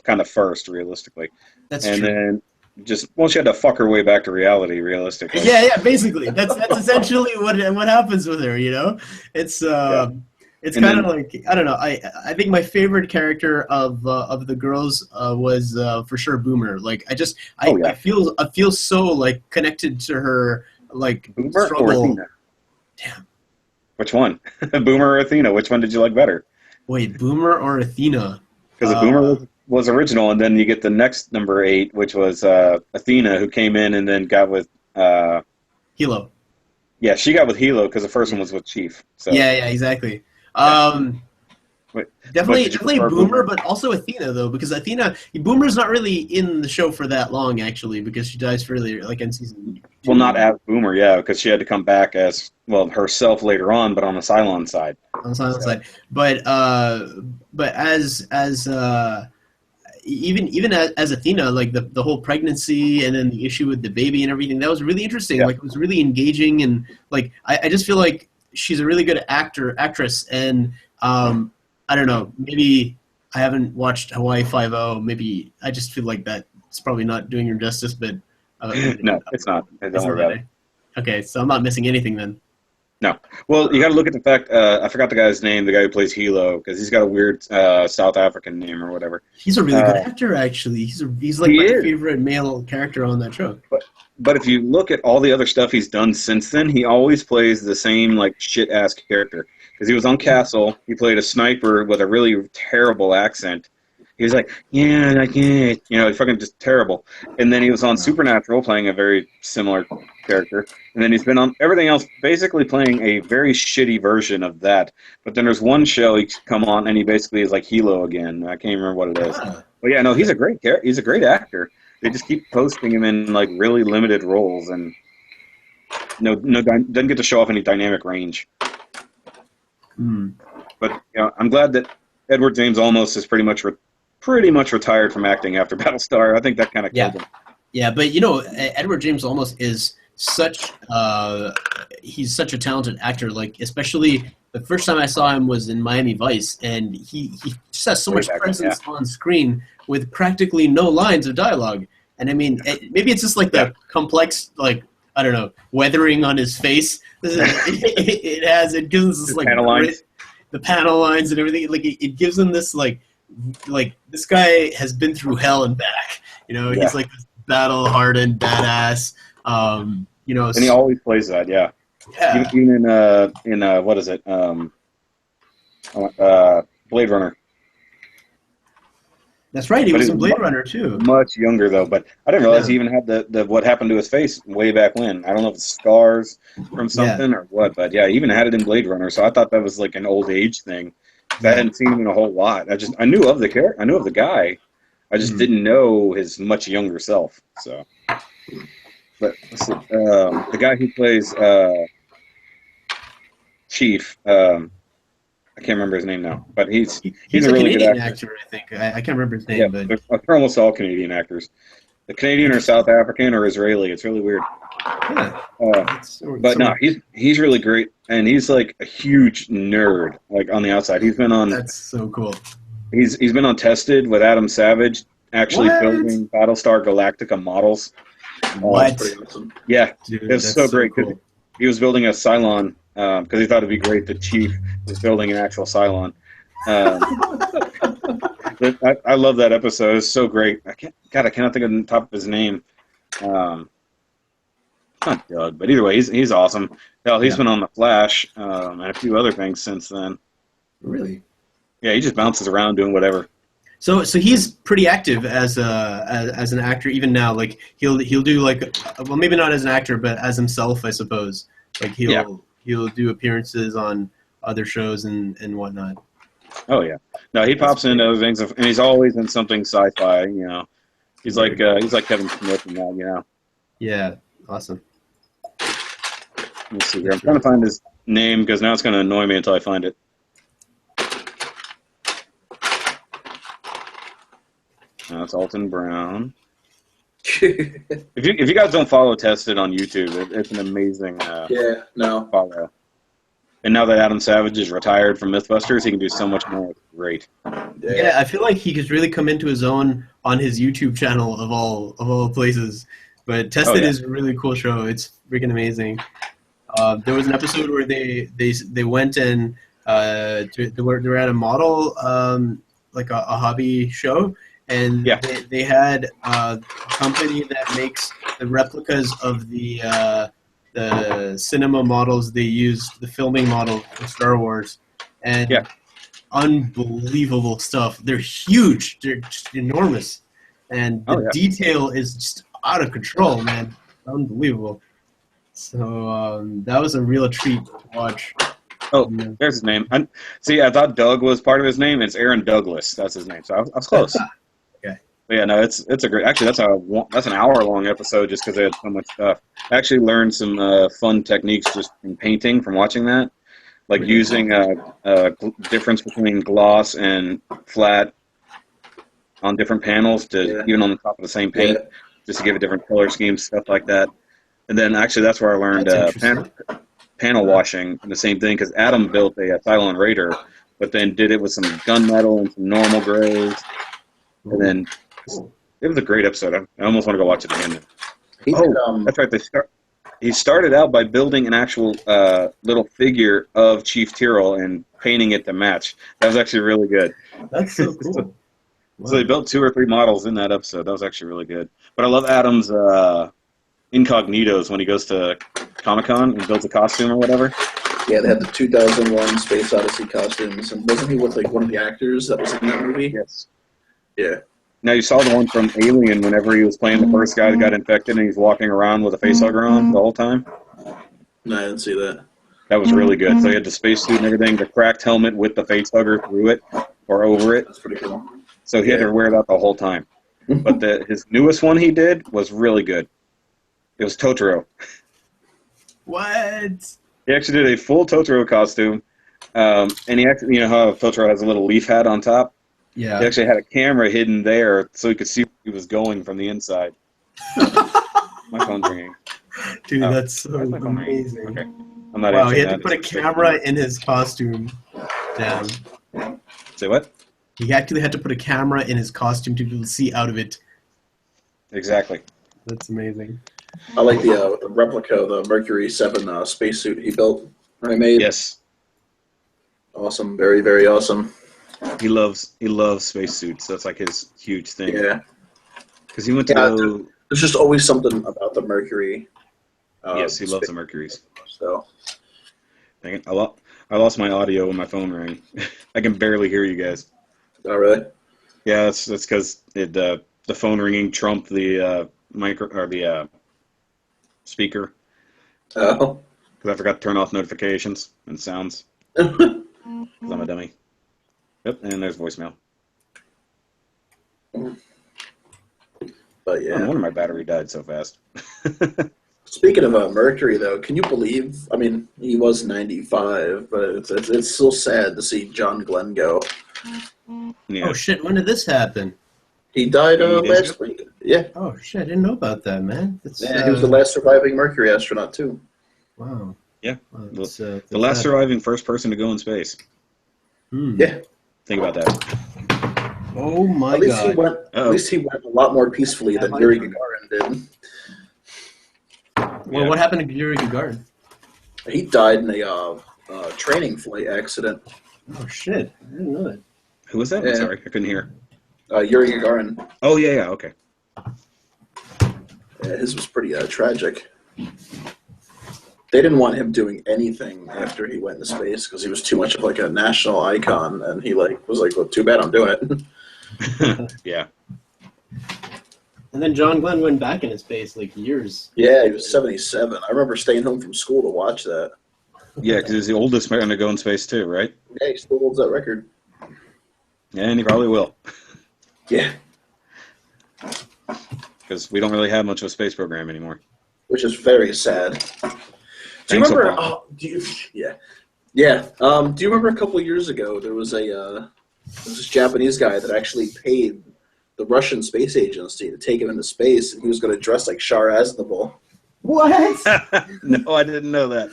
kind of first, realistically. That's and true. Then she had to fuck her way back to reality, realistically. Yeah, basically, that's essentially what happens with her. It's kind of like, I don't know. I think my favorite character of the girls was for sure Boomer. Like I feel so like connected to her, like Boomer struggle. or Athena? Damn. Which one? Boomer or Athena? Which one did you like better? Wait, Boomer or Athena? Because Boomer was original, and then you get the next number 8, which was Athena, who came in and then got with Hilo. Yeah, she got with Hilo because the first one was with Chief. So. Yeah, exactly. Definitely Boomer, but also Athena though, because Boomer's not really in the show for that long actually, because she dies fairly like in season 2. Well, not as Boomer, yeah, because she had to come back as herself later on, but on the Cylon side. On the Cylon side, but as even as Athena, like the whole pregnancy and then the issue with the baby and everything, that was really interesting. Yeah. Like it was really engaging, and like I just feel like she's a really good actress, and I don't know, maybe I haven't watched Hawaii 5-0. Maybe I just feel like that's probably not doing her justice, but no, it's not. Don't worry about it. Okay, so I'm not missing anything then. No. Well, you got to look at the fact, I forgot the guy's name, the guy who plays Hilo, because he's got a weird South African name or whatever. He's a really good actor, actually. He's like my favorite male character on that show. But if you look at all the other stuff he's done since then, he always plays the same like shit-ass character. Because he was on Castle, he played a sniper with a really terrible accent. He was like, yeah, I can't, fucking just terrible. And then he was on Supernatural playing a very similar character. And then he's been on everything else, basically playing a very shitty version of that. But then there's one show he's come on, and he basically is like Hilo again. I can't remember what it is. But yeah, no, he's a great character. He's a great actor. They just keep posting him in like really limited roles, and doesn't get to show off any dynamic range. But I'm glad that Edward James Olmos is pretty much retired from acting after Battlestar. I think that kind of killed him. Yeah, but Edward James Olmos is he's such a talented actor. Like especially the first time I saw him was in Miami Vice, and he just has so much presence on screen with practically no lines of dialogue. And I mean, maybe it's just like the complex, like I don't know, weathering on his face. It gives us this like the panel lines and everything. Like it gives him this like this guy has been through hell and back. He's like this battle-hardened badass. And he always plays that. Yeah. Yeah, Even in what is it? Blade Runner. that's right. He But was he's in Blade Runner too. much younger though. But I didn't realize Yeah. he even had the what happened to his face way back when. I don't know if it's scars from Yeah. something or what, but yeah, he even had it in Blade Runner. So I thought that was like an old age thing. 'Cause I Yeah. hadn't seen him in a whole lot. I knew of the character. I knew of the guy. I just didn't know his much younger self. So, but let's see, the guy who plays Chief. I can't remember his name now, but he's He's a a really good Canadian actor. actor, I think. I can't remember his Yeah, name, but they're almost all Canadian actors. The Canadian or South African or Israeli. It's really weird. yeah. But no, he's really great, and he's like a huge nerd. Like on the outside, That's so cool. he's been on Tested with Adam Savage, actually What? building Battlestar Galactica models. What? Pretty awesome. Yeah, Dude, it's that's so great. 'Cause cool. he was building a Cylon because he thought it'd be great. The Chief was building an actual Cylon. But I love that episode. It's so great. I cannot think of the top of his name. Not Doug, but either way, he's awesome. Hell, he's Yeah. been on The Flash and a few other things since then. Really? Yeah, he just bounces around doing whatever. So he's pretty active as an actor even now. Like he'll do like, well, maybe not as an actor, but as himself, I suppose. Like he'll do appearances on other shows and whatnot. Oh yeah, no, he pops into other things, and he's always in something sci-fi. You know, he's like Kevin Smith in that. You know. Yeah, awesome. Let's see here. I'm trying to find his name because now it's going to annoy me until I find it. No, it's Alton Brown. If you guys don't follow Tested on YouTube, it's an amazing Yeah, no. follow. And now that Adam Savage is retired from MythBusters, he can do so much more. It's great. Yeah, I feel like he could really come into his own on his YouTube channel of all places. But Tested is a really cool show. It's freaking amazing. There was an episode where they went and they were at a model like a hobby show, and they had a company that makes the replicas of the cinema models they used, the filming model for Star Wars, and unbelievable stuff. They're huge. They're just enormous, and the detail is just out of control, man. Unbelievable. So that was a real treat to watch. Oh, there's his name. I thought Doug was part of his name. It's Aaron Douglas. That's his name. So I was close. Okay. But yeah, no, it's a great. Actually, that's an hour-long episode just because they had so much stuff. I actually learned some fun techniques just in painting from watching that, like using difference between gloss and flat on different panels to even on the top of the same paint, just to give it different color schemes, stuff like that. And then actually that's where I learned panel washing and the same thing because Adam built a Cylon Raider, but then did it with some gunmetal and some normal grays. And then it was a great episode. I almost want to go watch it again. That's right. He started out by building an actual little figure of Chief Tyrrell and painting it to match. That was actually really good. That's so cool. So they built 2 or 3 models in that episode. That was actually really good. But I love Adam's incognitos when he goes to Comic-Con and builds a costume or whatever. Yeah, they had the 2001 Space Odyssey costumes, and wasn't he with like one of the actors that was in that movie? Yes. Yeah. Now you saw the one from Alien whenever he was playing the first guy that got infected and he's walking around with a facehugger on the whole time. No, I didn't see that. That was really good. So he had the spacesuit and everything, the cracked helmet with the facehugger through it or over it. That's pretty cool. So he had to wear that the whole time. But his newest one he did was really good. It was Totoro. What? He actually did a full Totoro costume, and he actually, you know how Totoro has a little leaf hat on top? Yeah. He actually had a camera hidden there so he could see where he was going from the inside. My phone's ringing. Dude, that's so Why is my phone ringing? amazing. Okay. I'm not Wow, he answering had to that. put a camera in his costume. Damn. Say what? He actually had to put a camera in his costume to be able to see out of it. Exactly. That's amazing. I like the replica, the Mercury 7 spacesuit he built or he made. Yes. Awesome. Very, very awesome. He loves spacesuits. That's like his huge thing. Yeah. Because he went to go... There's just always something about the Mercury Yes, he loves the space. Mercuries. So Dang it, I lost my audio when my phone rang. I can barely hear you guys. oh really? Yeah, that's because the phone ringing trumped the micro or the speaker Oh. because I forgot to turn off notifications and sounds because I'm a dummy. Yep, and there's voicemail. But No yeah. wonder my battery died so fast. Speaking of Mercury, though, can you believe? I mean, he was 95, but it's still sad to see John Glenn go. Yeah. Oh shit! When did this happen? He died 8 days last ago? week. Yeah, Oh shit! I didn't know about that, man. That's, yeah, he was the last surviving Mercury astronaut too. Wow. Yeah. Wow, The last surviving first person to go in space. Yeah, Think about that. Oh my at least he god. went. At Oh. least he went a lot more peacefully Yeah, than my Yuri turn. Gagarin did. Well, Yeah. what happened to Yuri Gagarin? He died in a training flight accident. Oh shit! I didn't know that. Who was that? Yeah. I'm sorry, I couldn't hear. Yuri Gagarin. Oh yeah, okay. Yeah, his was pretty tragic. They didn't want him doing anything after he went into space because he was too much of like a national icon, and he was like, "Well, too bad, I'm doing it." Yeah. And then John Glenn went back into space like years. Yeah, he was 77. I remember staying home from school to watch that. Yeah, because he's the oldest man to go in space too, right? Yeah, he still holds that record. Yeah, and he probably will. Yeah, Because we don't really have much of a space program anymore. which is very sad. Do you Thanks, remember? Obama. Yeah. Do you remember a couple of years ago there was this Japanese guy that actually paid the Russian space agency to take him into space, and he was going to dress like Shar Aznavour. What? No, I didn't know that.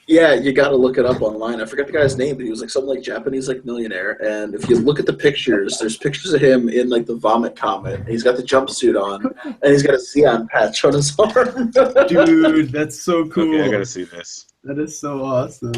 Yeah, you got to look it up online. I forgot the guy's name, but he was like some like Japanese like millionaire. And if you look at the pictures, there's pictures of him in like the vomit comet. And he's got the jumpsuit on, and he's got a Xeon patch on his arm. Dude, that's so cool. Okay, I gotta see this. That is so awesome.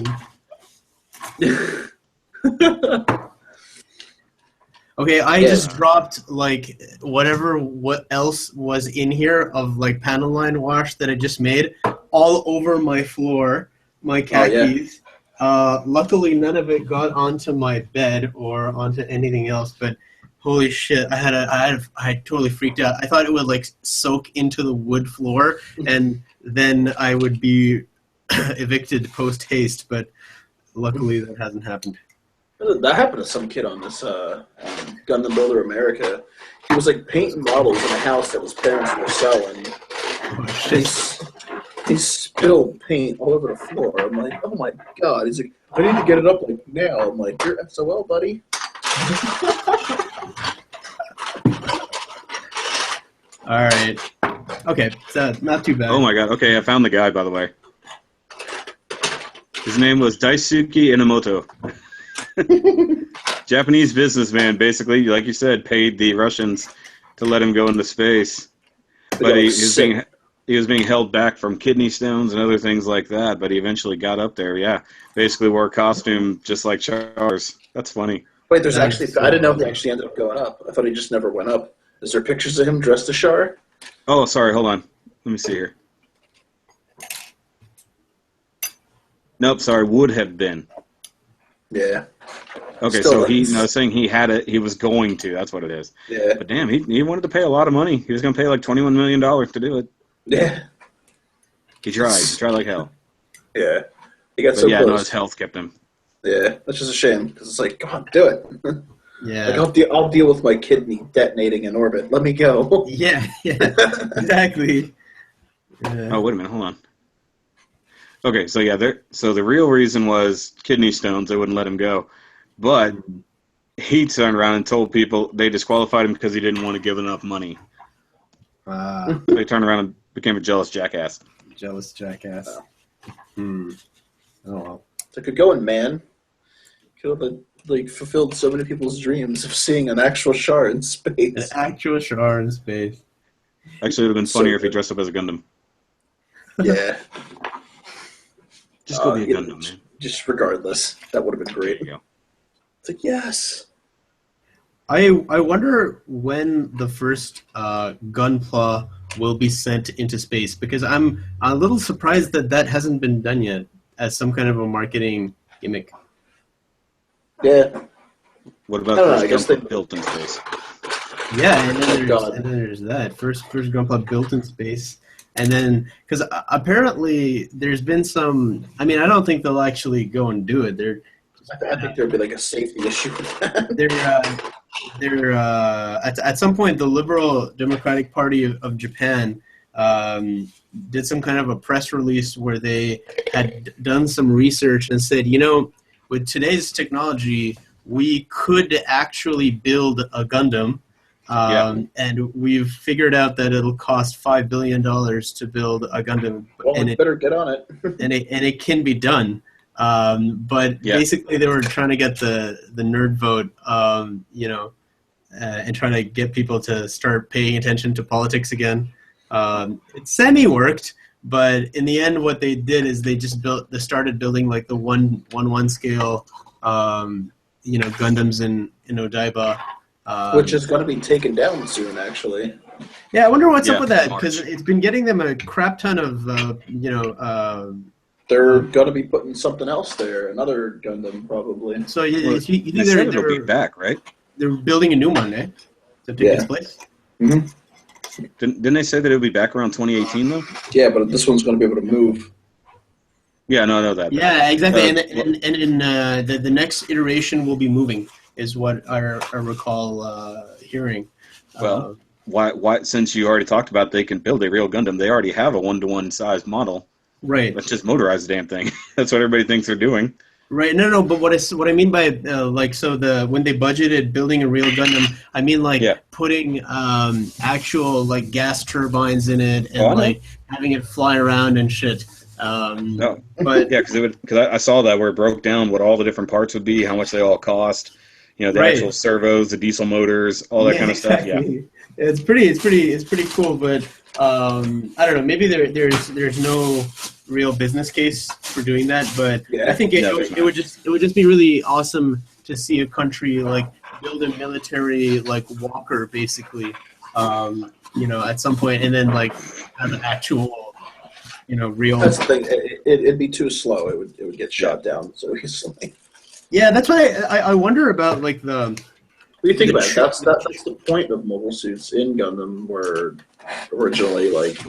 Okay, I Yeah. just dropped like what else was in here of like panel line wash that I just made all over my floor, my khakis. Luckily, none of it got onto my bed or onto anything else. But holy shit, I totally freaked out. I thought it would like soak into the wood floor, and then I would be evicted post haste. But luckily, that hasn't happened. That happened to some kid on this Gundam Builder America. He was like painting models in a house that his parents were selling. Oh shit. He spilled paint all over the floor. I'm like, oh my god. He's like, I need to get it up like now. I'm like, you're SOL, buddy. All right. Okay, so not too bad. Oh my god. Okay, I found the guy, by the way. His name was Daisuke Inamoto. Japanese businessman, basically, like you said, paid the Russians to let him go into space. But he was being held back from kidney stones and other things like that, but he eventually got up there, yeah. Basically wore a costume just like Char's. That's funny. Wait, there's That's actually, so I didn't know if he awesome. actually ended up going up. I thought he just never went up. Is there pictures of him dressed as Char? Oh, sorry, hold on. Let me see here. Nope, sorry, would have been. Yeah. Okay, Still so is. I was saying he had it, he was going to, that's what it is. Yeah. But damn, he wanted to pay a lot of money. He was going to pay like $21 million to do it. Yeah. He tried like hell. Yeah. He got But so yeah, no, close. his health kept him. Yeah. That's just a shame because it's like, come on, do it. Yeah. Like, I'll deal with my kidney detonating in orbit. Let me go. Yeah, exactly. Yeah. Oh, wait a minute, hold on. Okay, so yeah, so the real reason was kidney stones. They wouldn't let him go. But he turned around and told people they disqualified him because he didn't want to give enough money. They turned around and became a jealous jackass. Jealous jackass. Oh. Oh well. It's a good going, man. Could have like fulfilled so many people's dreams of seeing an actual Char in An space. actual Char in space. Actually, it would have been So funnier if he good. dressed up as a Gundam. Yeah. Just go be a Yeah, Gundam, man. Just regardless, that would have been great. There you go. It's like, yes. I wonder when the first Gunpla will be sent into space, because I'm a little surprised that that hasn't been done yet as some kind of a marketing gimmick. Yeah. What about I don't know, first I guess Gunpla they- built in space? Yeah, and Oh, God. then there's that first Gunpla built in space, and then because apparently there's been some. I mean, I don't think they'll actually go and do it. I think there'd be like a safety issue with that. They're at some point the Liberal Democratic Party of Japan did some kind of a press release where they had done some research and said, with today's technology, we could actually build a Gundam. And we've figured out that it'll cost $5 billion to build a Gundam, Well, and we better get on it. it can be done. But basically, they were trying to get the nerd vote, and trying to get people to start paying attention to politics again. It semi-worked, but in the end, what they did is they started building like the one scale, Gundams in Odaiba. Which is going to be taken down soon, actually. Yeah, I wonder what's up with that, March. because it's been getting them a crap ton of, They're going to be putting something else there, another Gundam probably. so you They think said it'll be back, right? they're building a new one, eh? To take its place. Didn't they say that it would be back around 2018 though? Yeah, but this one's going to be able to move. Yeah, no, I know that. Yeah, exactly. Uh, And in the next iteration will be moving, is what I recall hearing. Well, why? Since you already talked about they can build a real Gundam, they already have a 1-to-1 size model. Right. Let's just motorize the damn thing. That's what everybody thinks they're doing. Right. No. But what I mean by when they budgeted building a real Gundam, I mean putting actual like gas turbines in it and having it fly around and shit. No, but yeah, because I saw that where it broke down what all the different parts would be, how much they all cost. The actual servos, the diesel motors, all that kind of stuff. Yeah, it's pretty cool. But I don't know. Maybe there's no real business case for doing that. But I think it would just be really awesome to see a country like build a military like walker basically, at some point, and then like have an actual real. That's the thing. It'd be too slow. It would get shot down so easily. Yeah, that's what I wonder about. Like the. What do you think about it? That's the point of mobile suits in Gundam, were originally like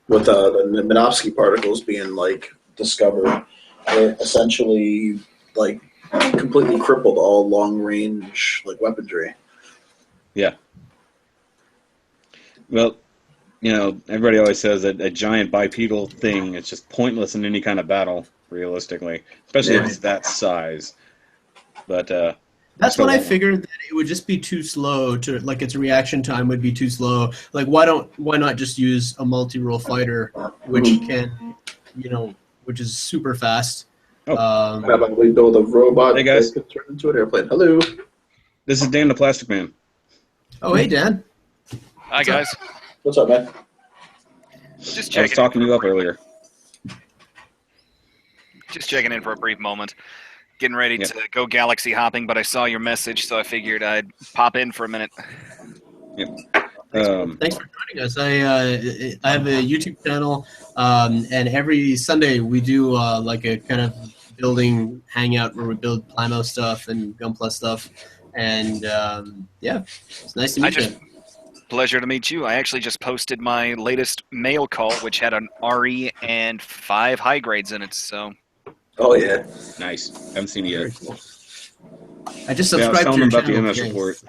with the Minovsky particles being like discovered, it essentially like completely crippled all long range like weaponry. Yeah. Well, everybody always says that a giant bipedal thing, it's just pointless in any kind of battle, realistically, especially if it's that size. But that's what I figured, that it would just be too slow to like its reaction time would be too slow. Like why not just use a multi-role fighter which can which is super fast. How about we build a robot hey guys, that could turn into an airplane? Hello. This is Dan the Plastic Man. Oh hey Dan. Hi guys. What's up, man? Just I was checking. talking you up earlier. Just checking in for a brief moment. Getting ready to go galaxy hopping, but I saw your message, so I figured I'd pop in for a minute. Yep. Thanks for joining us. I have a YouTube channel, and every Sunday we do like a kind of building hangout where we build Plamo stuff and Gunpla stuff, and it's nice to meet you. Pleasure to meet you. I actually just posted my latest mail call, which had an RE and 5 high grades in it. So. Oh yeah. Nice. Haven't seen it yet. Cool. I just I was subscribed to telling your them about the channel. MS report.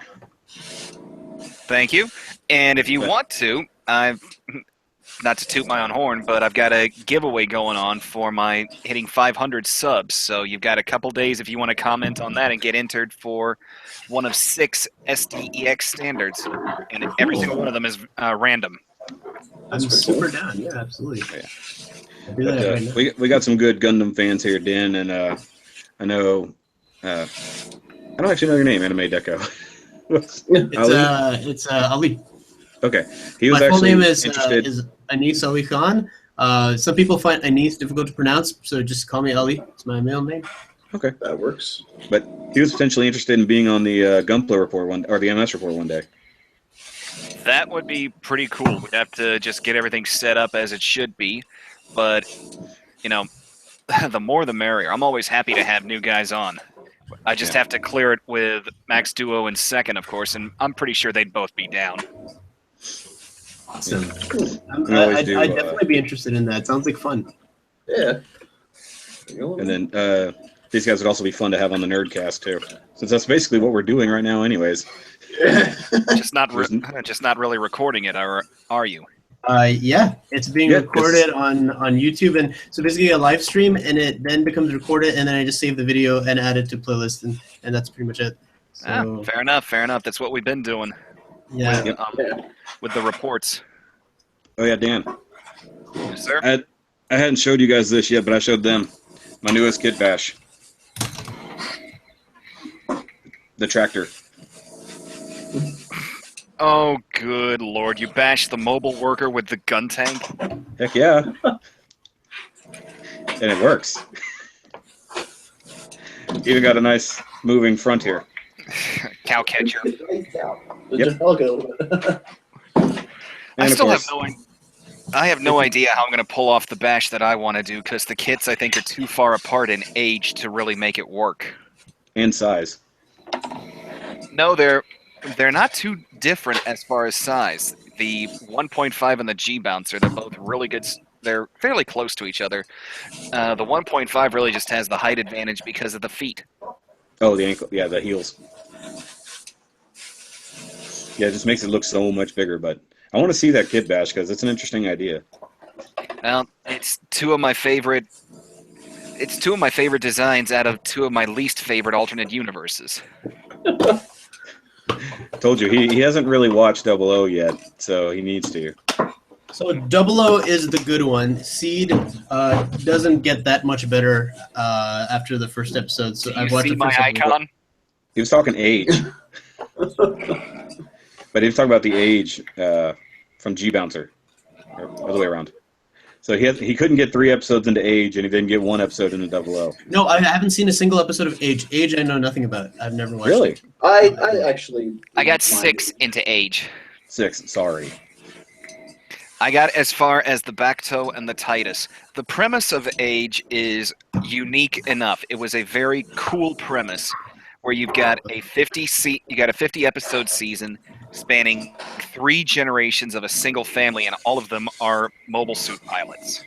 Thank you. And if you want to, not to toot my own horn, but I've got a giveaway going on for my hitting 500 subs. So you've got a couple days if you want to comment on that and get entered for one of 6 SDEX standards. And every single one of them is random. I'm super down. Yeah, absolutely. Yeah. I'll do that right now. We got some good Gundam fans here, Dan, and I know I don't actually know your name, Anime Deco. It's Ali. Okay, he was My full actually name is interested. Anis Ali Khan. Some people find Anis difficult to pronounce, so just call me Ali. It's my middle name. Okay, That works. but he was potentially interested in being on the Gunpla report or the MS report one day. That would be pretty cool. We'd have to just get everything set up as it should be. But, you know, the more the merrier. I'm always happy to have new guys on. I just have to clear it with Max Duo and Second, of course, and I'm pretty sure they'd both be down. Awesome. We always I'd do, definitely be interested in that. Sounds like fun. Yeah. And then these guys would also be fun to have on the Nerdcast too, since that's basically what we're doing right now, anyways. Just not really recording it, are you? Yeah, it's being recorded on YouTube, and so basically a live stream, and it then becomes recorded, and then I just save the video and add it to playlist, and that's pretty much it. So, Fair enough. That's what we've been doing yeah. with the reports. Oh yeah, Dan. Yes, sir. I hadn't showed you guys this yet, but I showed them my newest kit bash. The tractor. Oh, good lord! You bashed the mobile worker with the gun tank. Heck yeah. And it works. Even got a nice moving front here. Cow catcher. Yep. I And still of have course, I have no idea how I'm going to pull off the bash that I want to do because the kits I think are too far apart in age to really make it work. and size. No, they're not too different as far as size. The 1.5 and the G bouncer, they're both really good. They're fairly close to each other. The 1.5 really just has the height advantage because of the feet. Oh, the ankle. Yeah, the heels. Yeah, it just makes it look so much bigger, but I want to see that kit bash because it's an interesting idea. Well, it's two of my favorite designs out of two of my least favorite alternate universes. Told you, he hasn't really watched Double O yet, so he needs to. So Double O is the good one. Seed doesn't get that much better after the first episode. So Do I've you watched see the my first episode. icon? He was talking age. But he was talking about the age from G Bouncer, or other way around. So he couldn't get 3 episodes into Age, and he didn't get 1 episode into Double O. No, I haven't seen a single episode of Age. Age, I know nothing about. I've never watched Really? it. I actually. I got 6 into Age. 6. Sorry. I got as far as the back toe and the Titus. The premise of Age is unique enough. It was a very cool premise where you've got a 50 episode season spanning 3 generations of a single family, and all of them are mobile suit pilots.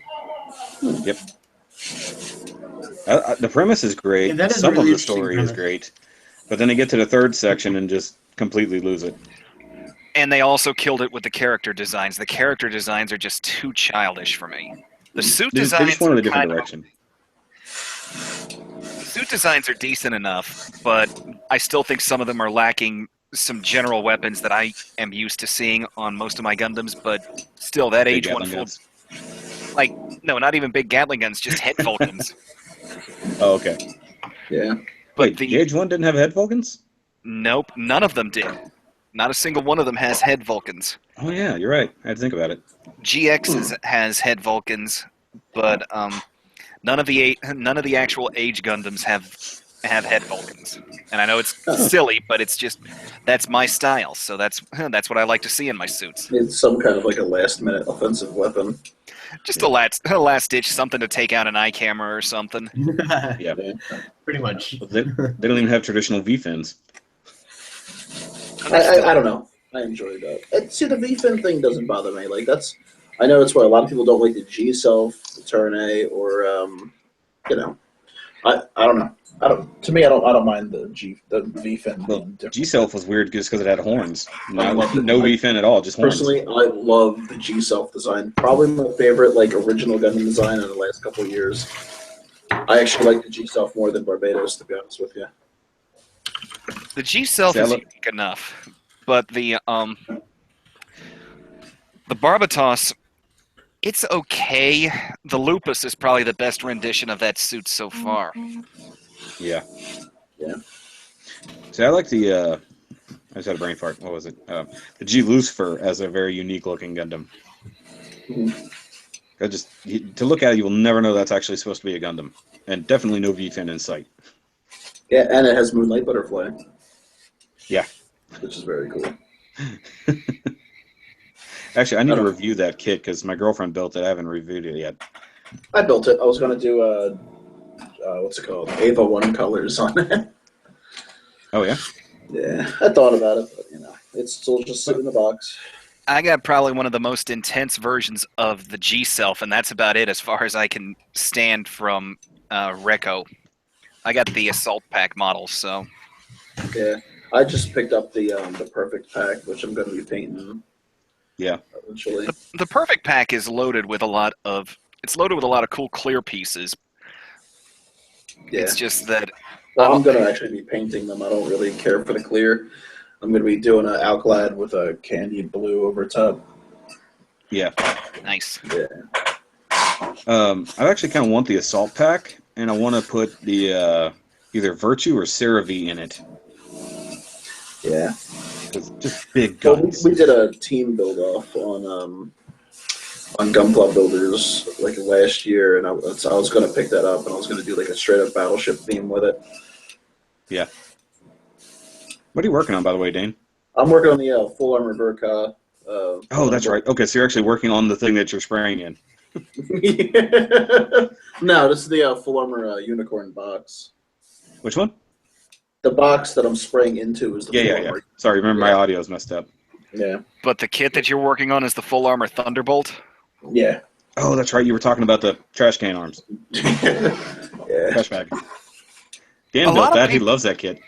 Yep. The premise is great. Yeah, that is a Some really of the interesting story premise. is great, but then they get to the 3rd section and just completely lose it. And they also killed it with the character designs. The character designs are just too childish for me. The suit They designs just wanted a are different kind of direction. Suit designs are decent enough, but I still think some of them are lacking some general weapons that I am used to seeing on most of my Gundams, but still, that Big Age 1 Gatling full... guns. Like, no, not even big Gatling guns, just head Vulcans. Oh, okay. Yeah. But Wait, the... Age 1 didn't have head Vulcans? Nope, none of them did. Not a single one of them has head Vulcans. Oh yeah, you're right. I had to think about it. Has head Vulcans, but none of the actual Age Gundams have head Vulcans. And I know it's silly, but it's just that's my style. So that's what I like to see in my suits. It's some kind of like a last minute offensive weapon. Just a last ditch, something to take out an eye camera or something. Yeah. Pretty much. They don't even have traditional V-fins. I don't know. I enjoy that. See, the V-fin thing doesn't bother me. Like I know that's why a lot of people don't like the G self, the turn A, or you know, I don't know. To me, I don't mind the V-fin. Well, being different. G-Self was weird just because it had horns. I love it. No V-fin at all, just horns. Personally, I love the G self design. Probably my favorite original Gundam design in the last couple of years. I actually like the G self more than Barbados, to be honest with you. The G self is unique enough, but the Barbatos, it's okay. The Lupus is probably the best rendition of that suit so far. Yeah. Yeah. See, I like the. I just had a brain fart. What was it? The G Lucifer as a very unique looking Gundam. Mm-hmm. To look at it, you will never know that's actually supposed to be a Gundam, and definitely no V-fin in sight. Yeah, and it has Moonlight Butterfly. Yeah. Which is very cool. Actually, I need I to don't- review that kit because my girlfriend built it. I haven't reviewed it yet. I built it. I was gonna do what's it called? Ava 1 colors on it. Oh yeah. Yeah, I thought about it, but it's still just sitting in the box. I got probably one of the most intense versions of the G Self, and that's about it as far as I can stand from Reco. I got the Assault Pack model, so Yeah, I just picked up the perfect pack, which I'm gonna be painting. Yeah. Eventually. the Perfect Pack is loaded with a lot of cool clear pieces. Yeah. It's just that Well, I'm gonna actually be painting them. I don't really care for the clear. I'm gonna be doing an Alclad with a candy blue over top. Yeah. nice. Yeah. I actually kind of want the assault pack, and I want to put the either Virtue or CeraVe in it. Yeah. 'Cause just big Well, guns. we did a team build off on Gunpla Builders like last year, and I was gonna pick that up, and I was gonna do like a straight up battleship theme with it. Yeah. What are you working on, by the way, Dane? I'm working on the full armor Burka. Oh, that's right. Okay, so you're actually working on the thing that you're spraying in. No, this is the full armor unicorn box. Which one? The box that I'm spraying into is the full Yeah. armor. Sorry, remember my audio's messed up. Yeah. But the kit that you're working on is the Full Armor Thunderbolt. Yeah. Oh, that's right. You were talking about the trash can arms. Yeah. Trash bag. Dan A lot built of that. He people- loves that kit.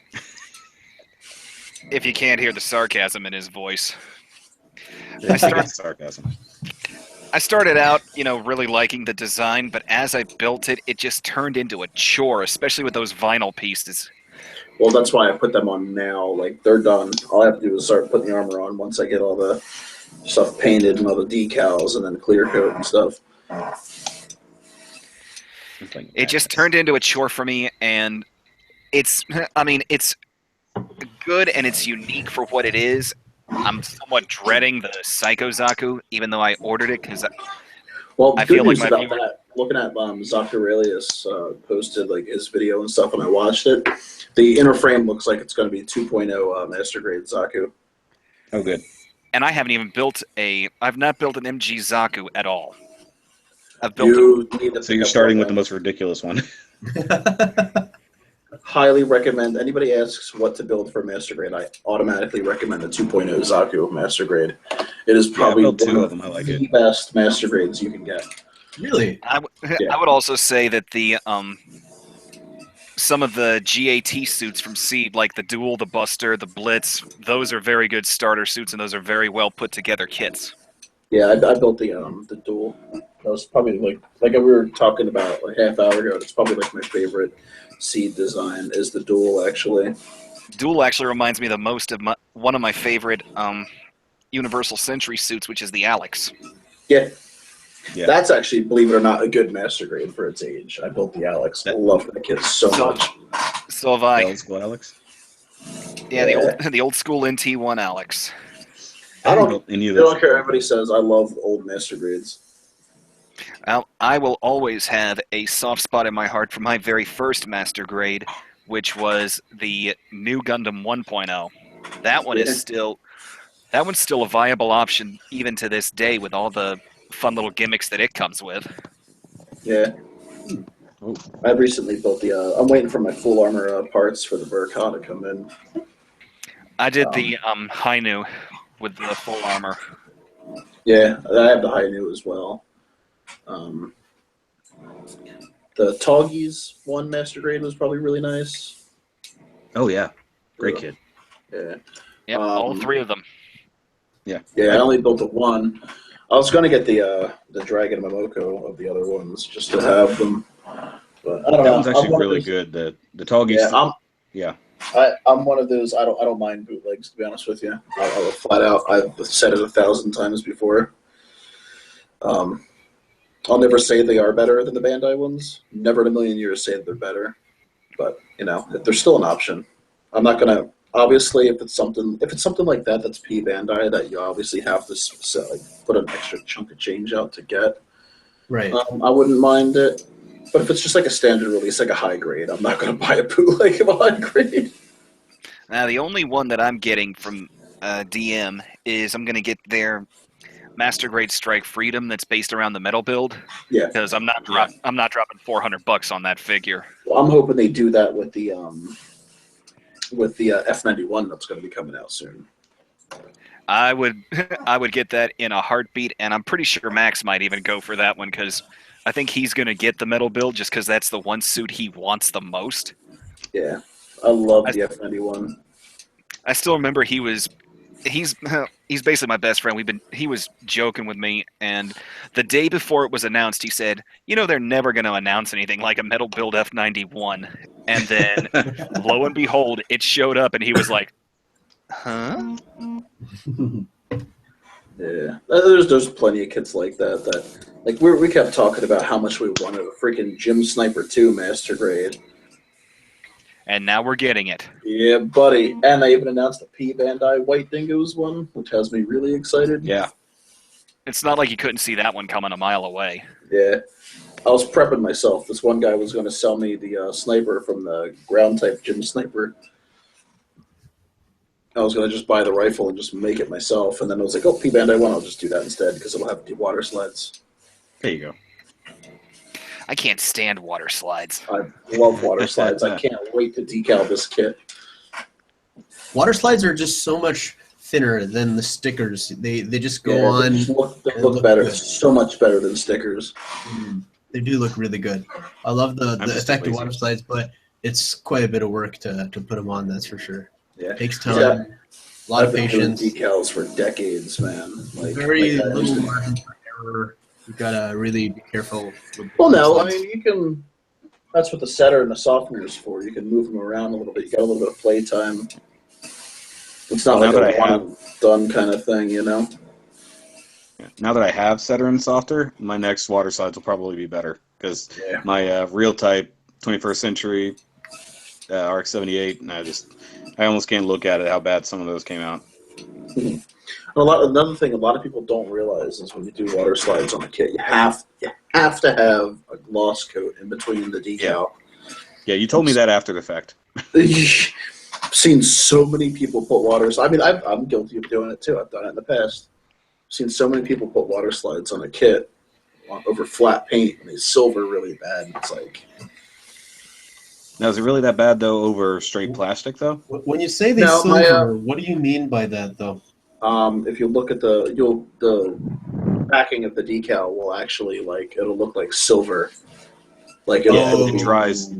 If you can't hear the sarcasm in his voice. Yeah, I start- sarcasm. I started out, really liking the design, but as I built it, it just turned into a chore, especially with those vinyl pieces. Well, that's why I put them on now. Like, they're done. All I have to do is start putting the armor on once I get all the stuff painted and all the decals and then clear coat and stuff. It just turned into a chore for me, and it's good and it's unique for what it is. I'm somewhat dreading the Psycho Zaku, even though I ordered it because Well, I good feel like news my about viewer- that, looking at Zach Aurelius posted like his video and stuff, and I watched it. The inner frame looks like it's going to be 2.0 Master Grade Zaku. Oh, good. and I haven't even I've not built an MG Zaku at all. I've built You need to So pick you're up starting one with the of most ridiculous one. them. Highly recommend. Anybody asks what to build for Master Grade, I automatically recommend the 2.0 Zaku Master Grade. It is probably built two one of them. I like the it. best Master Grades you can get. Really? I Yeah. would also say that the some of the GAT suits from Seed, like the Duel, the Buster, the Blitz, those are very good starter suits, and those are very well put together kits. Yeah, I built the duel. That was probably like we were talking about like half hour ago. It's probably like my favorite seed design is the duel actually. Duel actually reminds me the most of one of my favorite Universal Century suits, which is the Alex. Yeah. Yeah. That's actually, believe it or not, a good master grade for its age. I built the Alex. I love that kit so much. So have I. Old school Alex. Yeah, the old school NT1 Alex. I don't- built any I of don't this. care. Everybody says I love old master grades. I will always have a soft spot in my heart for my very first master grade, which was the new Gundam 1.0. That one Yeah. is still a viable option even to this day with all the fun little gimmicks that it comes with. Yeah. Oh. I recently built the. I'm waiting for my full armor parts for the Burka to come in. I did the Hainu with the full armor. Yeah, I have the Hainu as well. The Toggies one master grade was probably really nice. Oh yeah, great Yeah. kid. Yeah. Yep, all three of them. Yeah, I only built the one. I was gonna get the Dragon Momoko of the other ones just to have them, but I don't That know. one's I'm actually one of really those- good. The Toggies. Yeah, Yeah. I'm one of those. I don't mind bootlegs, to be honest with you. I'll flat out. I've said it 1,000 times before. I'll never say they are better than the Bandai ones. Never in a million years say that they're better. But if they're still an option, I'm not gonna. Obviously, if it's something like that, that's P Bandai that you obviously have to put an extra chunk of change out to get. Right. I wouldn't mind it. But if it's just like a standard release, like a high grade, I'm not going to buy a bootleg of a high grade. Now, the only one that I'm getting from DM is I'm going to get their Master Grade Strike Freedom that's based around the metal build. Yeah. Because I'm not dropping $400 on that figure. Well, I'm hoping they do that with the F91 that's going to be coming out soon. I would get that in a heartbeat, and I'm pretty sure Max might even go for that one because I think he's going to get the metal build just because that's the one suit he wants the most. Yeah, I love the F91. I still remember he's basically my best friend. He was joking with me, and the day before it was announced, he said, they're never going to announce anything like a metal build F91. And then, lo and behold, it showed up, and he was like, huh? Yeah, there's plenty of kits like that like we kept talking about how much we wanted a freaking Gym Sniper 2 Master Grade. And now we're getting it. Yeah, buddy. And they even announced the P Bandai White Dingoes one, which has me really excited. Yeah. It's not like you couldn't see that one coming a mile away. Yeah. I was prepping myself. This one guy was going to sell me the sniper from the ground type Gym Sniper. I was going to just buy the rifle and just make it myself. And then I was like, oh, P Bandai 1, I'll just do that instead because it'll have water slides. There you go. I can't stand water slides. I love water slides. I can't wait to decal this kit. Water slides are just so much thinner than the stickers. They just go on. They look better. Good. So much better than stickers. They do look really good. I love the effect of water slides, but it's quite a bit of work to put them on. That's for sure. Yeah, it takes time, a lot of patience. I've been doing decals for decades, man. Very little margin for error. You gotta really be careful. Well, no, I mean you can. That's what the setter and the softener is for. You can move them around a little bit. You got a little bit of play time. It's not like a one done kind of thing, Yeah. Now that I have setter and softer, my next water slides will probably be better because my real type 21st century RX-78, and I almost can't look at it how bad some of those came out. Another thing a lot of people don't realize is when you do water slides on a kit, you have to have a gloss coat in between the decal. Yeah, you told me that after the fact. I've seen so many people put I mean, I'm guilty of doing it too. I've done it in the past. I've seen so many people put water slides on a kit over flat paint, and they silver really bad. It's like. Now, is it really that bad though over straight plastic though? When you say they silver, what do you mean by that though? If you look at the backing of the decal will actually it'll look like silver. It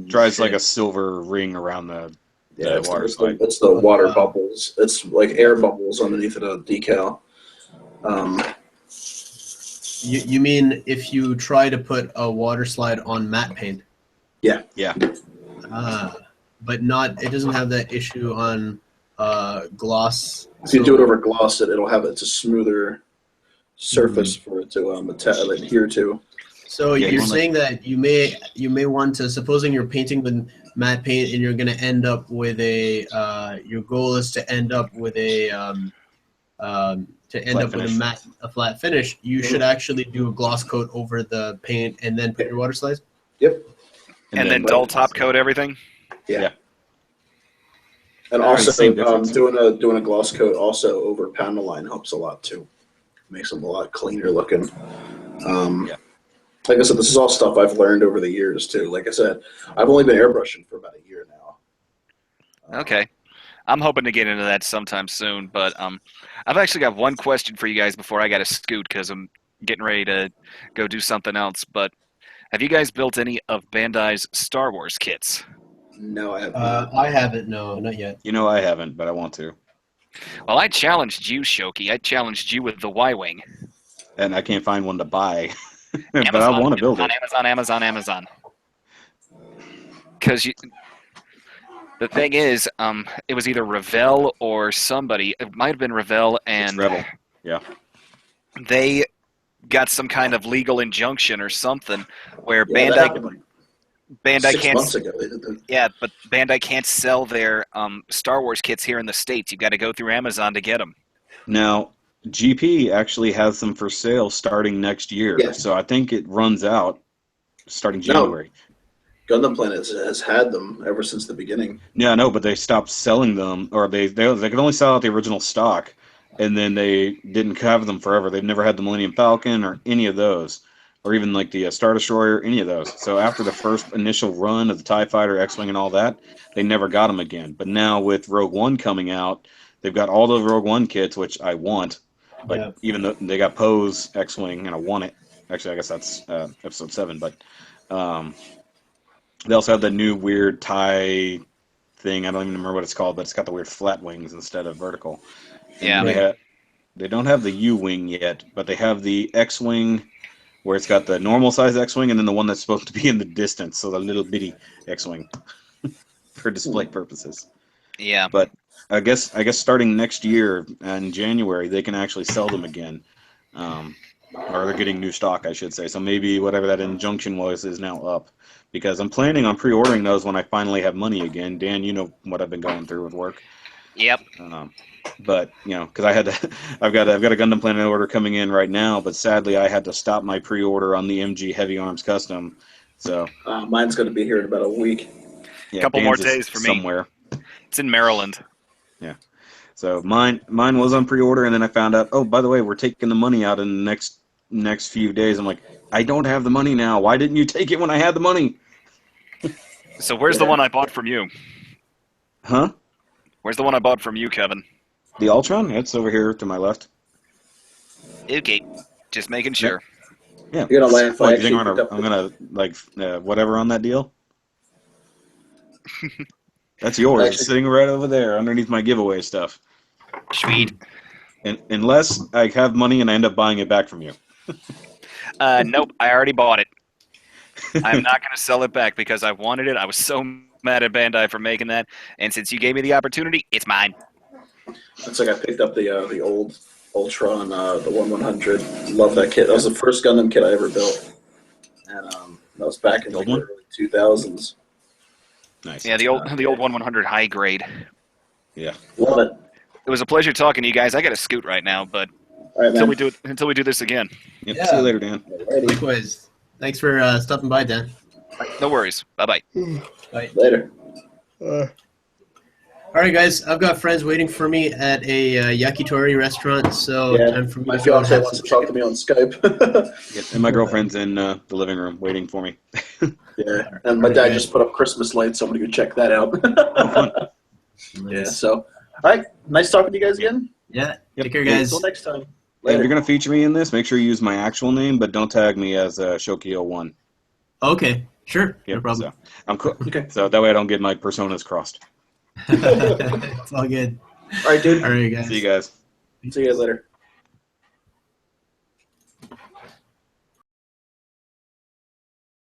dries like a silver ring around the water slide. It's the water bubbles. It's like air bubbles underneath the decal. You mean if you try to put a water slide on matte paint? Yeah. Yeah. But it doesn't have that issue on gloss. If you do it over gloss, it'll have a smoother surface for it to adhere to. So you're saying that you may want to, supposing you're painting with matte paint and you're going to end up with your goal is to end up with a flat finish. You should actually do a gloss coat over the paint and then put your water slides. Yep. And then dull top coat everything. Yeah. And also, doing a gloss coat also over panel line helps a lot too. Makes them a lot cleaner looking. Like I said, this is all stuff I've learned over the years too. Like I said, I've only been airbrushing for about a year now. Okay. I'm hoping to get into that sometime soon, but I've actually got one question for you guys before I got to scoot because I'm getting ready to go do something else. But have you guys built any of Bandai's Star Wars kits? No, I haven't. I haven't. No, not yet. I haven't, but I want to. Well, I challenged you, Shoki. I challenged you with the Y-Wing. And I can't find one to buy. But I want to build it. Amazon. Because the thing is, it was either Revell or somebody. It might have been Revell, and it's Rebel. Yeah. They got some kind of legal injunction or something where Bandai 6 can't. months ago, they did that. Yeah, but Bandai can't sell their Star Wars kits here in the States. You've got to go through Amazon to get them. Now, GP actually has them for sale starting next year. Yeah. So I think it runs out starting January. Gundam Planet has had them ever since the beginning. Yeah, no, but they stopped selling them, or they can only sell out the original stock and then they didn't have them forever. They've never had the Millennium Falcon or any of those, or even like the Star Destroyer, any of those. So after the first initial run of the TIE Fighter, X-Wing, and all that, they never got them again. But now with Rogue One coming out, they've got all the Rogue One kits, which I want. Like Yeah. even though they got Poe's X-Wing, and I want it. Actually, I guess that's Episode 7, but they also have the new weird TIE thing. I don't even remember what it's called, but it's got the weird flat wings instead of vertical. And Yeah. they don't have the U-wing yet, but they have the X-wing where it's got the normal size X-wing and then the one that's supposed to be in the distance, so the little bitty X-wing for display purposes. Yeah. But I guess starting next year in January they can actually sell them again, or they're getting new stock, I should say. So maybe whatever that injunction was is now up, because I'm planning on pre-ordering those when I finally have money again. Dan, you know what I've been going through with work. Yep. But because I had to, I've got a Gundam Planet order coming in right now. But sadly, I had to stop my pre-order on the MG Heavy Arms Custom. So Mine's going to be here in about a week. yeah, Couple Dan's more is days for me. somewhere. It's in Maryland. So mine was on pre-order, and then I found out, oh, by the way, we're taking the money out in the next few days. I'm like, I don't have the money now. Why didn't you take it when I had the money? So where's the one I bought from you? Huh? Where's the one I bought from you, Kevin? The Ultron? It's over here to my left. Okay. Just making sure. Yeah. You're gonna laugh. What, I you think actually I'm gonna like whatever on that deal? That's yours, Actually- sitting right over there underneath my giveaway stuff. Sweet. And unless I have money and I end up buying it back from you. Nope. I already bought it. I'm not going to sell it back because I wanted it. I was so mad at Bandai for making that, and since you gave me the opportunity, it's mine. It's like I picked up the old Ultron, the 1/100. Love that kit. That was the first Gundam kit I ever built, and that was back in The old the one? early 2000s. Nice. Yeah, the old 1/100 high grade. Yeah. Love it. It was a pleasure talking to you guys. I got to scoot right now, but All right, man. until we do this again. Yep. Yeah. See you later, Dan. Alrighty. Likewise. Thanks for stopping by, Dan. No worries. Bye-bye. Bye. Later. All right, guys. I've got friends waiting for me at a yakitori restaurant, so Yeah, time for me my to go and fiance have wants some to talk chicken. to me on Skype. Yep. And my girlfriend's in the living room waiting for me. Yeah, and my dad just put up Christmas lights. So I'm gonna go check that out. Oh, fun. Yeah. Nice. So, all right. Nice talking to you guys again. Yeah. Yep. Take care, guys. Until next time. If Later. you're gonna feature me in this, make sure you use my actual name, but don't tag me as Shokio1. Okay. Sure. Yep. No problem. So I'm cool. Okay. So that way I don't get my personas crossed. It's all good. All right, dude. All right, guys. See you guys. See you guys later.